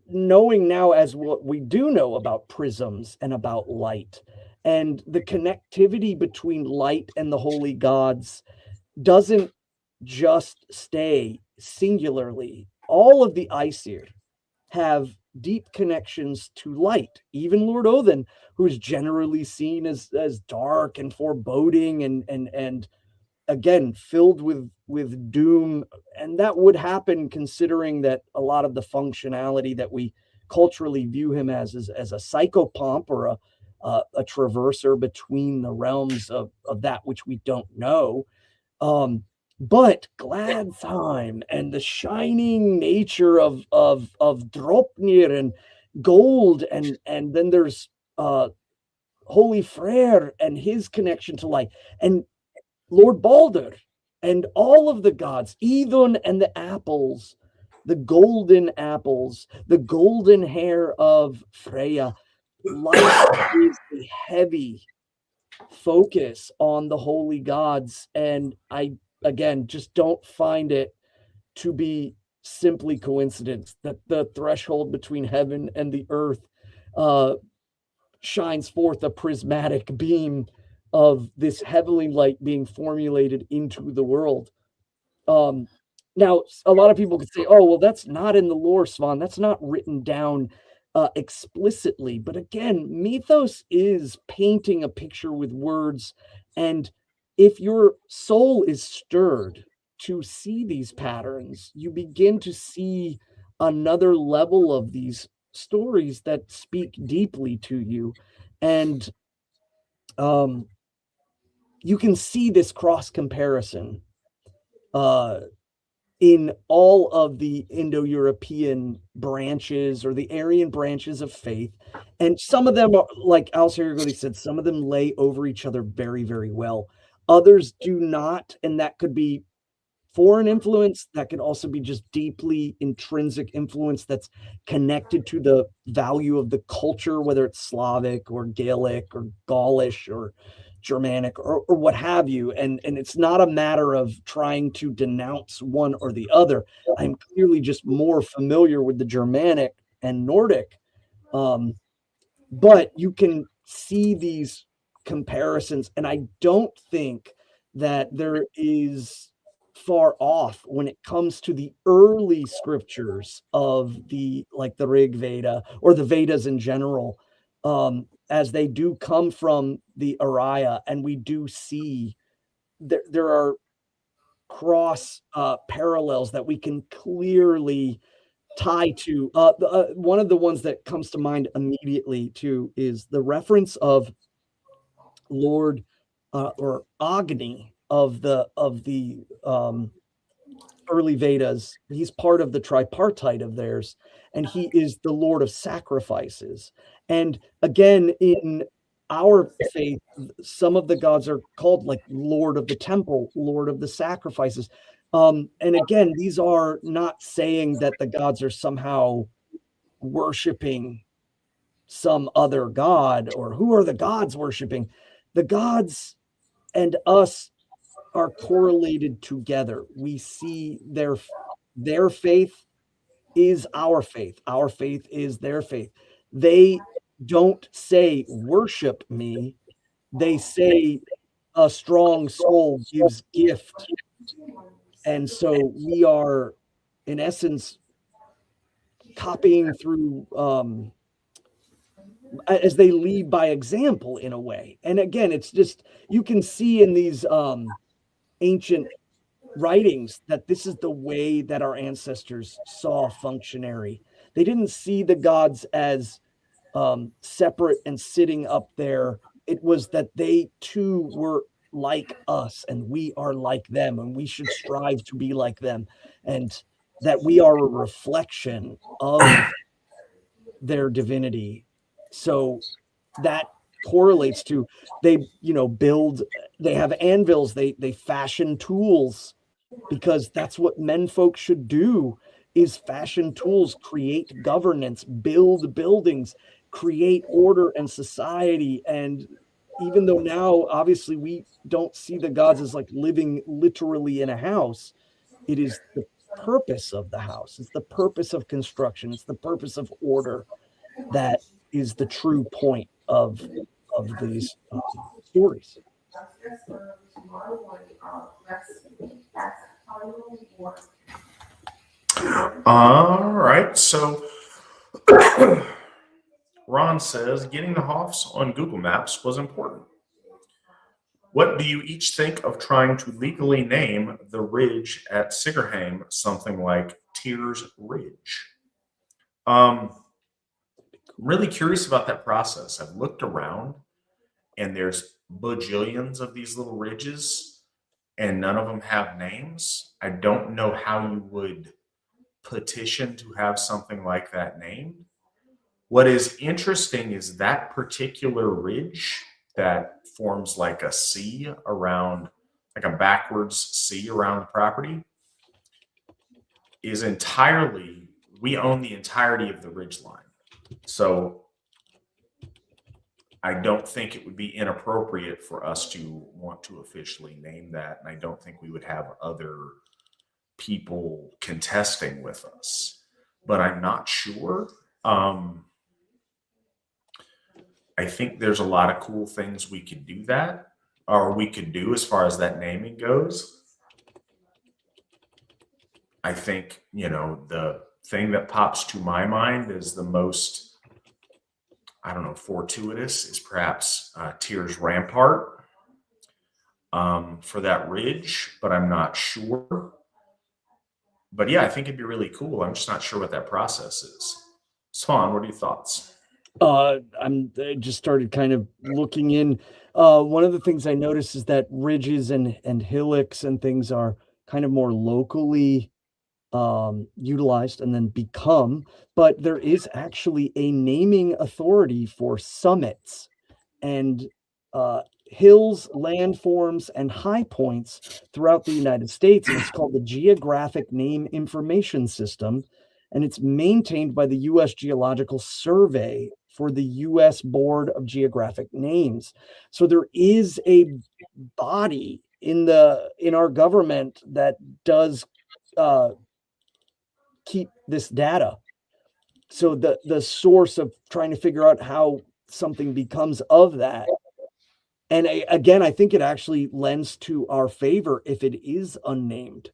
Knowing now as what we do know about prisms and about light, and the connectivity between light and the holy gods doesn't just stay singularly. All of the Aesir have deep connections to light. Even Lord Odin, who is generally seen as dark and foreboding and again filled with doom, and that would happen considering that a lot of the functionality that we culturally view him as a psychopomp or a traverser between the realms of that which we don't know. But Gladtime and the shining nature of Dropnir and gold, and then there's Holy Frere and his connection to light, and Lord Balder and all of the gods, Idun and the apples, the golden apples, the golden hair of Freya. Light is a heavy focus on the holy gods, and I again just don't find it to be simply coincidence that the threshold between heaven and the earth shines forth a prismatic beam of this heavenly light being formulated into the world. Now, a lot of people could say, oh, well, that's not in the lore, Svan. That's not written down explicitly. But again, mythos is painting a picture with words. And if your soul is stirred to see these patterns, you begin to see another level of these stories that speak deeply to you. And you can see this cross comparison in all of the Indo-European branches or the Aryan branches of faith. And some of them are, like Al-Sirigodi said, some of them lay over each other very, very well. Others do not, and that could be foreign influence. That could also be just deeply intrinsic influence that's connected to the value of the culture, whether it's Slavic or Gaelic or Gaulish or Germanic or what have you. And it's not a matter of trying to denounce one or the other. I'm clearly just more familiar with the Germanic and Nordic. But you can see these comparisons, and I don't think that there is far off when it comes to the early scriptures of the Rig Veda or the Vedas in general, as they do come from the Arya, and we do see there are cross parallels that we can clearly tie to. One of the ones that comes to mind immediately too is the reference of Lord or Agni of the early Vedas. He's part of the tripartite of theirs, and he is the Lord of sacrifices. And again, in our faith, some of the gods are called like Lord of the temple, Lord of the sacrifices. And again, these are not saying that the gods are somehow worshiping some other god, or who are the gods worshiping. The gods and us are correlated together. We see their faith is our faith. Our faith is their faith. They don't say worship me. They say a strong soul gives gift. And so we are, in essence, copying through as they lead by example in a way. And again, it's just, you can see in these ancient writings that this is the way that our ancestors saw functionary. They didn't see the gods as separate and sitting up there. It was that they too were like us and we are like them and we should strive to be like them, and that we are a reflection of their divinity. So that correlates to, they build, they have anvils, they fashion tools, because that's what men folk should do, is fashion tools, create governance, build buildings, create order and society. And even though now obviously we don't see the gods as like living literally in a house, it is the purpose of the house, it's the purpose of construction, it's the purpose of order that is the true point of these stories. All right. So Ron says getting the Hoffs on Google Maps was important. What do you each think of trying to legally name the ridge at Sigerheim something like Tears Ridge? I'm really curious about that process. I've looked around and there's bajillions of these little ridges and none of them have names. I don't know how you would petition to have something like that named. What is interesting is that particular ridge that forms like a C around, like a backwards C around the property, is entirely, we own the entirety of the ridge line. So I don't think it would be inappropriate for us to want to officially name that. And I don't think we would have other people contesting with us, but I'm not sure. I think there's a lot of cool things we could do that, or we could do as far as that naming goes. I think, the thing that pops to my mind is the most, I don't know, fortuitous is perhaps Tears Rampart for that ridge, but I'm not sure. But yeah, I think it'd be really cool. I'm just not sure what that process is. Swan, what are your thoughts? I just started kind of looking in. One of the things I noticed is that ridges and hillocks and things are kind of more locally utilized and then become, but there is actually a naming authority for summits and hills, landforms, and high points throughout the United States. And it's called the Geographic Name Information System, and it's maintained by the U.S. Geological Survey for the U.S. Board of Geographic Names. So there is a body in our government that does keep this data. So the source of trying to figure out how something becomes of that. And again, I think it actually lends to our favor if it is unnamed.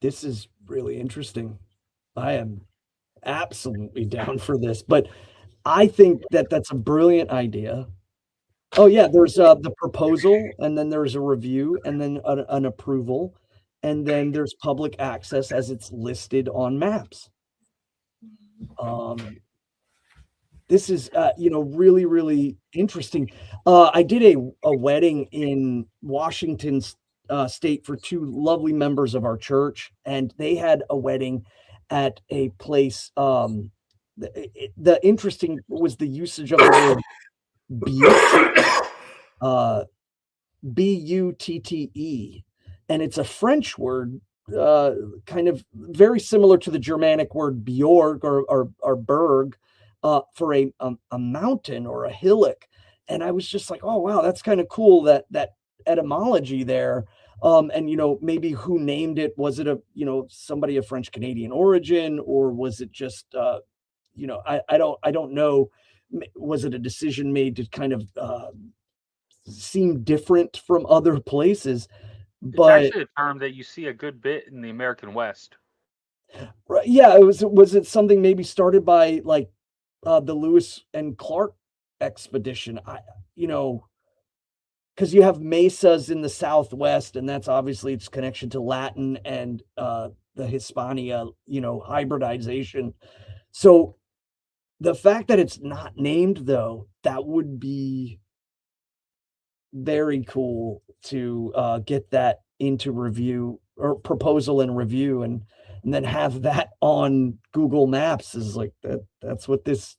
This is really interesting. I am absolutely down for this, but I think that that's a brilliant idea. Oh yeah, there's the proposal, and then there's a review, and then an approval, and then there's public access as it's listed on maps. This is really, really interesting. I did a wedding in Washington state for two lovely members of our church, and they had a wedding at a place. The interesting was the usage of the word butte, butte, and it's a French word, kind of very similar to the Germanic word Bjorg or Berg, for a mountain or a hillock. And I was just like, oh wow, that's kind of cool, that etymology there. And maybe who named it? Was it somebody of French Canadian origin, or was it just I don't know. Was it a decision made to kind of seem different from other places? But it's actually a term that you see a good bit in the American West. Right, yeah, was it something maybe started by like the Lewis and Clark expedition? Because you have mesas in the Southwest, and that's obviously its connection to Latin and the Hispania, hybridization. So the fact that it's not named, though, that would be very cool to get that into review or proposal and review, and then have that on Google Maps is like that's what this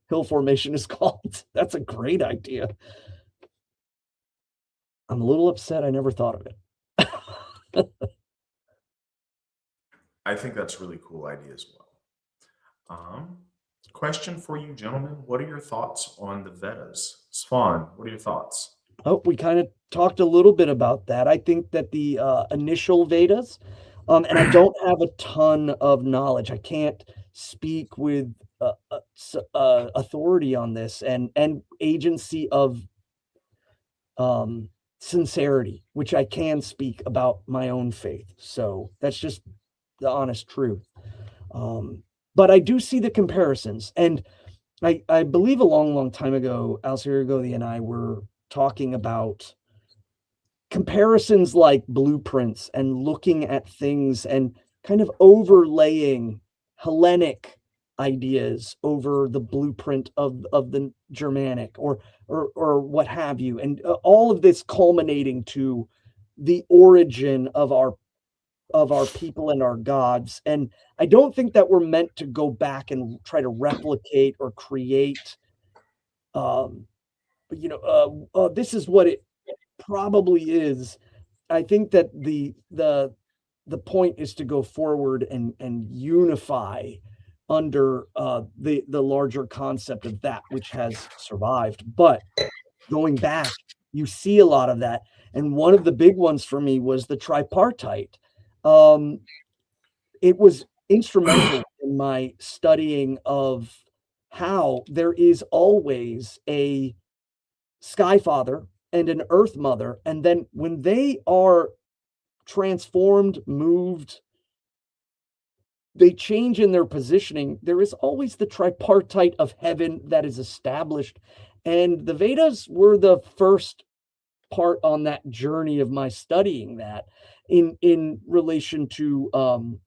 hill formation is called. That's a great idea. I'm a little upset I never thought of it. I think that's a really cool idea as well. Question for you, gentlemen. What are your thoughts on the Vedas? Svan, what are your thoughts? Oh, we kind of talked a little bit about that. I think that the initial Vedas, and I don't have a ton of knowledge. I can't speak with authority on this and agency of sincerity, which I can speak about my own faith. So that's just the honest truth. But I do see the comparisons, and I believe a long time ago, Alcirgodi and I were talking about comparisons like blueprints and looking at things and kind of overlaying Hellenic ideas over the blueprint of the Germanic or what have you, and all of this culminating to the origin of our people and our gods. And I don't think that we're meant to go back and try to replicate or create this is what it probably is. I think that the point is to go forward and unify under the larger concept of that which has survived. But going back, you see a lot of that. And one of the big ones for me was the tripartite. It was instrumental in my studying of how there is always a Sky Father and an Earth Mother, and then when they are transformed, moved, they change in their positioning. There is always the tripartite of heaven that is established, and the Vedas were the first part on that journey of my studying that in relation to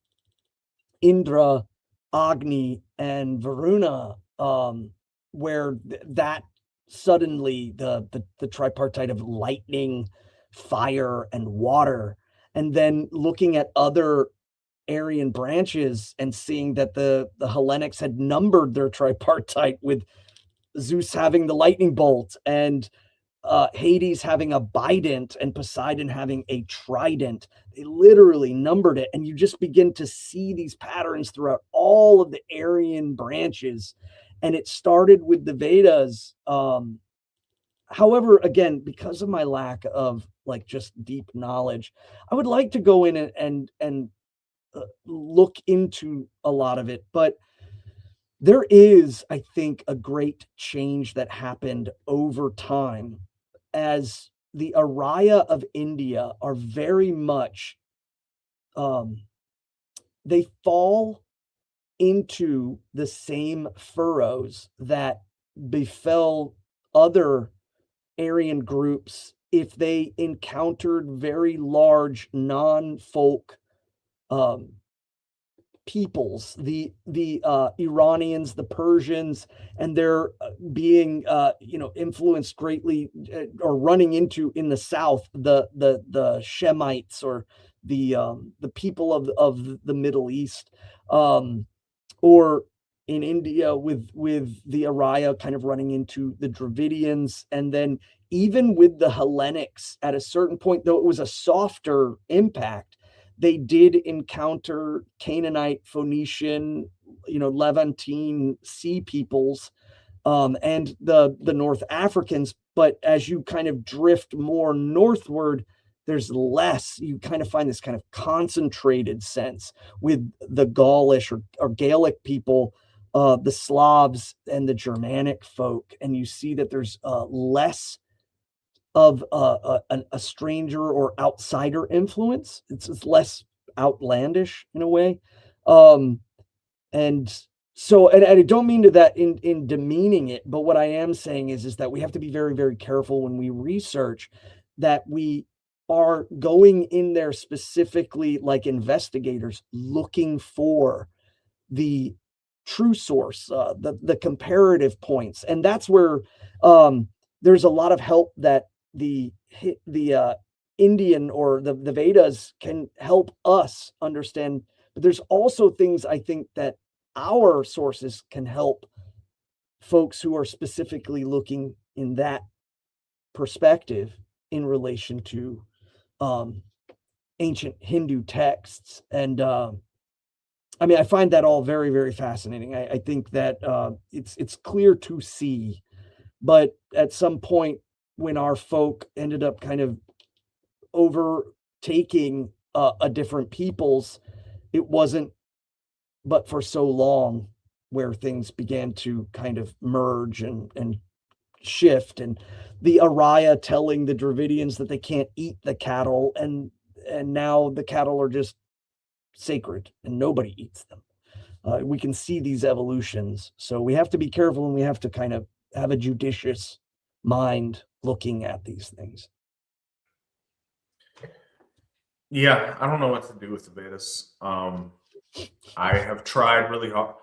Indra, Agni, and Varuna, where that suddenly the tripartite of lightning, fire, and water, and then looking at other Aryan branches and seeing that the Hellenics had numbered their tripartite, with Zeus having the lightning bolt and Hades having a bident and Poseidon having a trident. They literally numbered it, and you just begin to see these patterns throughout all of the Aryan branches. And it started with the Vedas. However, again, because of my lack of like just deep knowledge, I would like to go in and look into a lot of it. But there is, I think, a great change that happened over time, as the Arya of India are very much, they fall into the same furrows that befell other Aryan groups if they encountered very large non-folk peoples, the Iranians, the Persians, and they're being influenced greatly or running into in the south the Shemites, or the people of the Middle East, or in India with the Arya kind of running into the Dravidians, and then even with the Hellenics at a certain point, though it was a softer impact, they did encounter Canaanite, Phoenician, Levantine sea peoples, and the North Africans. But as you kind of drift more northward, there's less. You kind of find this kind of concentrated sense with the Gaulish or Gaelic people, the Slavs, and the Germanic folk. And you see that there's less of a stranger or outsider influence. It's less outlandish in a way. And so, and I don't mean to that in demeaning it, but what I am saying is that we have to be very, very careful when we research, that we are going in there specifically like investigators, looking for the true source, the comparative points. And that's where there's a lot of help that the Indian or the Vedas can help us understand, but there's also things I think that our sources can help folks who are specifically looking in that perspective in relation to ancient Hindu texts. And I mean, I find that all very, very fascinating. I think that it's clear to see, but at some point when our folk ended up kind of overtaking a different people's, it wasn't but for so long where things began to kind of merge and shift, and the Araya telling the Dravidians that they can't eat the cattle, and now the cattle are just sacred and nobody eats them. We can see these evolutions, so we have to be careful, and we have to kind of have a judicious mind looking at these things. Yeah, I don't know what to do with the Vedas. I have tried really hard.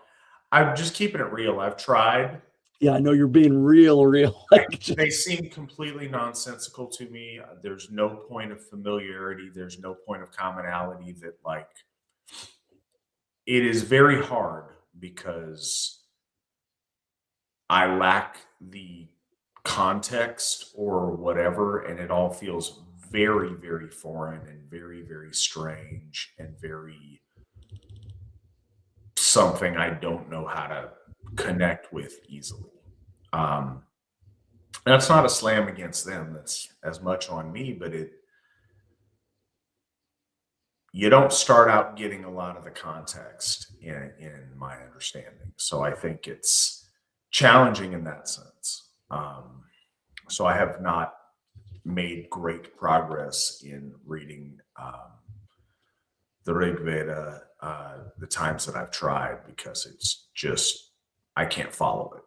I'm just keeping it real. I've tried. Yeah, I know you're being real. They seem completely nonsensical to me. There's no point of familiarity. There's no point of commonality that, like, it is very hard because I lack the context or whatever, and it all feels very, very foreign and very, very strange and very something I don't know how to connect with easily. That's not a slam against them. That's as much on me, but you don't start out getting a lot of the context in my understanding. So I think it's challenging in that sense. So I have not made great progress in reading the Rig Veda the times that I've tried, because it's just, I can't follow it.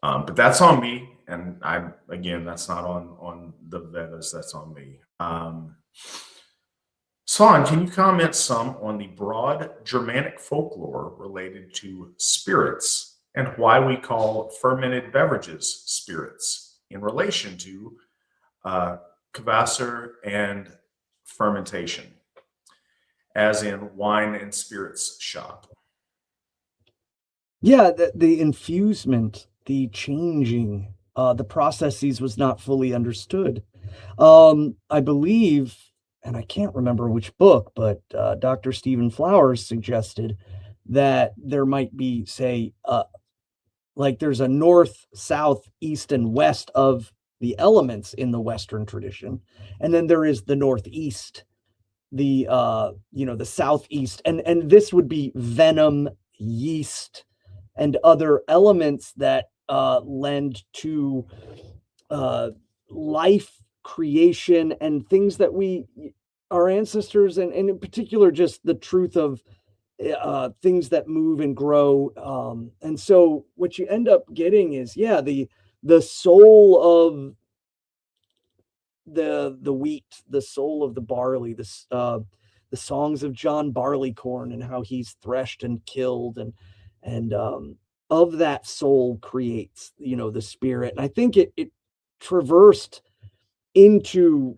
But that's on me, and that's not on the Vedas, that's on me. Svan, can you comment some on the broad Germanic folklore related to spirits and why we call fermented beverages spirits in relation to Kvasser and fermentation, as in wine and spirits shop? Yeah, the infusement, the changing, the processes was not fully understood. I believe, and I can't remember which book, but Dr. Stephen Flowers suggested that there might be, say, like there's a north, south, east, and west of the elements in the Western tradition, and then there is the northeast, the the southeast, and this would be venom, yeast, and other elements that lend to life creation and things that our ancestors, and in particular just the truth of things that move and grow, and so what you end up getting is the soul of the wheat, the soul of the barley, the songs of John Barleycorn and how he's threshed and killed, and of that soul creates the spirit. And I think it traversed into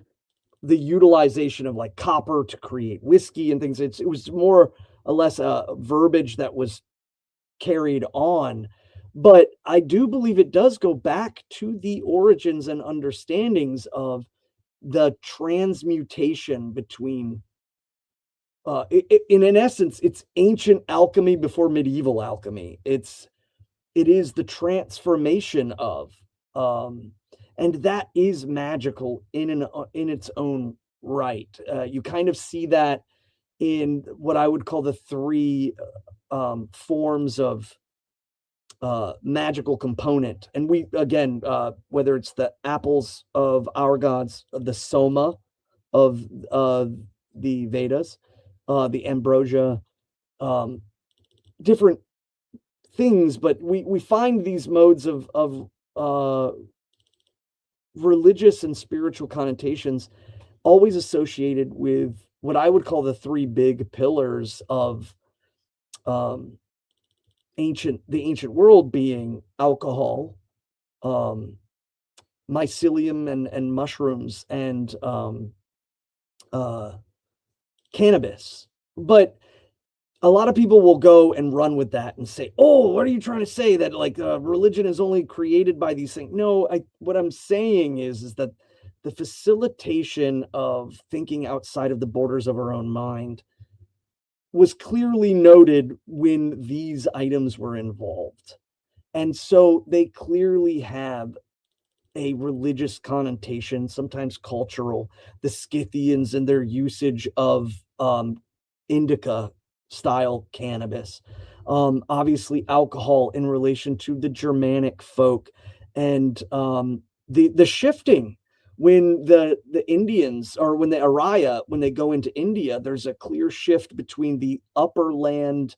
the utilization of like copper to create whiskey and things. It was more or less a verbiage that was carried on, but I do believe it does go back to the origins and understandings of the transmutation between in essence, it's ancient alchemy before medieval alchemy. It is the transformation of, and that is magical in its own right. You kind of see that in what I would call the three forms of magical component. And we, again, whether it's the apples of our gods, the soma of the Vedas, the ambrosia, different things, but we find these modes of religious and spiritual connotations always associated with what I would call the three big pillars of the ancient world, being alcohol, mycelium and mushrooms and cannabis. But a lot of people will go and run with that and say, "Oh, what are you trying to say? That like religion is only created by these things?" No, what I'm saying is that the facilitation of thinking outside of the borders of our own mind was clearly noted when these items were involved. And so they clearly have a religious connotation, sometimes cultural. The Scythians and their usage of indica style cannabis, obviously alcohol in relation to the Germanic folk, and the shifting when the Indians, or when the Araya, when they go into India, there's a clear shift between the upper land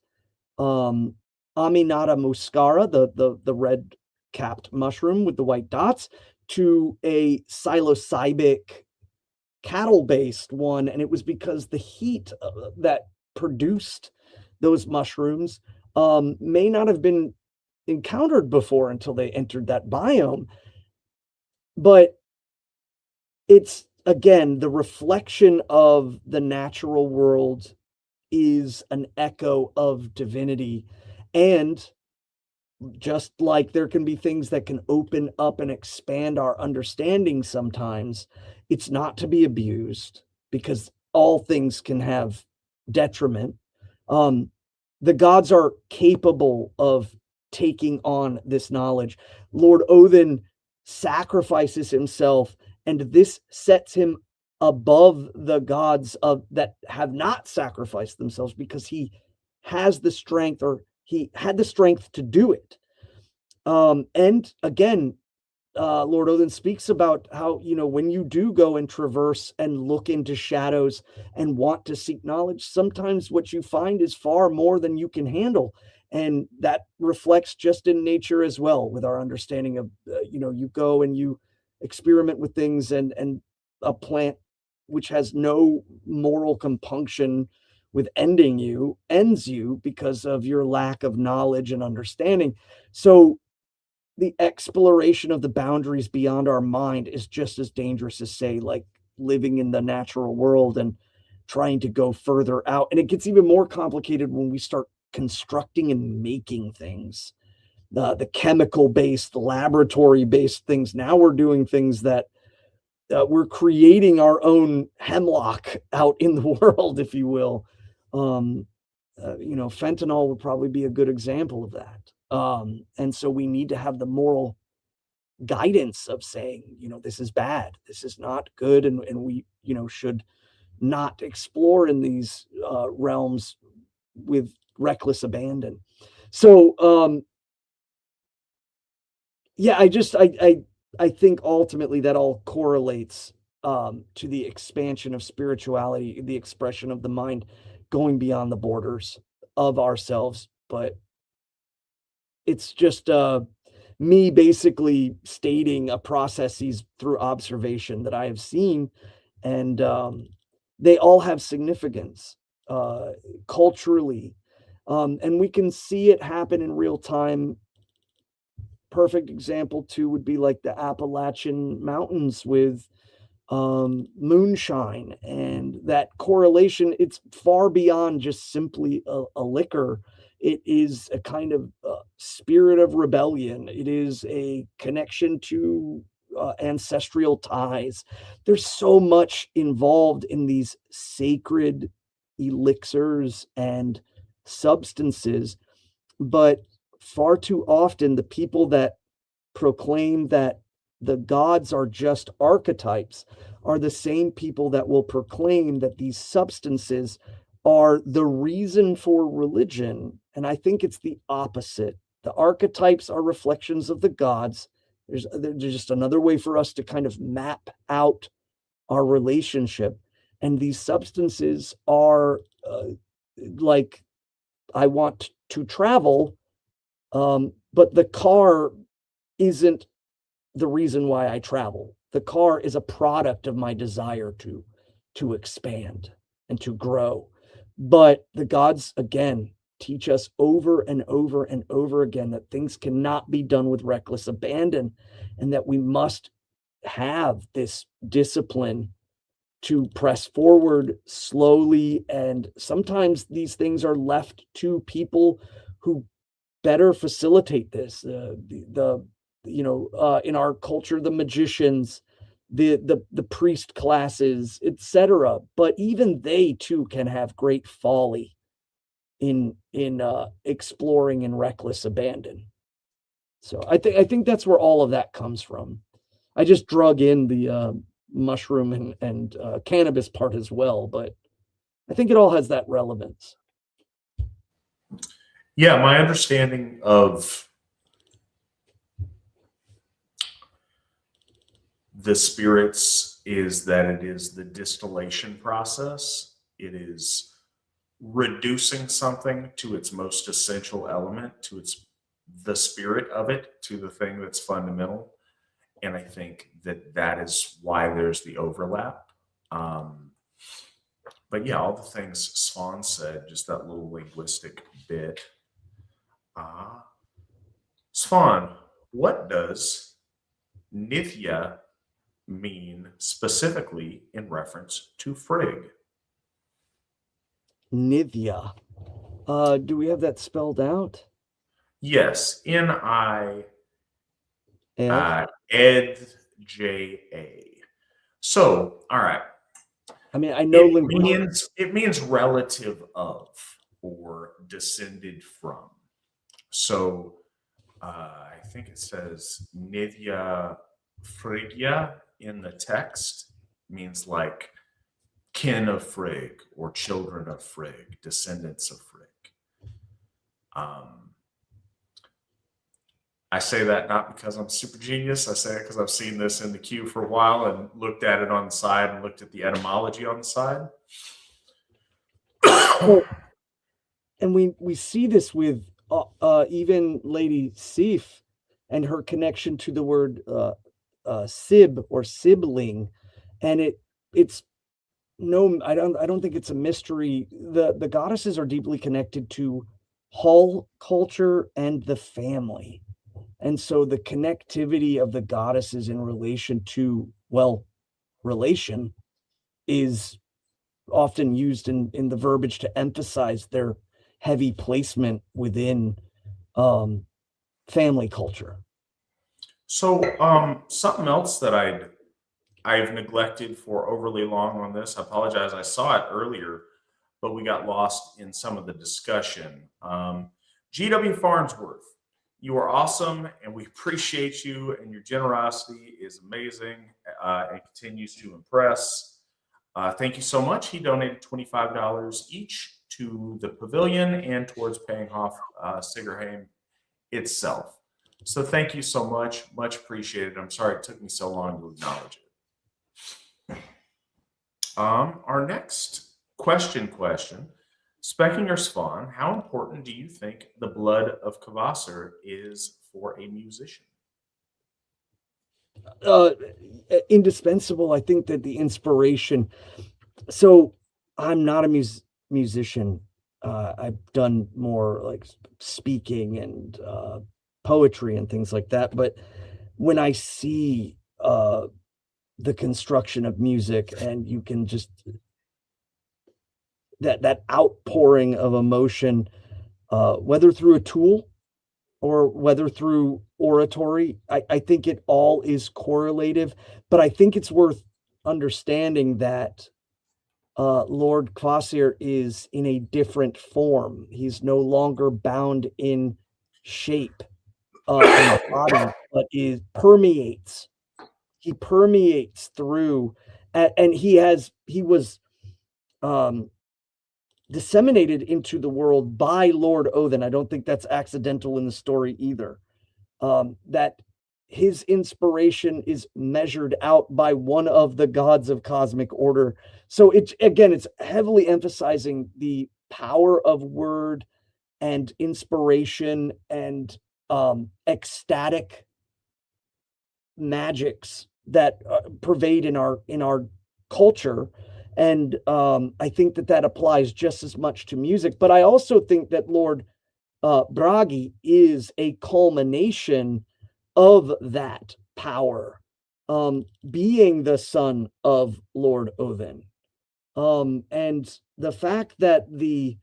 Aminata muscara, the red capped mushroom with the white dots, to a psilocybic cattle based one. And it was because the heat that produced those mushrooms may not have been encountered before until they entered that biome. But it's, again, the reflection of the natural world is an echo of divinity. And just like there can be things that can open up and expand our understanding sometimes, it's not to be abused, because all things can have detriment. The gods are capable of taking on this knowledge. Lord Odin sacrifices himself, and this sets him above the gods of that have not sacrificed themselves, because he has the strength, or he had the strength to do it. And again, Lord Odin speaks about how, when you do go and traverse and look into shadows and want to seek knowledge, sometimes what you find is far more than you can handle. And that reflects just in nature as well, with our understanding of, you go and you experiment with things, and a plant which has no moral compunction with ending you ends you because of your lack of knowledge and understanding. So the exploration of the boundaries beyond our mind is just as dangerous as, say, like living in the natural world and trying to go further out. And it gets even more complicated when we start constructing and making things, the chemical based, laboratory based things. Now we're doing things that we're creating our own hemlock out in the world, if you will. Fentanyl would probably be a good example of that. And so we need to have the moral guidance of saying, this is bad, this is not good, and we, should not explore in these realms with reckless abandon. So, I think ultimately that all correlates to the expansion of spirituality, the expression of the mind going beyond the borders of ourselves. But it's just me basically stating a processes through observation that I have seen, and they all have significance culturally, and we can see it happen in real time. Perfect example too would be like the Appalachian Mountains with moonshine, and that correlation. It's far beyond just simply a liquor. It is a kind of spirit of rebellion. It is a connection to ancestral ties. There's so much involved in these sacred elixirs and substances, but far too often the people that proclaim that the gods are just archetypes are the same people that will proclaim that these substances are the reason for religion. And I think it's the opposite. The archetypes are reflections of the gods. There's just another way for us to kind of map out our relationship. And these substances are like, I want to travel, but the car isn't the reason why I travel. The car is a product of my desire to expand and to grow. But the gods, again, teach us over and over and over again that things cannot be done with reckless abandon, and that we must have this discipline to press forward slowly, and sometimes these things are left to people who better facilitate this. In our culture, the magicians, the priest classes, etc. But even they too can have great folly in exploring in reckless abandon. So I think that's where all of that comes from. I just drug in the mushroom and cannabis part as well, but I think it all has that relevance. Yeah, my understanding of the spirits is that it is the distillation process. It is reducing something to its most essential element, to the spirit of it, to the thing that's fundamental. And I think that is why there's the overlap. But yeah, all the things Svan said, just that little linguistic bit. Svan, what does Nithya mean specifically in reference to Frigg? Nithya. Do we have that spelled out? Yes, N-I Ed? Ed-J-A. So, all right. I mean, I know it means relative of or descended from. So I think it says Nithya Frigya in the text, means like kin of Frigg or children of Frigg, descendants of Frigg. I say that not because I'm super genius. I say it because I've seen this in the queue for a while and looked at it on the side and looked at the etymology on the side. And we see this with even Lady Sif and her connection to the word sib or sibling, and it's no, I don't think it's a mystery. The goddesses are deeply connected to Hall culture and the family. And so the connectivity of the goddesses in relation to, relation is often used in the verbiage to emphasize their heavy placement within family culture. So something else that I've neglected for overly long on this, I apologize, I saw it earlier, but we got lost in some of the discussion. G.W. Farnsworth, you are awesome, and we appreciate you, and your generosity is amazing and continues to impress. Thank you so much. He donated $25 each to the pavilion and towards paying off Sigerheim itself. So thank you so much. Much appreciated. I'm sorry it took me so long to acknowledge it. Our next question. Spekingr Svan, how important do you think the blood of Kvasir is for a musician? Indispensable. I think that the inspiration. So I'm not a musician. I've done more like speaking and poetry and things like that. But when I see the construction of music, and you can just that outpouring of emotion, whether through a tool or whether through oratory, I think it all is correlative. But I think it's worth understanding that Lord Kvasir is in a different form. He's no longer bound in shape and body, but permeates. He permeates through, and he was disseminated into the world by Lord Odin. I don't think that's accidental in the story either. That his inspiration is measured out by one of the gods of cosmic order. So it's heavily emphasizing the power of word and inspiration and ecstatic magics that pervade in our culture. And I think that applies just as much to music. But I also think that Lord Bragi is a culmination of that power being the son of Lord Odin. And the fact that the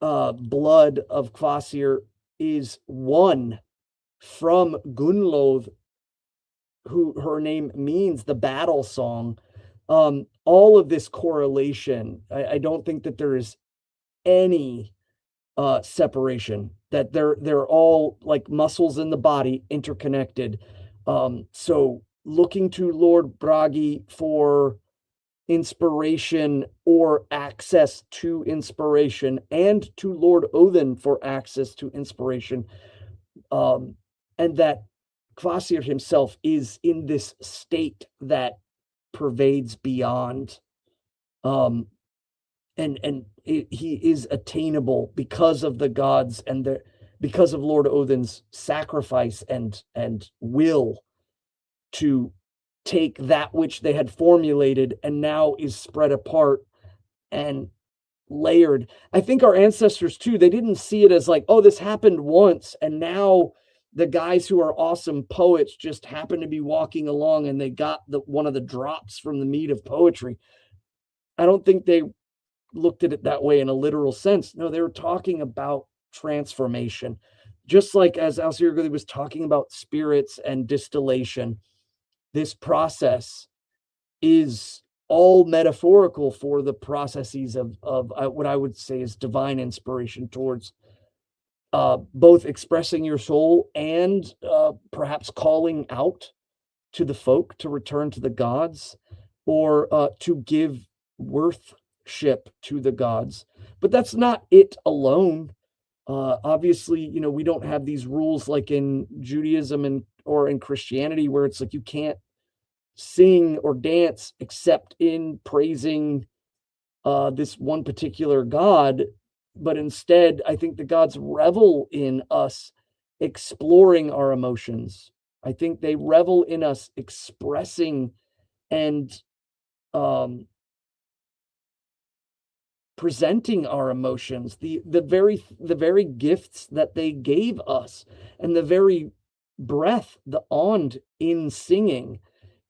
blood of Kvasir is won from Gunnlod, who her name means the battle song. All of this correlation, I don't think that there is any separation, that they're all like muscles in the body, interconnected. So looking to Lord Bragi for inspiration or access to inspiration, and to Lord Odin for access to inspiration, and that Kvasir himself is in this state that pervades beyond, and he is attainable because of the gods, and because of Lord Odin's sacrifice and will to take that which they had formulated and now is spread apart and layered. I think our ancestors too, they didn't see it as like, oh, this happened once and now the guys who are awesome poets just happen to be walking along and they got one of the drops from the mead of poetry. I don't think they looked at it that way in a literal sense. No, they were talking about transformation. Just like as Alcir was talking about spirits and distillation, this process is all metaphorical for the processes of what I would say is divine inspiration towards both expressing your soul and perhaps calling out to the folk to return to the gods, or to give worship to the gods. But that's not it alone. Obviously, we don't have these rules like in Judaism or in Christianity, where it's like you can't sing or dance except in praising this one particular god. But instead, I think the gods revel in us exploring our emotions. I think they revel in us expressing and presenting our emotions, the very gifts that they gave us, and the very breath, the ond in singing,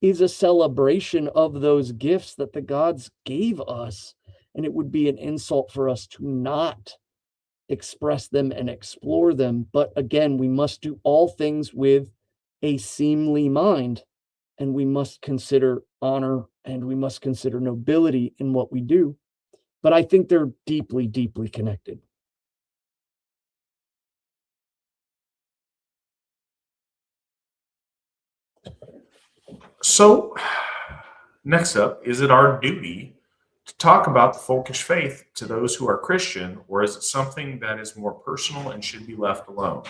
is a celebration of those gifts that the gods gave us. And it would be an insult for us to not express them and explore them. But again, we must do all things with a seemly mind, and we must consider honor and we must consider nobility in what we do. But I think they're deeply, deeply connected. So, next up, is it our duty to talk about the folkish faith to those who are Christian, or is it something that is more personal and should be left alone?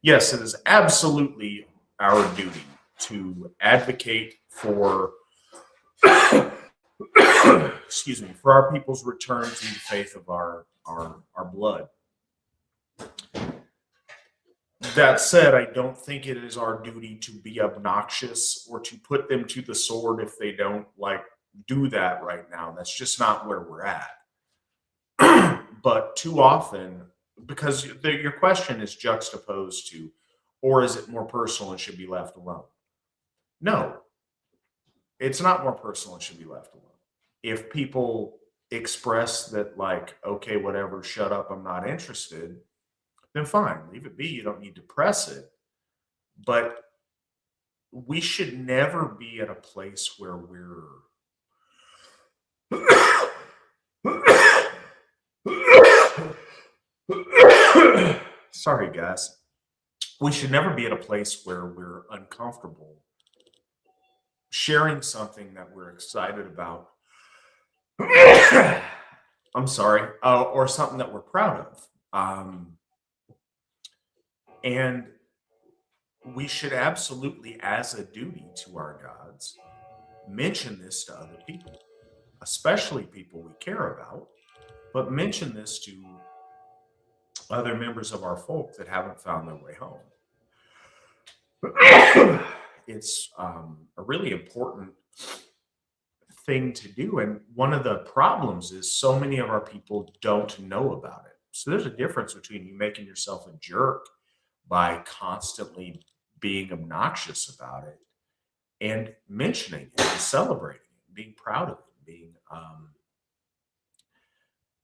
Yes, it is absolutely our duty to advocate for excuse me, for our people's return to the faith of our blood. That said, I don't think it is our duty to be obnoxious or to put them to the sword if they don't do that right now. That's just not where we're at. But too often, because your question is juxtaposed to, or is it more personal and should be left alone? No, it's not more personal and should be left alone. If people express that, okay, whatever, shut up, I'm not interested, then fine, leave it be. You don't need to press it. But we should never be at a place where we're sorry, guys. We should never be at a place where we're uncomfortable sharing something that we're excited about. I'm sorry, or something that we're proud of. And we should absolutely, as a duty to our gods, mention this to other people, especially people we care about, but mention this to other members of our folk that haven't found their way home. It's a really important thing to do. And one of the problems is so many of our people don't know about it. So there's a difference between you making yourself a jerk by constantly being obnoxious about it, and mentioning it and celebrating it, being proud of it, being,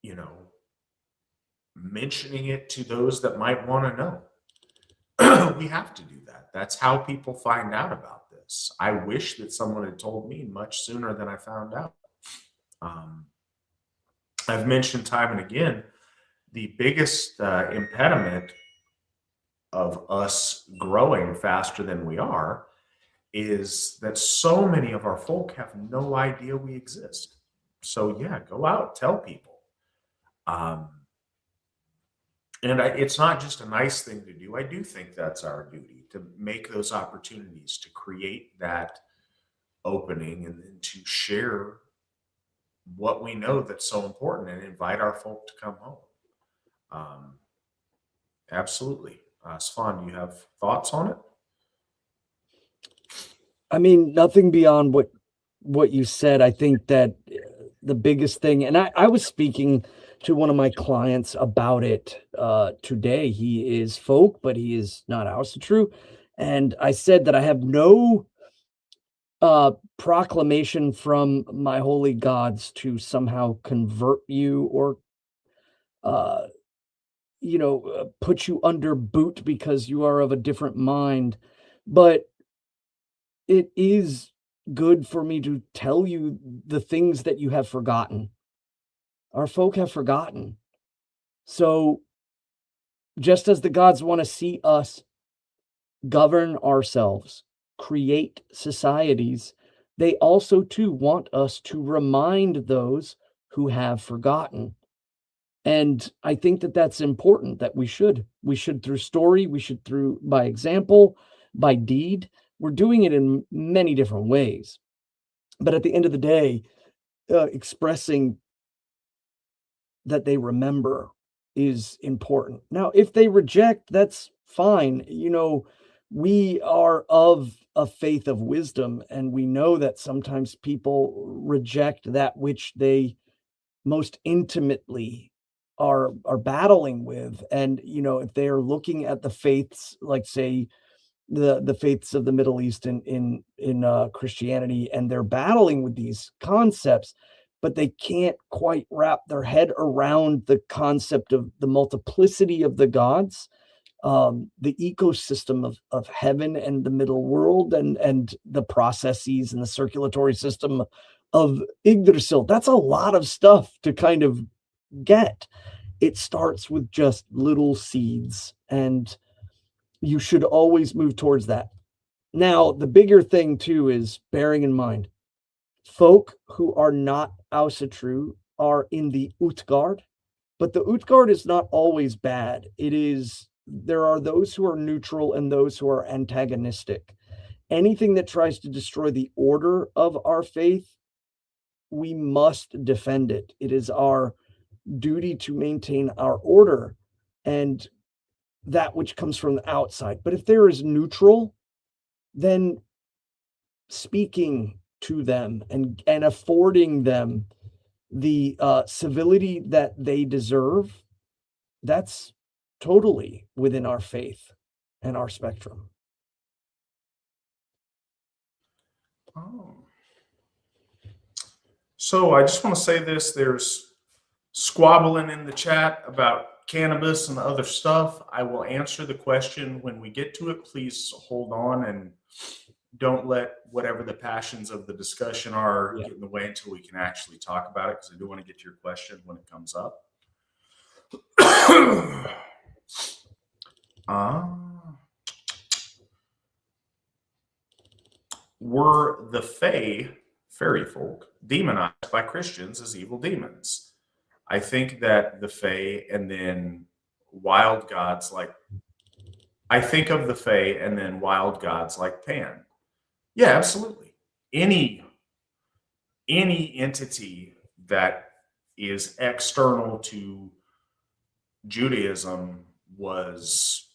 you know, mentioning it to those that might want to know. We have to do that. That's how people find out about this. I wish that someone had told me much sooner than I found out. I've mentioned time and again, the biggest impediment of us growing faster than we are is that so many of our folk have no idea we exist. So yeah, go out, tell people. It's not just a nice thing to do. I do think that's our duty, to make those opportunities, to create that opening, and then to share what we know that's so important and invite our folk to come home. Absolutely. Svan, do you have thoughts on it? I mean, nothing beyond what you said. I think that the biggest thing, and I was speaking to one of my clients about it today. He is folk, but he is not Asatru. And I said that I have no proclamation from my holy gods to somehow convert you or put you under boot because you are of a different mind. But it is good for me to tell you the things that you have forgotten. Our folk have forgotten. So just as the gods want to see us govern ourselves, create societies, they also too want us to remind those who have forgotten. And I think that that's important, that we should through story, we should through by example, by deed. We're doing it in many different ways. But at the end of the day, expressing that they remember is important. Now, if they reject, that's fine. We are of a faith of wisdom, and we know that sometimes people reject that which they most intimately are battling with. And if they are looking at the faiths, like say the faiths of the Middle East in Christianity, and they're battling with these concepts, but they can't quite wrap their head around the concept of the multiplicity of the gods, the ecosystem of heaven and the middle world, and the processes and the circulatory system of Yggdrasil. That's a lot of stuff to kind of get. It starts with just little seeds, and you should always move towards that. Now, the bigger thing too is bearing in mind, folk who are not Asatru are in the Utgard, but the Utgard is not always bad. There are those who are neutral and those who are antagonistic. Anything that tries to destroy the order of our faith, we must defend it. It is our duty to maintain our order and that which comes from the outside. But if there is neutral, then speaking to them and affording them the civility that they deserve, that's totally within our faith and our spectrum. So I just want to say this. There's squabbling in the chat about cannabis and other stuff. I will answer the question when we get to it. Please hold on and don't let whatever the passions of the discussion are get in the way until we can actually talk about it, because I do want to get to your question when it comes up. Were the fairy folk, demonized by Christians as evil demons? I think that the Fae and then wild gods like, I think of the Fae and then wild gods like Pan. Yeah, absolutely. Any entity that is external to Judaism was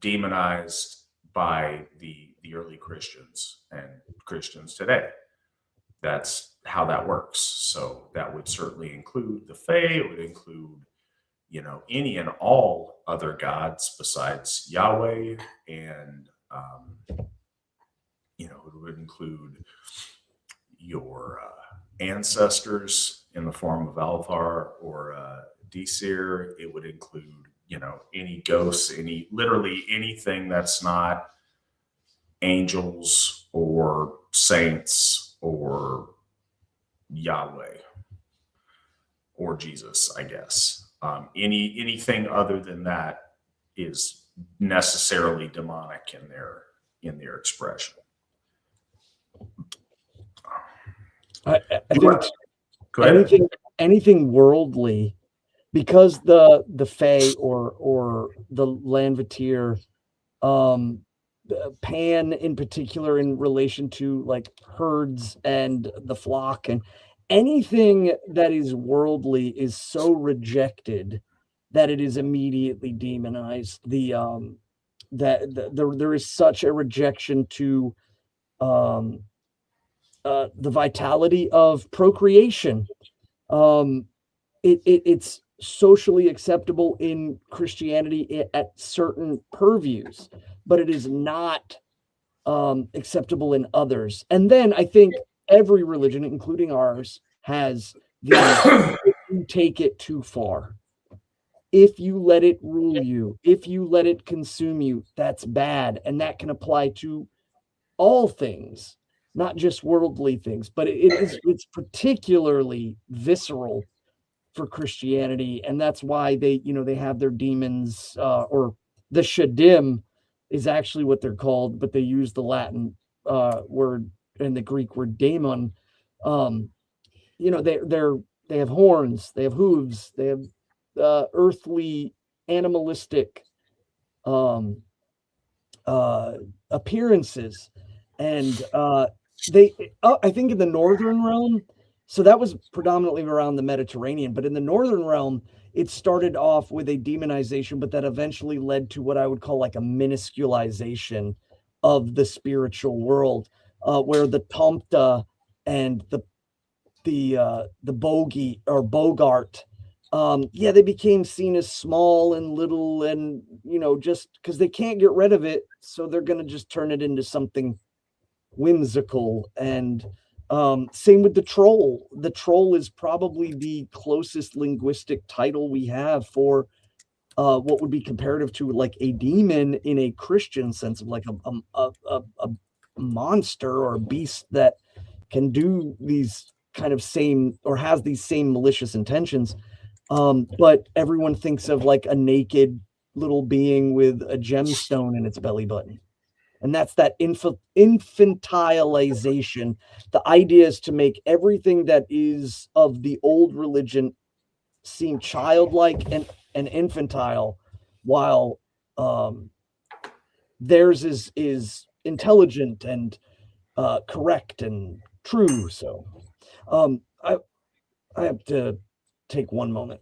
demonized by the early Christians and Christians today. That's how that works. So that would certainly include the Fae. It would include, any and all other gods besides Yahweh and it would include your ancestors in the form of Alvar or Disir. It would include, any ghosts, literally anything that's not angels or saints or Yahweh or Jesus, I guess. Anything other than that is necessarily demonic in their expression. I think Go ahead. anything worldly, because the Fae or the Landvatir, Pan in particular, in relation to like herds and the flock, and anything that is worldly is so rejected that it is immediately demonized. There is such a rejection to the vitality of procreation. It's socially acceptable in Christianity at certain purviews, but it is not acceptable in others. And then I think every religion, including ours, has the if you take it too far. If you let it rule you, if you let it consume you, that's bad. And that can apply to all things, not just worldly things, but it's particularly visceral for Christianity, and that's why they have their demons, or the Shadim is actually what they're called, but they use the Latin word and the Greek word daemon. They have horns, they have hooves, they have earthly, animalistic appearances, and I think in the northern realm, so that was predominantly around the Mediterranean, but in the northern realm, it started off with a demonization, but that eventually led to what I would call like a minusculization of the spiritual world, where the Tomta and the bogey or Bogart, they became seen as small and little, and just because they can't get rid of it, so they're going to just turn it into something whimsical. And same with the troll. The troll is probably the closest linguistic title we have for what would be comparative to like a demon in a Christian sense, of like a monster or a beast that can do these kind of same, or has these same malicious intentions. But everyone thinks of like a naked little being with a gemstone in its belly button. And that's that infantilization. The idea is to make everything that is of the old religion seem childlike and infantile, while theirs is intelligent and correct and true. So I have to take one moment.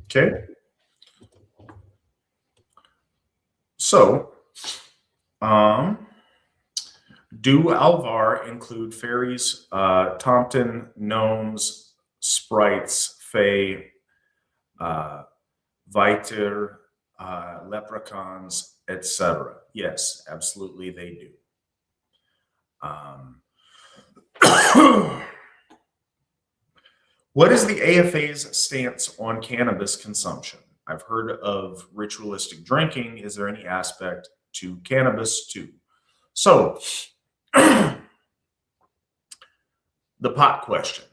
Okay. So, do Alvar include fairies, Tomten, gnomes, sprites, fae, Viter, leprechauns, etc.? Yes, absolutely they do. What is the AFA's stance on cannabis consumption? I've heard of ritualistic drinking. Is there any aspect to cannabis too? So, the pot question.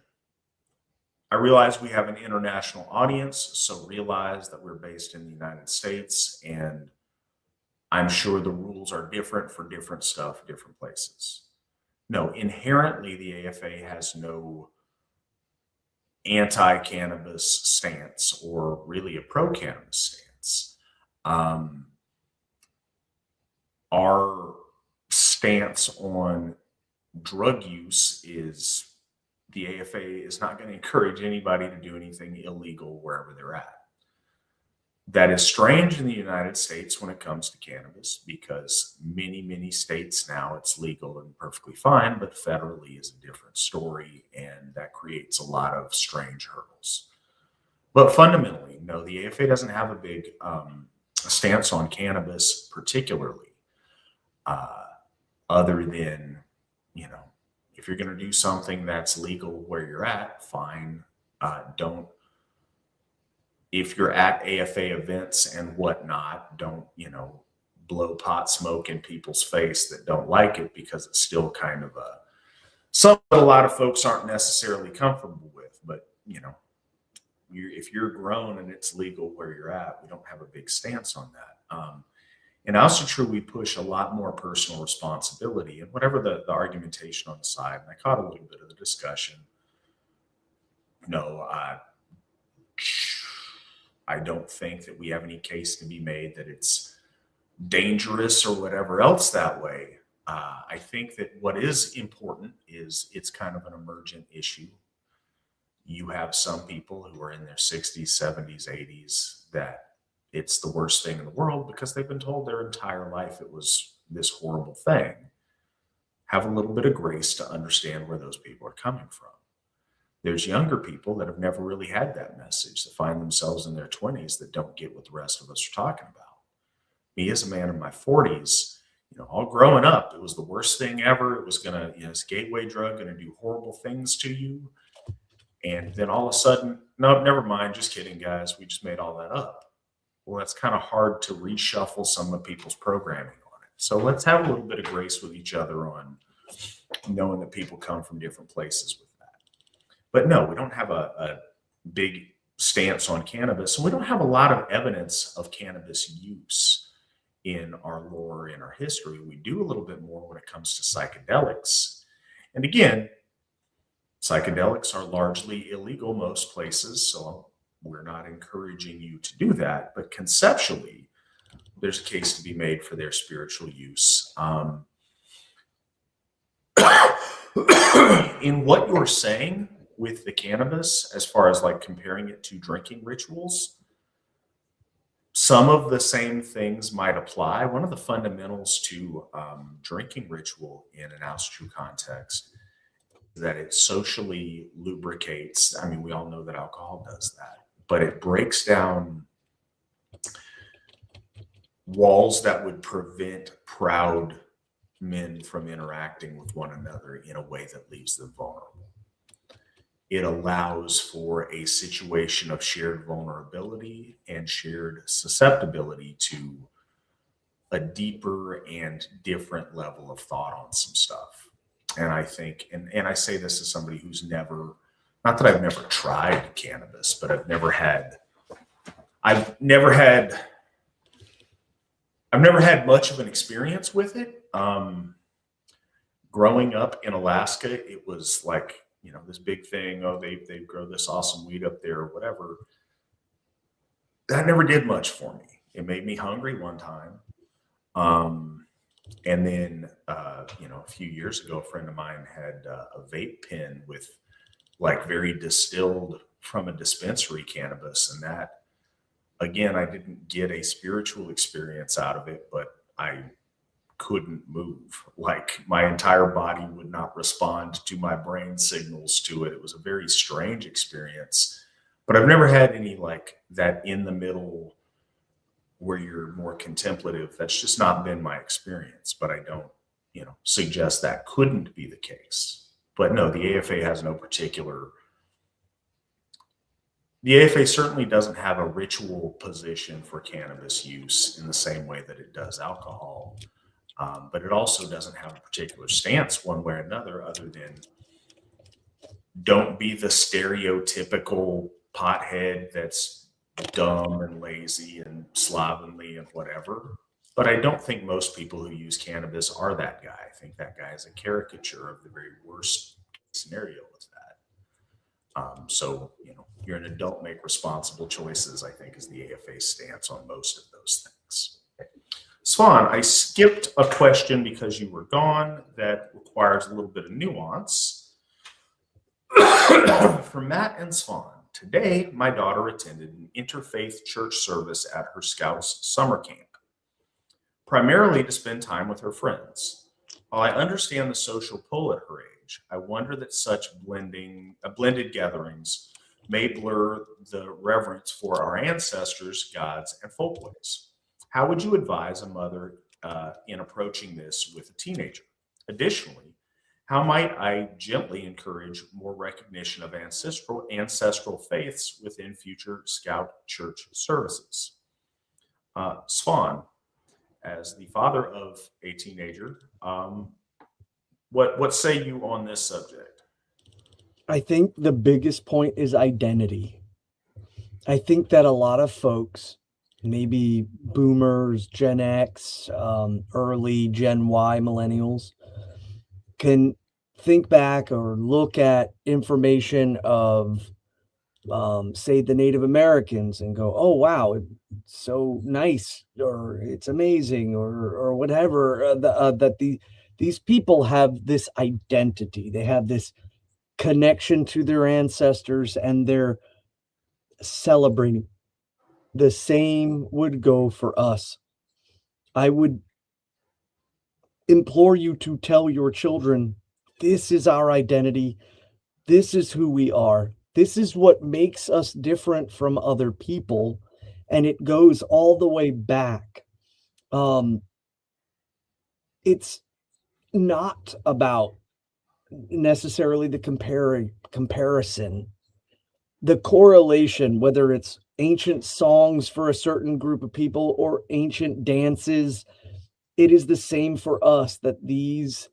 I realize we have an international audience, so realize that we're based in the United States, and I'm sure the rules are different for different stuff, different places. No, inherently, the AFA has no anti-cannabis stance, or really a pro-cannabis stance. Our stance on drug use is the AFA is not going to encourage anybody to do anything illegal wherever they're at. That is strange in the United States when it comes to cannabis, because many states now it's legal and perfectly fine, but federally is a different story, and that creates a lot of strange hurdles. But fundamentally, no, the AFA doesn't have a big stance on cannabis particularly. other than, if you're going to do something that's legal where you're at, fine. Don't, if you're at AFA events and whatnot, don't, blow pot smoke in people's face that don't like it, because it's still kind of something a lot of folks aren't necessarily comfortable with. But, if you're grown and it's legal where you're at, we don't have a big stance on that. In Asatru, we push a lot more personal responsibility, and whatever the argumentation on the side, and I caught a little bit of the discussion. No, I don't think that we have any case to be made that it's dangerous or whatever else that way. I think that what is important is it's kind of an emergent issue. You have some people who are in their 60s, 70s, 80s that it's the worst thing in the world because they've been told their entire life it was this horrible thing. Have a little bit of grace to understand where those people are coming from. There's younger people that have never really had that message, that find themselves in their 20s that don't get what the rest of us are talking about. Me, as a man in my 40s, all growing up, it was the worst thing ever. It was going to, this gateway drug going to do horrible things to you. And then all of a sudden, no, never mind. Just kidding, guys. We just made all that up. Well, that's kind of hard to reshuffle some of people's programming on it. So let's have a little bit of grace with each other on knowing that people come from different places with that. But no, we don't have a big stance on cannabis, and we don't have a lot of evidence of cannabis use in our lore, in our history. We do a little bit more when it comes to psychedelics. And again, psychedelics are largely illegal most places, so we're not encouraging you to do that. But conceptually, there's a case to be made for their spiritual use. In what you're saying with the cannabis, as far as like comparing it to drinking rituals, some of the same things might apply. One of the fundamentals to drinking ritual in an Asatru context is that it socially lubricates. I mean, we all know that alcohol does that, but it breaks down walls that would prevent proud men from interacting with one another in a way that leaves them vulnerable. It allows for a situation of shared vulnerability and shared susceptibility to a deeper and different level of thought on some stuff. And I think, and I say this as somebody who's never, not that I've never tried cannabis, but I've never had much of an experience with it. Growing up in Alaska, it was like, this big thing, they grow this awesome weed up there or whatever. That never did much for me. It made me hungry one time. And then, a few years ago, a friend of mine had a vape pen with like very distilled from a dispensary cannabis. And that, again, I didn't get a spiritual experience out of it, but I couldn't move. Like my entire body would not respond to my brain signals to it. It was a very strange experience, but I've never had any like that in the middle where you're more contemplative. That's just not been my experience, but I don't, suggest that couldn't be the case. But no, the AFA has no particular, the AFA certainly doesn't have a ritual position for cannabis use in the same way that it does alcohol. But it also doesn't have a particular stance one way or another, other than don't be the stereotypical pothead that's dumb and lazy and slovenly and whatever. But I don't think most people who use cannabis are that guy. I think that guy is a caricature of the very worst scenario with that. So, you're an adult, make responsible choices, I think, is the AFA stance on most of those things. Svan, I skipped a question because you were gone that requires a little bit of nuance. For Matt and Svan, today my daughter attended an interfaith church service at her Scouts summer camp, primarily to spend time with her friends. While I understand the social pull at her age, I wonder that such blended gatherings may blur the reverence for our ancestors, gods, and folkways. How would you advise a mother in approaching this with a teenager? Additionally, how might I gently encourage more recognition of ancestral faiths within future Scout church services? Svan, as the father of a teenager, what say you on this subject? I think the biggest point is identity. I think that a lot of folks, maybe boomers, Gen X, early Gen Y, millennials, can think back or look at information of, say, the Native Americans and go, "Oh, wow, it's so nice," or "It's amazing," or whatever. That these people have this identity. They have this connection to their ancestors, and they're celebrating. The same would go for us. I would implore you to tell your children, this is our identity. This is who we are. This is what makes us different from other people. And it goes all the way back. It's not about necessarily the comparison, the correlation, whether it's ancient songs for a certain group of people or ancient dances. It is the same for us, that these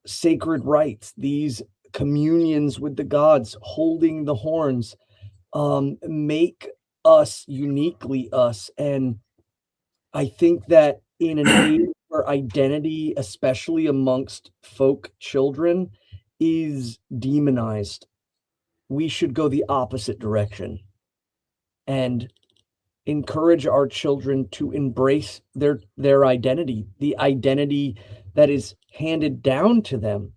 sacred rites, these communions with the gods, holding the horns, make us uniquely us. And I think that in an age where identity, especially amongst folk children, is demonized, we should go the opposite direction and encourage our children to embrace their identity, the identity that is handed down to them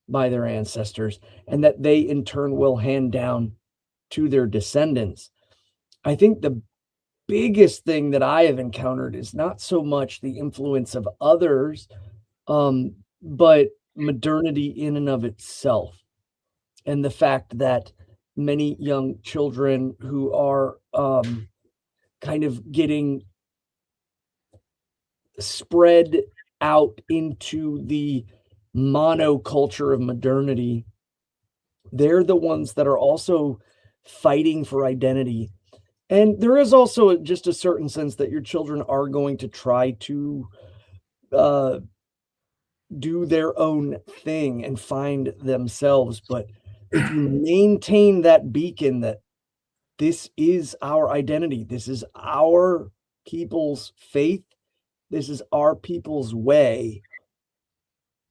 by their ancestors, and that they in turn will hand down to their descendants. I think the biggest thing that I have encountered is not so much the influence of others, but modernity in and of itself. And the fact that many young children who are kind of getting spread out into the monoculture of modernity, they're the ones that are also fighting for identity. And there is also just a certain sense that your children are going to try to do their own thing and find themselves. But if you maintain that beacon that this is our identity, this is our people's faith, this is our people's way,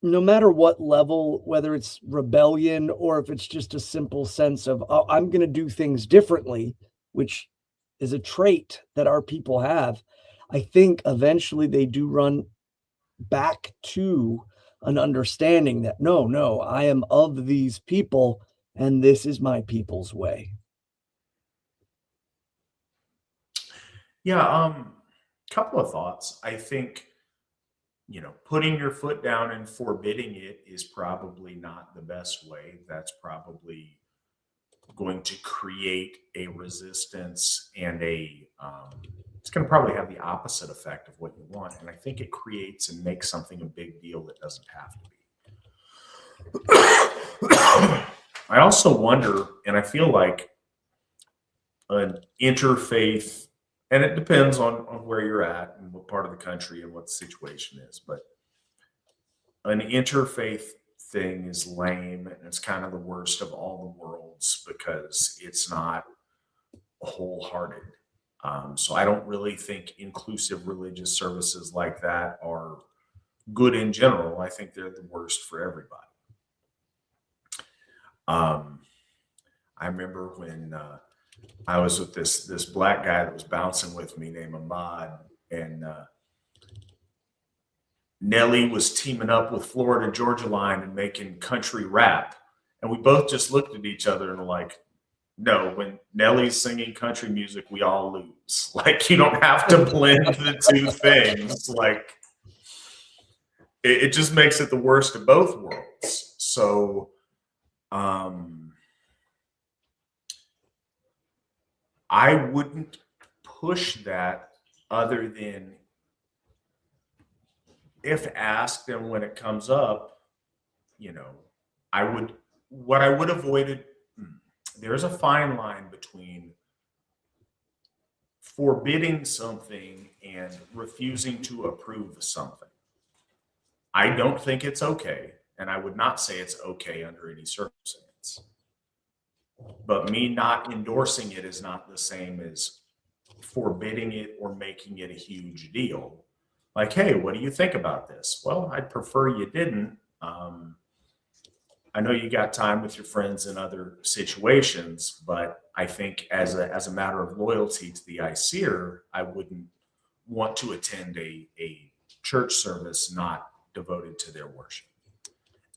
no matter what level, whether it's rebellion or if it's just a simple sense of, oh, I'm going to do things differently, which is a trait that our people have, I think eventually they do run back to an understanding that no, I am of these people and this is my people's way. Yeah, couple of thoughts. I think, putting your foot down and forbidding it is probably not the best way. That's probably going to create a resistance and it's going to probably have the opposite effect of what you want. And I think it creates and makes something a big deal that doesn't have to be. I also wonder, and I feel like an interfaith, and it depends on where you're at and what part of the country and what the situation is, but an interfaith thing is lame, and it's kind of the worst of all the worlds because it's not wholehearted. So I don't really think inclusive religious services like that are good in general. I think they're the worst for everybody. I remember when I was with this black guy that was bouncing with me named Ahmad, and Nelly was teaming up with Florida Georgia Line and making country rap. And we both just looked at each other and were like, no, when Nelly's singing country music, we all lose. Like, you don't have to blend the two things. Like, it just makes it the worst of both worlds. So, I wouldn't push that other than if asked and when it comes up, you know, what I would avoid, there's a fine line between forbidding something and refusing to approve something. I don't think it's okay, and I would not say it's okay under any circumstance. But me not endorsing it is not the same as forbidding it or making it a huge deal. Like, hey, what do you think about this? Well, I'd prefer you didn't. I know you got time with your friends in other situations, but I think as a matter of loyalty to the ICER, I wouldn't want to attend a church service not devoted to their worship.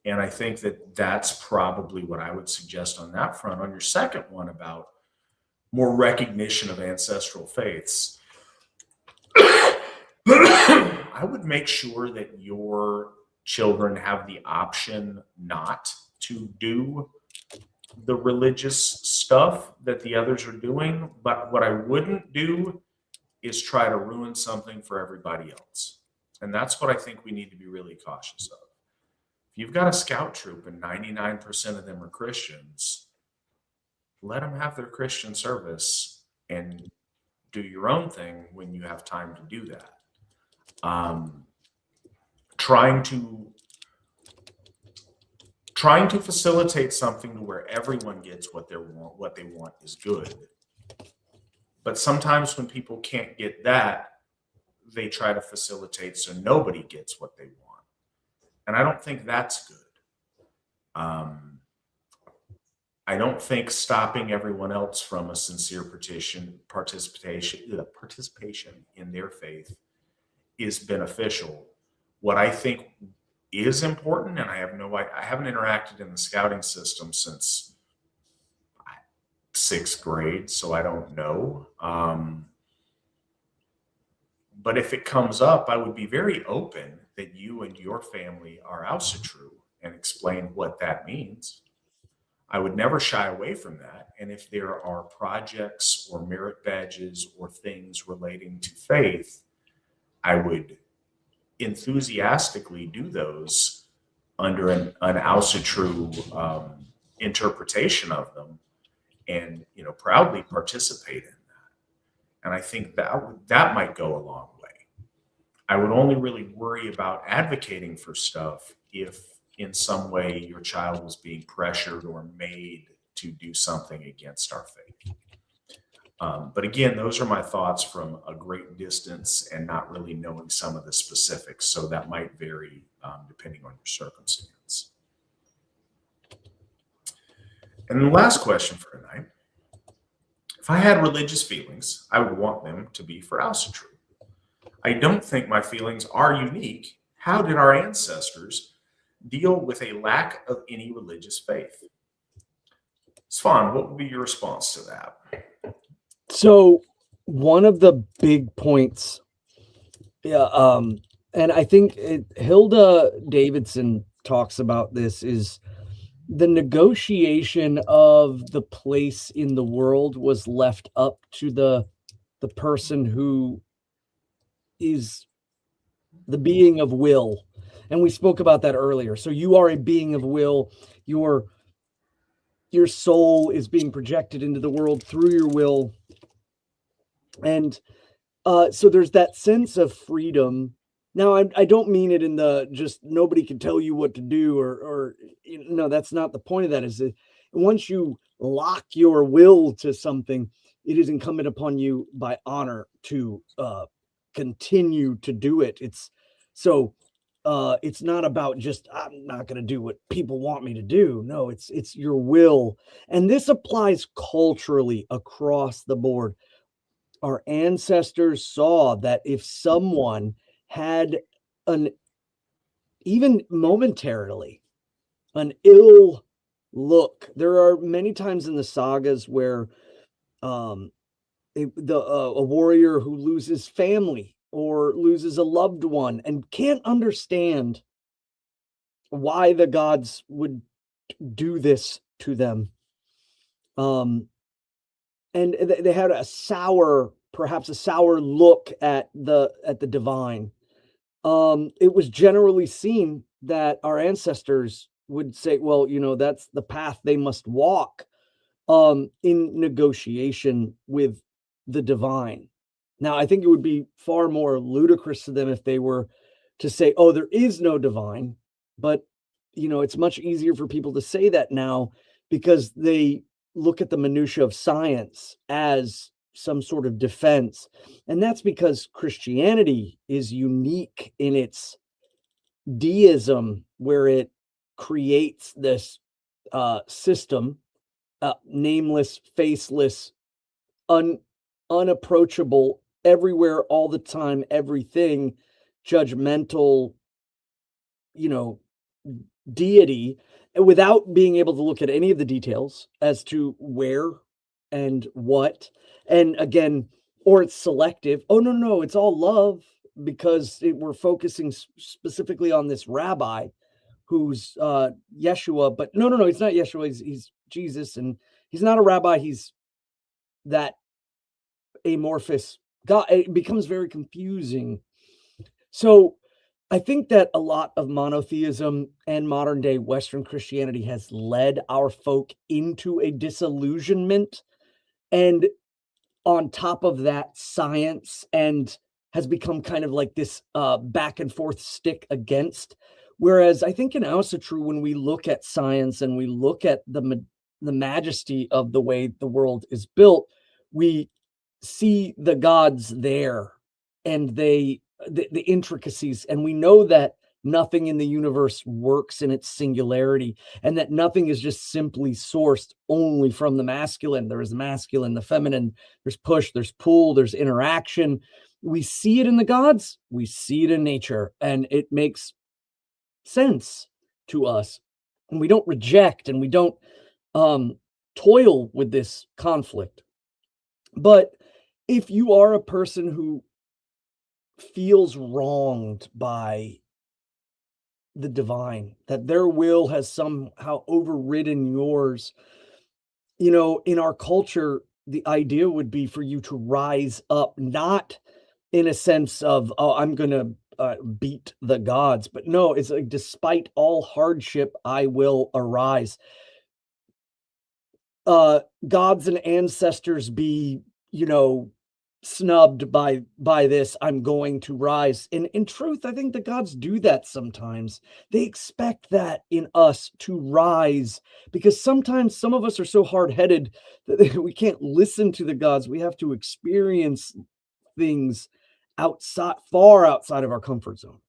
And I think that that's probably what I would suggest on that front. On your second one about more recognition of ancestral faiths, I would make sure that your children have the option not to do the religious stuff that the others are doing. But what I wouldn't do is try to ruin something for everybody else. And that's what I think we need to be really cautious of. If you've got a scout troop and 99% of them are Christians, let them have their Christian service and do your own thing when you have time to do that. Trying to facilitate something to where everyone gets what they want is good. But sometimes when people can't get that, they try to facilitate so nobody gets what they want. And I don't think that's good. I don't think stopping everyone else from a sincere participation in their faith is beneficial. What I think is important, and I haven't interacted in the scouting system since 6th grade, so I don't know. But if it comes up, I would be very open that you and your family are Asatru and explain what that means. I would never shy away from that. And if there are projects or merit badges or things relating to faith, I would enthusiastically do those under an Asatru interpretation of them, and proudly participate in that. And I think that might go a long way. I would only really worry about advocating for stuff if in some way your child was being pressured or made to do something against our faith. But again, those are my thoughts from a great distance and not really knowing some of the specifics. So that might vary depending on your circumstance. And the last question for tonight. If I had religious feelings, I would want them to be for Asatru. I don't think my feelings are unique. How did our ancestors deal with a lack of any religious faith? Svan, what would be your response to that? So one of the big points, and I think Hilda Davidson talks about this, is the negotiation of the place in the world was left up to the person who is the being of will. And we spoke about that earlier. So you are a being of will. Your soul is being projected into the world through your will. And so there's that sense of freedom. Now, I don't mean it in the just nobody can tell you what to do, or no, that's not the point of that. Is that once you lock your will to something, it is incumbent upon you by honor to continue to do it. It's not about just I'm not going to do what people want me to do. No, it's your will, and this applies culturally across the board. Our ancestors saw that if someone had even momentarily, an ill look, there are many times in the sagas where a warrior who loses family or loses a loved one and can't understand why the gods would do this to them. And they had perhaps a sour look at the divine. it was generally seen that our ancestors would say, well, that's the path they must walk in negotiation with the divine. Now, I think it would be far more ludicrous to them if they were to say, oh, there is no divine. But, it's much easier for people to say that now because they look at the minutia of science as some sort of defense. And that's because Christianity is unique in its deism, where it creates this system, nameless, faceless, unapproachable, everywhere, all the time, everything, judgmental, deity, without being able to look at any of the details as to where and what. And again, or it's selective. Oh, no, it's all love, because we're focusing specifically on this rabbi who's Yeshua, but no, he's not Yeshua. He's Jesus, and he's not a rabbi. He's that amorphous God. It becomes very confusing. So I think that a lot of monotheism and modern day Western Christianity has led our folk into a disillusionment. And on top of that, science and has become kind of like this back and forth stick against. Whereas I think in Asatru, when we look at science and we look at the majesty of the way the world is built, we see the gods there and the intricacies. And we know that nothing in the universe works in its singularity, and that nothing is just simply sourced only from the masculine. There is the masculine, the feminine, there's push, there's pull, there's interaction. We see it in the gods, we see it in nature, and it makes sense to us. And we don't reject, and we don't toil with this conflict. But if you are a person who feels wronged by the divine, that their will has somehow overridden yours, in our culture, the idea would be for you to rise up, not in a sense of, oh, I'm going to beat the gods, but no, it's like, despite all hardship, I will arise. Gods and ancestors be, snubbed by this, I'm going to rise. And in truth, I think the gods do that sometimes. They expect that in us, to rise, because sometimes some of us are so hard-headed that we can't listen to the gods. We have to experience things far outside of our comfort zone.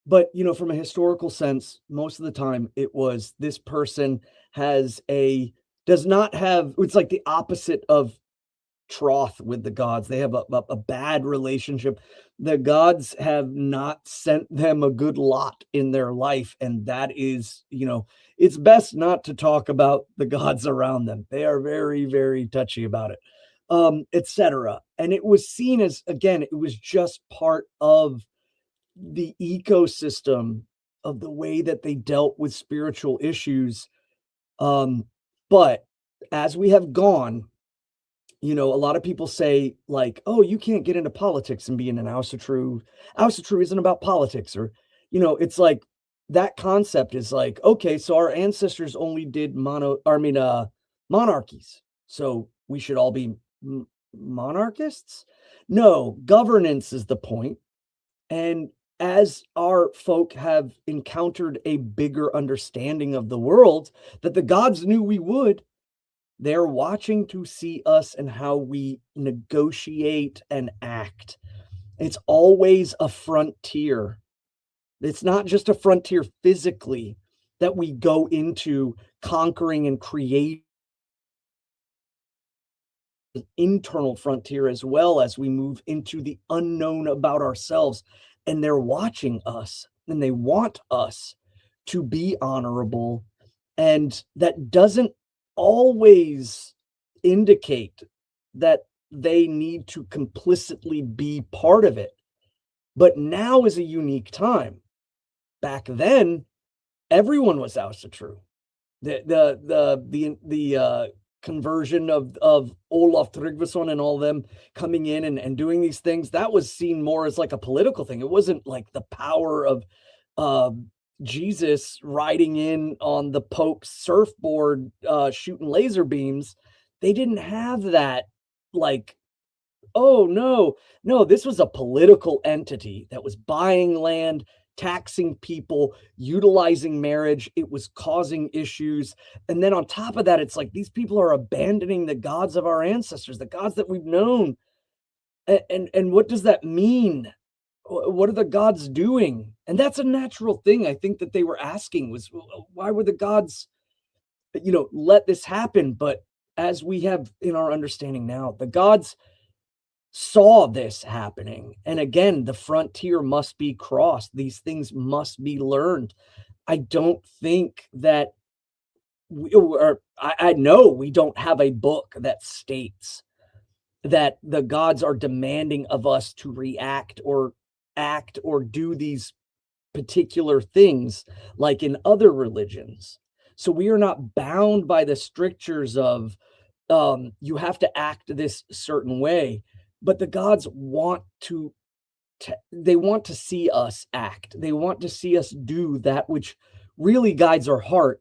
But from a historical sense, most of the time it was, this person does not have, it's like the opposite of troth with the gods. They have a bad relationship. The gods have not sent them a good lot in their life, and that is, it's best not to talk about the gods around them. They are very, very touchy about it, etc. And it was seen as, again, it was just part of the ecosystem of the way that they dealt with spiritual issues. But as we have gone, a lot of people say, like, oh, you can't get into politics and be in an Asatru. Asatru isn't about politics, or, it's like, that concept is like, okay, so our ancestors only did monarchies, so we should all be monarchists. No, governance is the point. And as our folk have encountered a bigger understanding of the world that the gods knew we would, they're watching to see us and how we negotiate and act. It's always a frontier. It's not just a frontier physically that we go into conquering and creating, an internal frontier as well, as we move into the unknown about ourselves. And they're watching us, and they want us to be honorable. And that doesn't always indicate that they need to complicitly be part of it. But now is a unique time. Back then, everyone was Asatru. The conversion of Olaf Tryggvason and all them coming in and doing these things, that was seen more as like a political thing. It wasn't like the power of Jesus riding in on the Pope's surfboard, shooting laser beams. They didn't have that, like, oh no, this was a political entity that was buying land, taxing people, utilizing marriage. It was causing issues. And then on top of that, it's like these people are abandoning the gods of our ancestors, the gods that we've known. And what does that mean? What are the gods doing? And that's a natural thing. I think that they were asking was, why were the gods, let this happen? But as we have in our understanding now, the gods saw this happening. And again, the frontier must be crossed. These things must be learned. I don't think that I know we don't have a book that states that the gods are demanding of us to react or act or do these particular things like in other religions. So we are not bound by the strictures of you have to act this certain way. But the gods want they want to see us act. They want to see us do that which really guides our heart.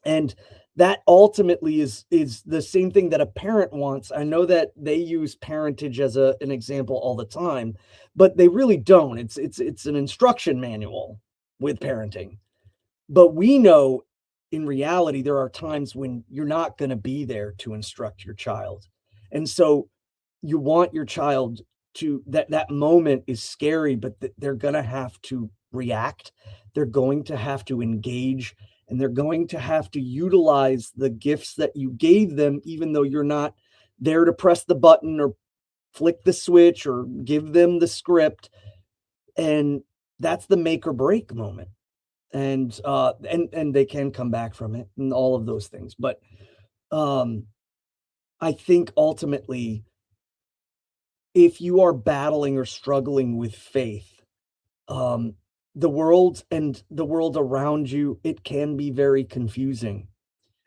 And that ultimately is the same thing that a parent wants. I know that they use parentage as an example all the time, but they really don't. It's an instruction manual with parenting. But we know in reality, there are times when you're not going to be there to instruct your child. And so you want your child to, that moment is scary, but they're going to have to react. They're going to have to engage, and they're going to have to utilize the gifts that you gave them, even though you're not there to press the button or flick the switch or give them the script. And that's the make or break moment. And they can come back from it and all of those things. But I think ultimately, if you are battling or struggling with faith, the world around you, it can be very confusing.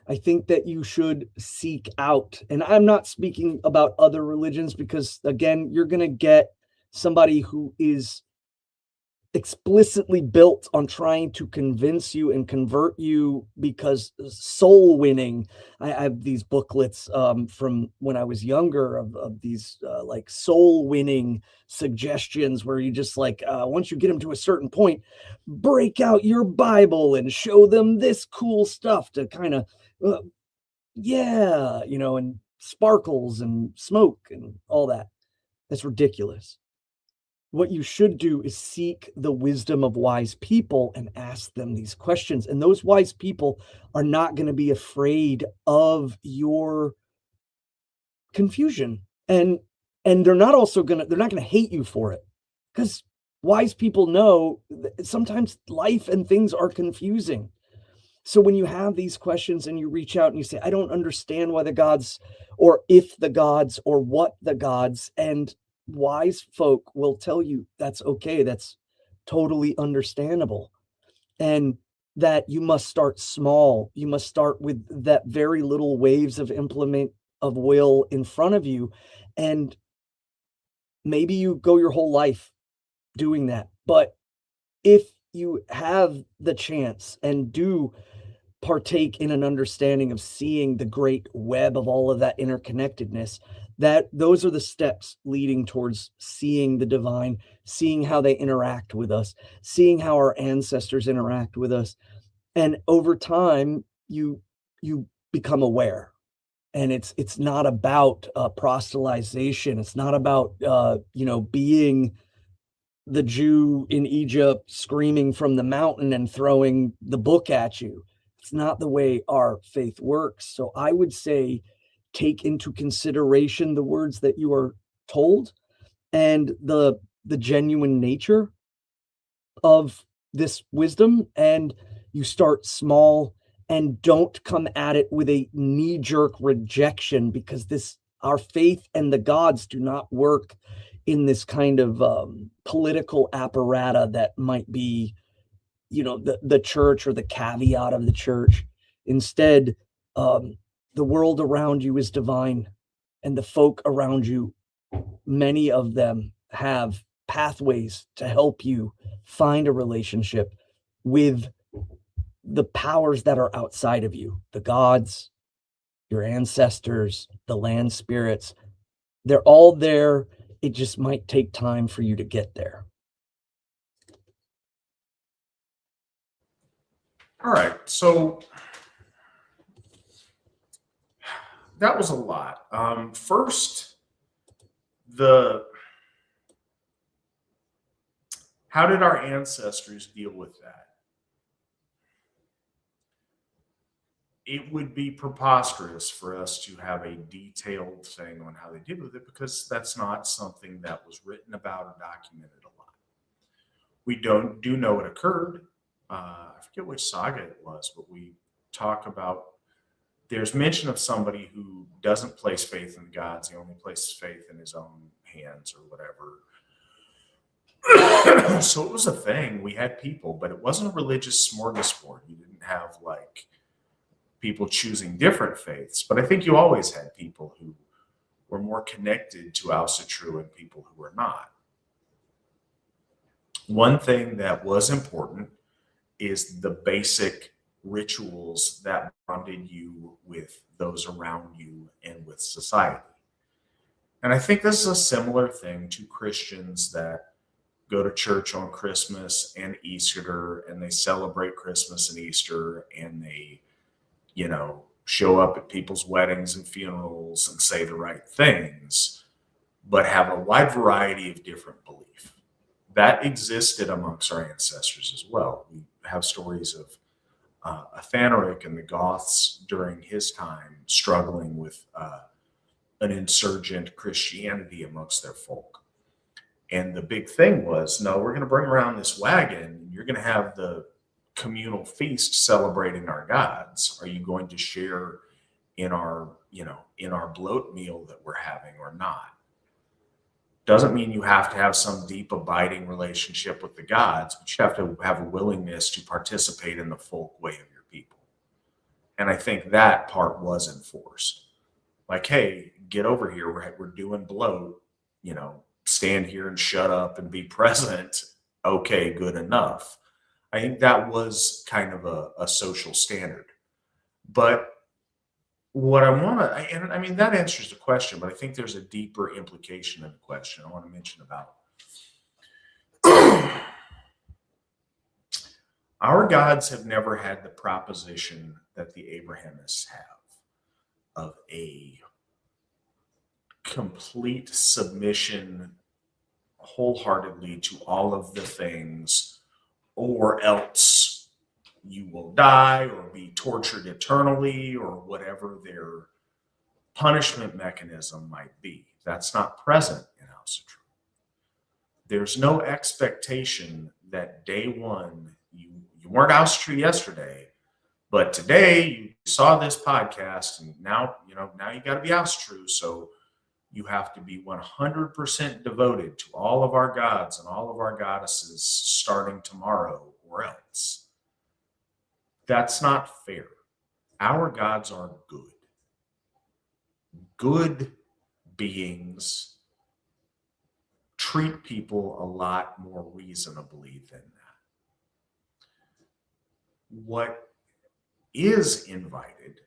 I think that you should seek out, and I'm not speaking about other religions because, again, you're going to get somebody who is explicitly built on trying to convince you and convert you because soul winning. I have these booklets from when I was younger of these like soul winning suggestions where you just like, once you get them to a certain point, break out your Bible and show them this cool stuff to kind of, and sparkles and smoke and all that. That's ridiculous. What you should do is seek the wisdom of wise people and ask them these questions. And those wise people are not going to be afraid of your confusion. And they're not going to hate you for it, because wise people know that sometimes life and things are confusing. So when you have these questions and you reach out and you say, I don't understand why the gods, or if the gods, or what the gods, and wise folk will tell you that's okay. That's totally understandable. And that you must start small. You must start with that very little waves of implement of will in front of you. And maybe you go your whole life doing that. But if you have the chance and do partake in an understanding of seeing the great web of all of that interconnectedness, that those are the steps leading towards seeing the divine, seeing how they interact with us, seeing how our ancestors interact with us. And over time, you become aware. And it's not about proselytization. It's not about, being the Jew in Egypt screaming from the mountain and throwing the book at you. It's not the way our faith works. So I would say, take into consideration the words that you are told and the genuine nature of this wisdom, and you start small and don't come at it with a knee-jerk rejection, because our faith and the gods do not work in this kind of political apparatus that might be, the church or the caveat of the church. Instead, the world around you is divine, and the folk around you, many of them have pathways to help you find a relationship with the powers that are outside of you, the gods, your ancestors, the land spirits. They're all there. It just might take time for you to get there. All right, so that was a lot. First, how did our ancestors deal with that? It would be preposterous for us to have a detailed thing on how they did with it, because that's not something that was written about or documented a lot. We do know it occurred. I forget which saga it was, but we talk about, there's mention of somebody who doesn't place faith in the gods. He only places faith in his own hands or whatever. So it was a thing. We had people, but it wasn't a religious smorgasbord. You didn't have like people choosing different faiths, but I think you always had people who were more connected to Asatru and people who were not. One thing that was important is the basic rituals that bonded you with those around you and with society. And I think this is a similar thing to Christians that go to church on Christmas and Easter, and they celebrate Christmas and Easter, and they, show up at people's weddings and funerals and say the right things, but have a wide variety of different belief. That existed amongst our ancestors as well. We have stories of Athanaric and the Goths during his time struggling with an insurgent Christianity amongst their folk. And the big thing was, no, we're going to bring around this wagon, and you're going to have the communal feast celebrating our gods. Are you going to share in our bloat meal that we're having or not? Doesn't mean you have to have some deep abiding relationship with the gods, but you have to have a willingness to participate in the folk way of your people. And I think that part was enforced. Like, hey, get over here. We're doing bloat, stand here and shut up and be present. Okay, good enough. I think that was kind of a social standard. But what I want to, and I mean, that answers the question, but I think there's a deeper implication in the question I want to mention about. Our gods have never had the proposition that the Abrahamists have of a complete submission wholeheartedly to all of the things, or else you will die or be tortured eternally, or whatever their punishment mechanism might be. That's not present in Asatru. There's no expectation that day one, you weren't Asatru yesterday, but today you saw this podcast, and now you got to be Asatru. So you have to be 100% devoted to all of our gods and all of our goddesses starting tomorrow, or else. That's not fair. Our gods are good. Good beings treat people a lot more reasonably than that. What is invited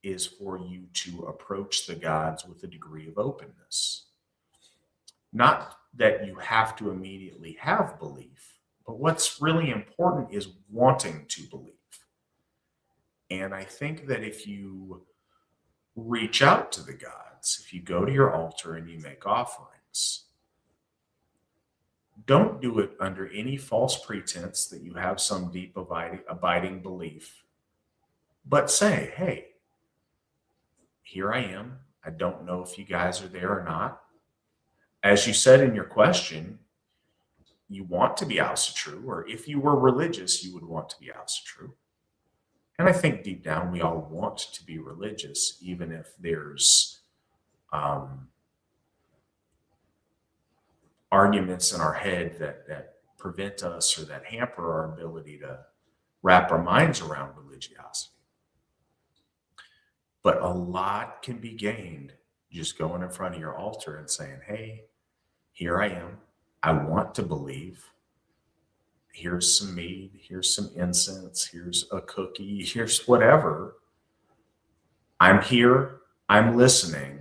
is for you to approach the gods with a degree of openness. Not that you have to immediately have belief, but what's really important is wanting to believe. And I think that if you reach out to the gods, if you go to your altar and you make offerings, don't do it under any false pretense that you have some deep abiding belief, but say, hey, here I am. I don't know if you guys are there or not. As you said in your question, you want to be Asatru, or if you were religious, you would want to be Asatru. And I think deep down, we all want to be religious, even if there's arguments in our head that prevent us or that hamper our ability to wrap our minds around religiosity. But a lot can be gained just going in front of your altar and saying, hey, here I am. I want to believe. Here's some mead. Here's some incense. Here's a cookie. Here's whatever. I'm here. I'm listening.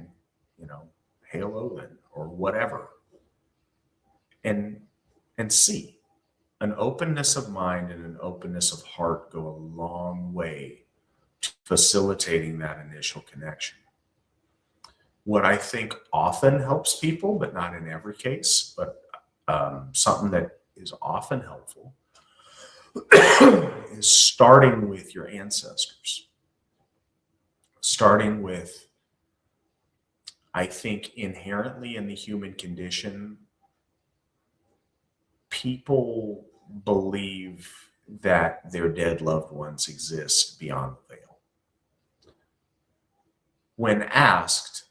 Hail Odin or whatever. And see. An openness of mind and an openness of heart go a long way to facilitating that initial connection. What I think often helps people, but not in every case, but something that is often helpful is starting with your ancestors. Starting with, I think inherently in the human condition, people believe that their dead loved ones exist beyond the veil. When asked,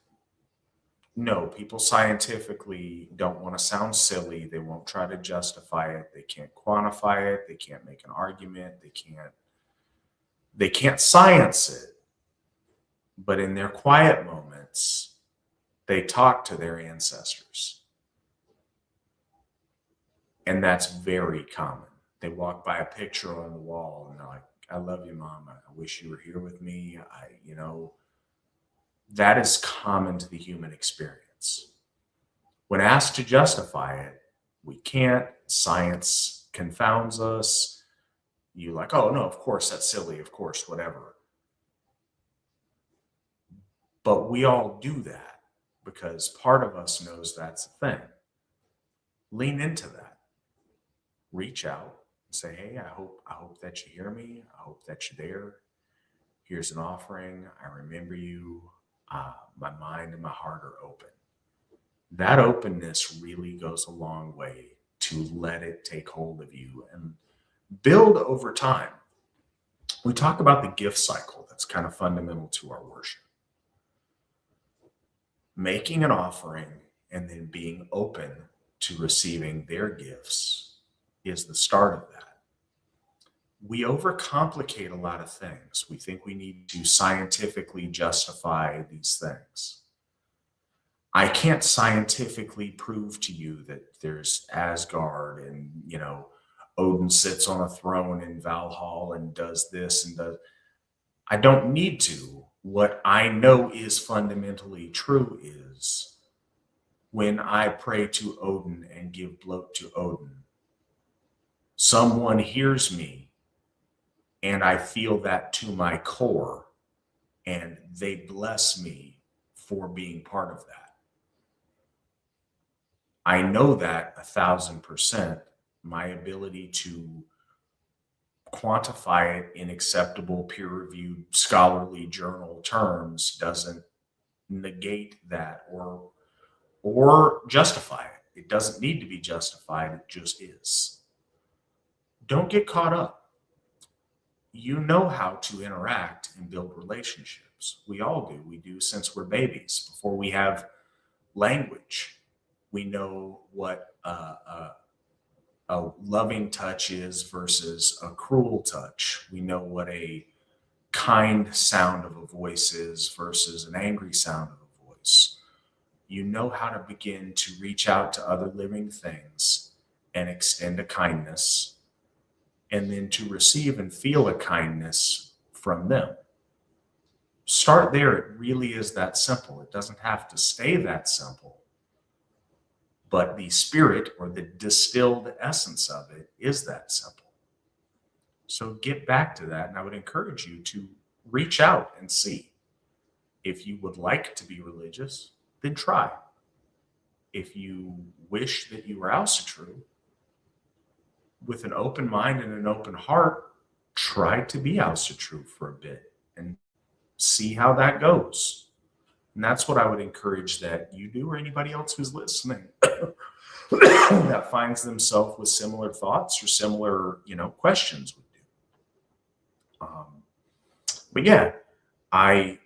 no, people scientifically don't want to sound silly. They won't try to justify it. They can't quantify it. They can't make an argument. They can't science it. But in their quiet moments, they talk to their ancestors. And that's very common. They walk by a picture on the wall and they're like, I love you, Mom. I wish you were here with me. That is common to the human experience. When asked to justify it, we can't. Science confounds us. You like, oh, no, of course, that's silly. Of course, whatever. But we all do that because part of us knows that's a thing. Lean into that. Reach out and say, hey, I hope that you hear me. I hope that you're there. Here's an offering. I remember you. My mind and my heart are open. That openness really goes a long way to let it take hold of you and build over time. We talk about the gift cycle. That's kind of fundamental to our worship. Making an offering and then being open to receiving their gifts is the start of that. We overcomplicate a lot of things. We think we need to scientifically justify these things. I can't scientifically prove to you that there's Asgard and, Odin sits on a throne in Valhalla and does this and does. I don't need to. What I know is fundamentally true is when I pray to Odin and give bloat to Odin, someone hears me and I feel that to my core and they bless me for being part of that. I know that 1,000%. My ability to quantify it in acceptable peer-reviewed scholarly journal terms doesn't negate that or justify it. It doesn't need to be justified. It just is. Don't get caught up. You know how to interact and build relationships. We all do. We do since we're babies. Before we have language, we know what a loving touch is versus a cruel touch. We know what a kind sound of a voice is versus an angry sound of a voice. You know how to begin to reach out to other living things and extend a kindness, and then to receive and feel a kindness from them. Start there. It really is that simple. It doesn't have to stay that simple. But the spirit or the distilled essence of it is that simple. So get back to that. And I would encourage you to reach out and see. If you would like to be religious, then try. If you wish that you were Asatru, with an open mind and an open heart, try to be Asatru for a bit and see how that goes. And that's what I would encourage that you do, or anybody else who's listening that finds themselves with similar thoughts or similar, questions would do. But yeah, I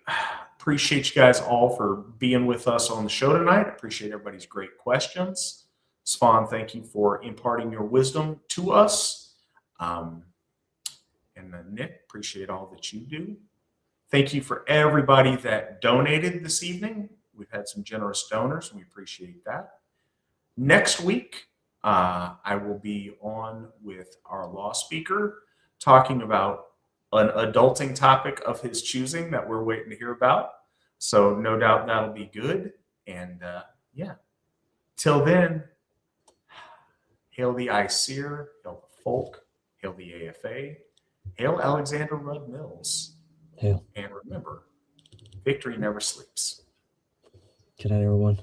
appreciate you guys all for being with us on the show tonight. I appreciate everybody's great questions. Svan, thank you for imparting your wisdom to us. And Nick, appreciate all that you do. Thank you for everybody that donated this evening. We've had some generous donors. We appreciate that. Next week, I will be on with our law speaker talking about an adulting topic of his choosing that we're waiting to hear about. So no doubt that'll be good. And yeah, till then, hail the Aesir, hail the Folk, hail the AFA, hail Alexander Rudd Mills. Hail. And remember, victory never sleeps. Good night, everyone.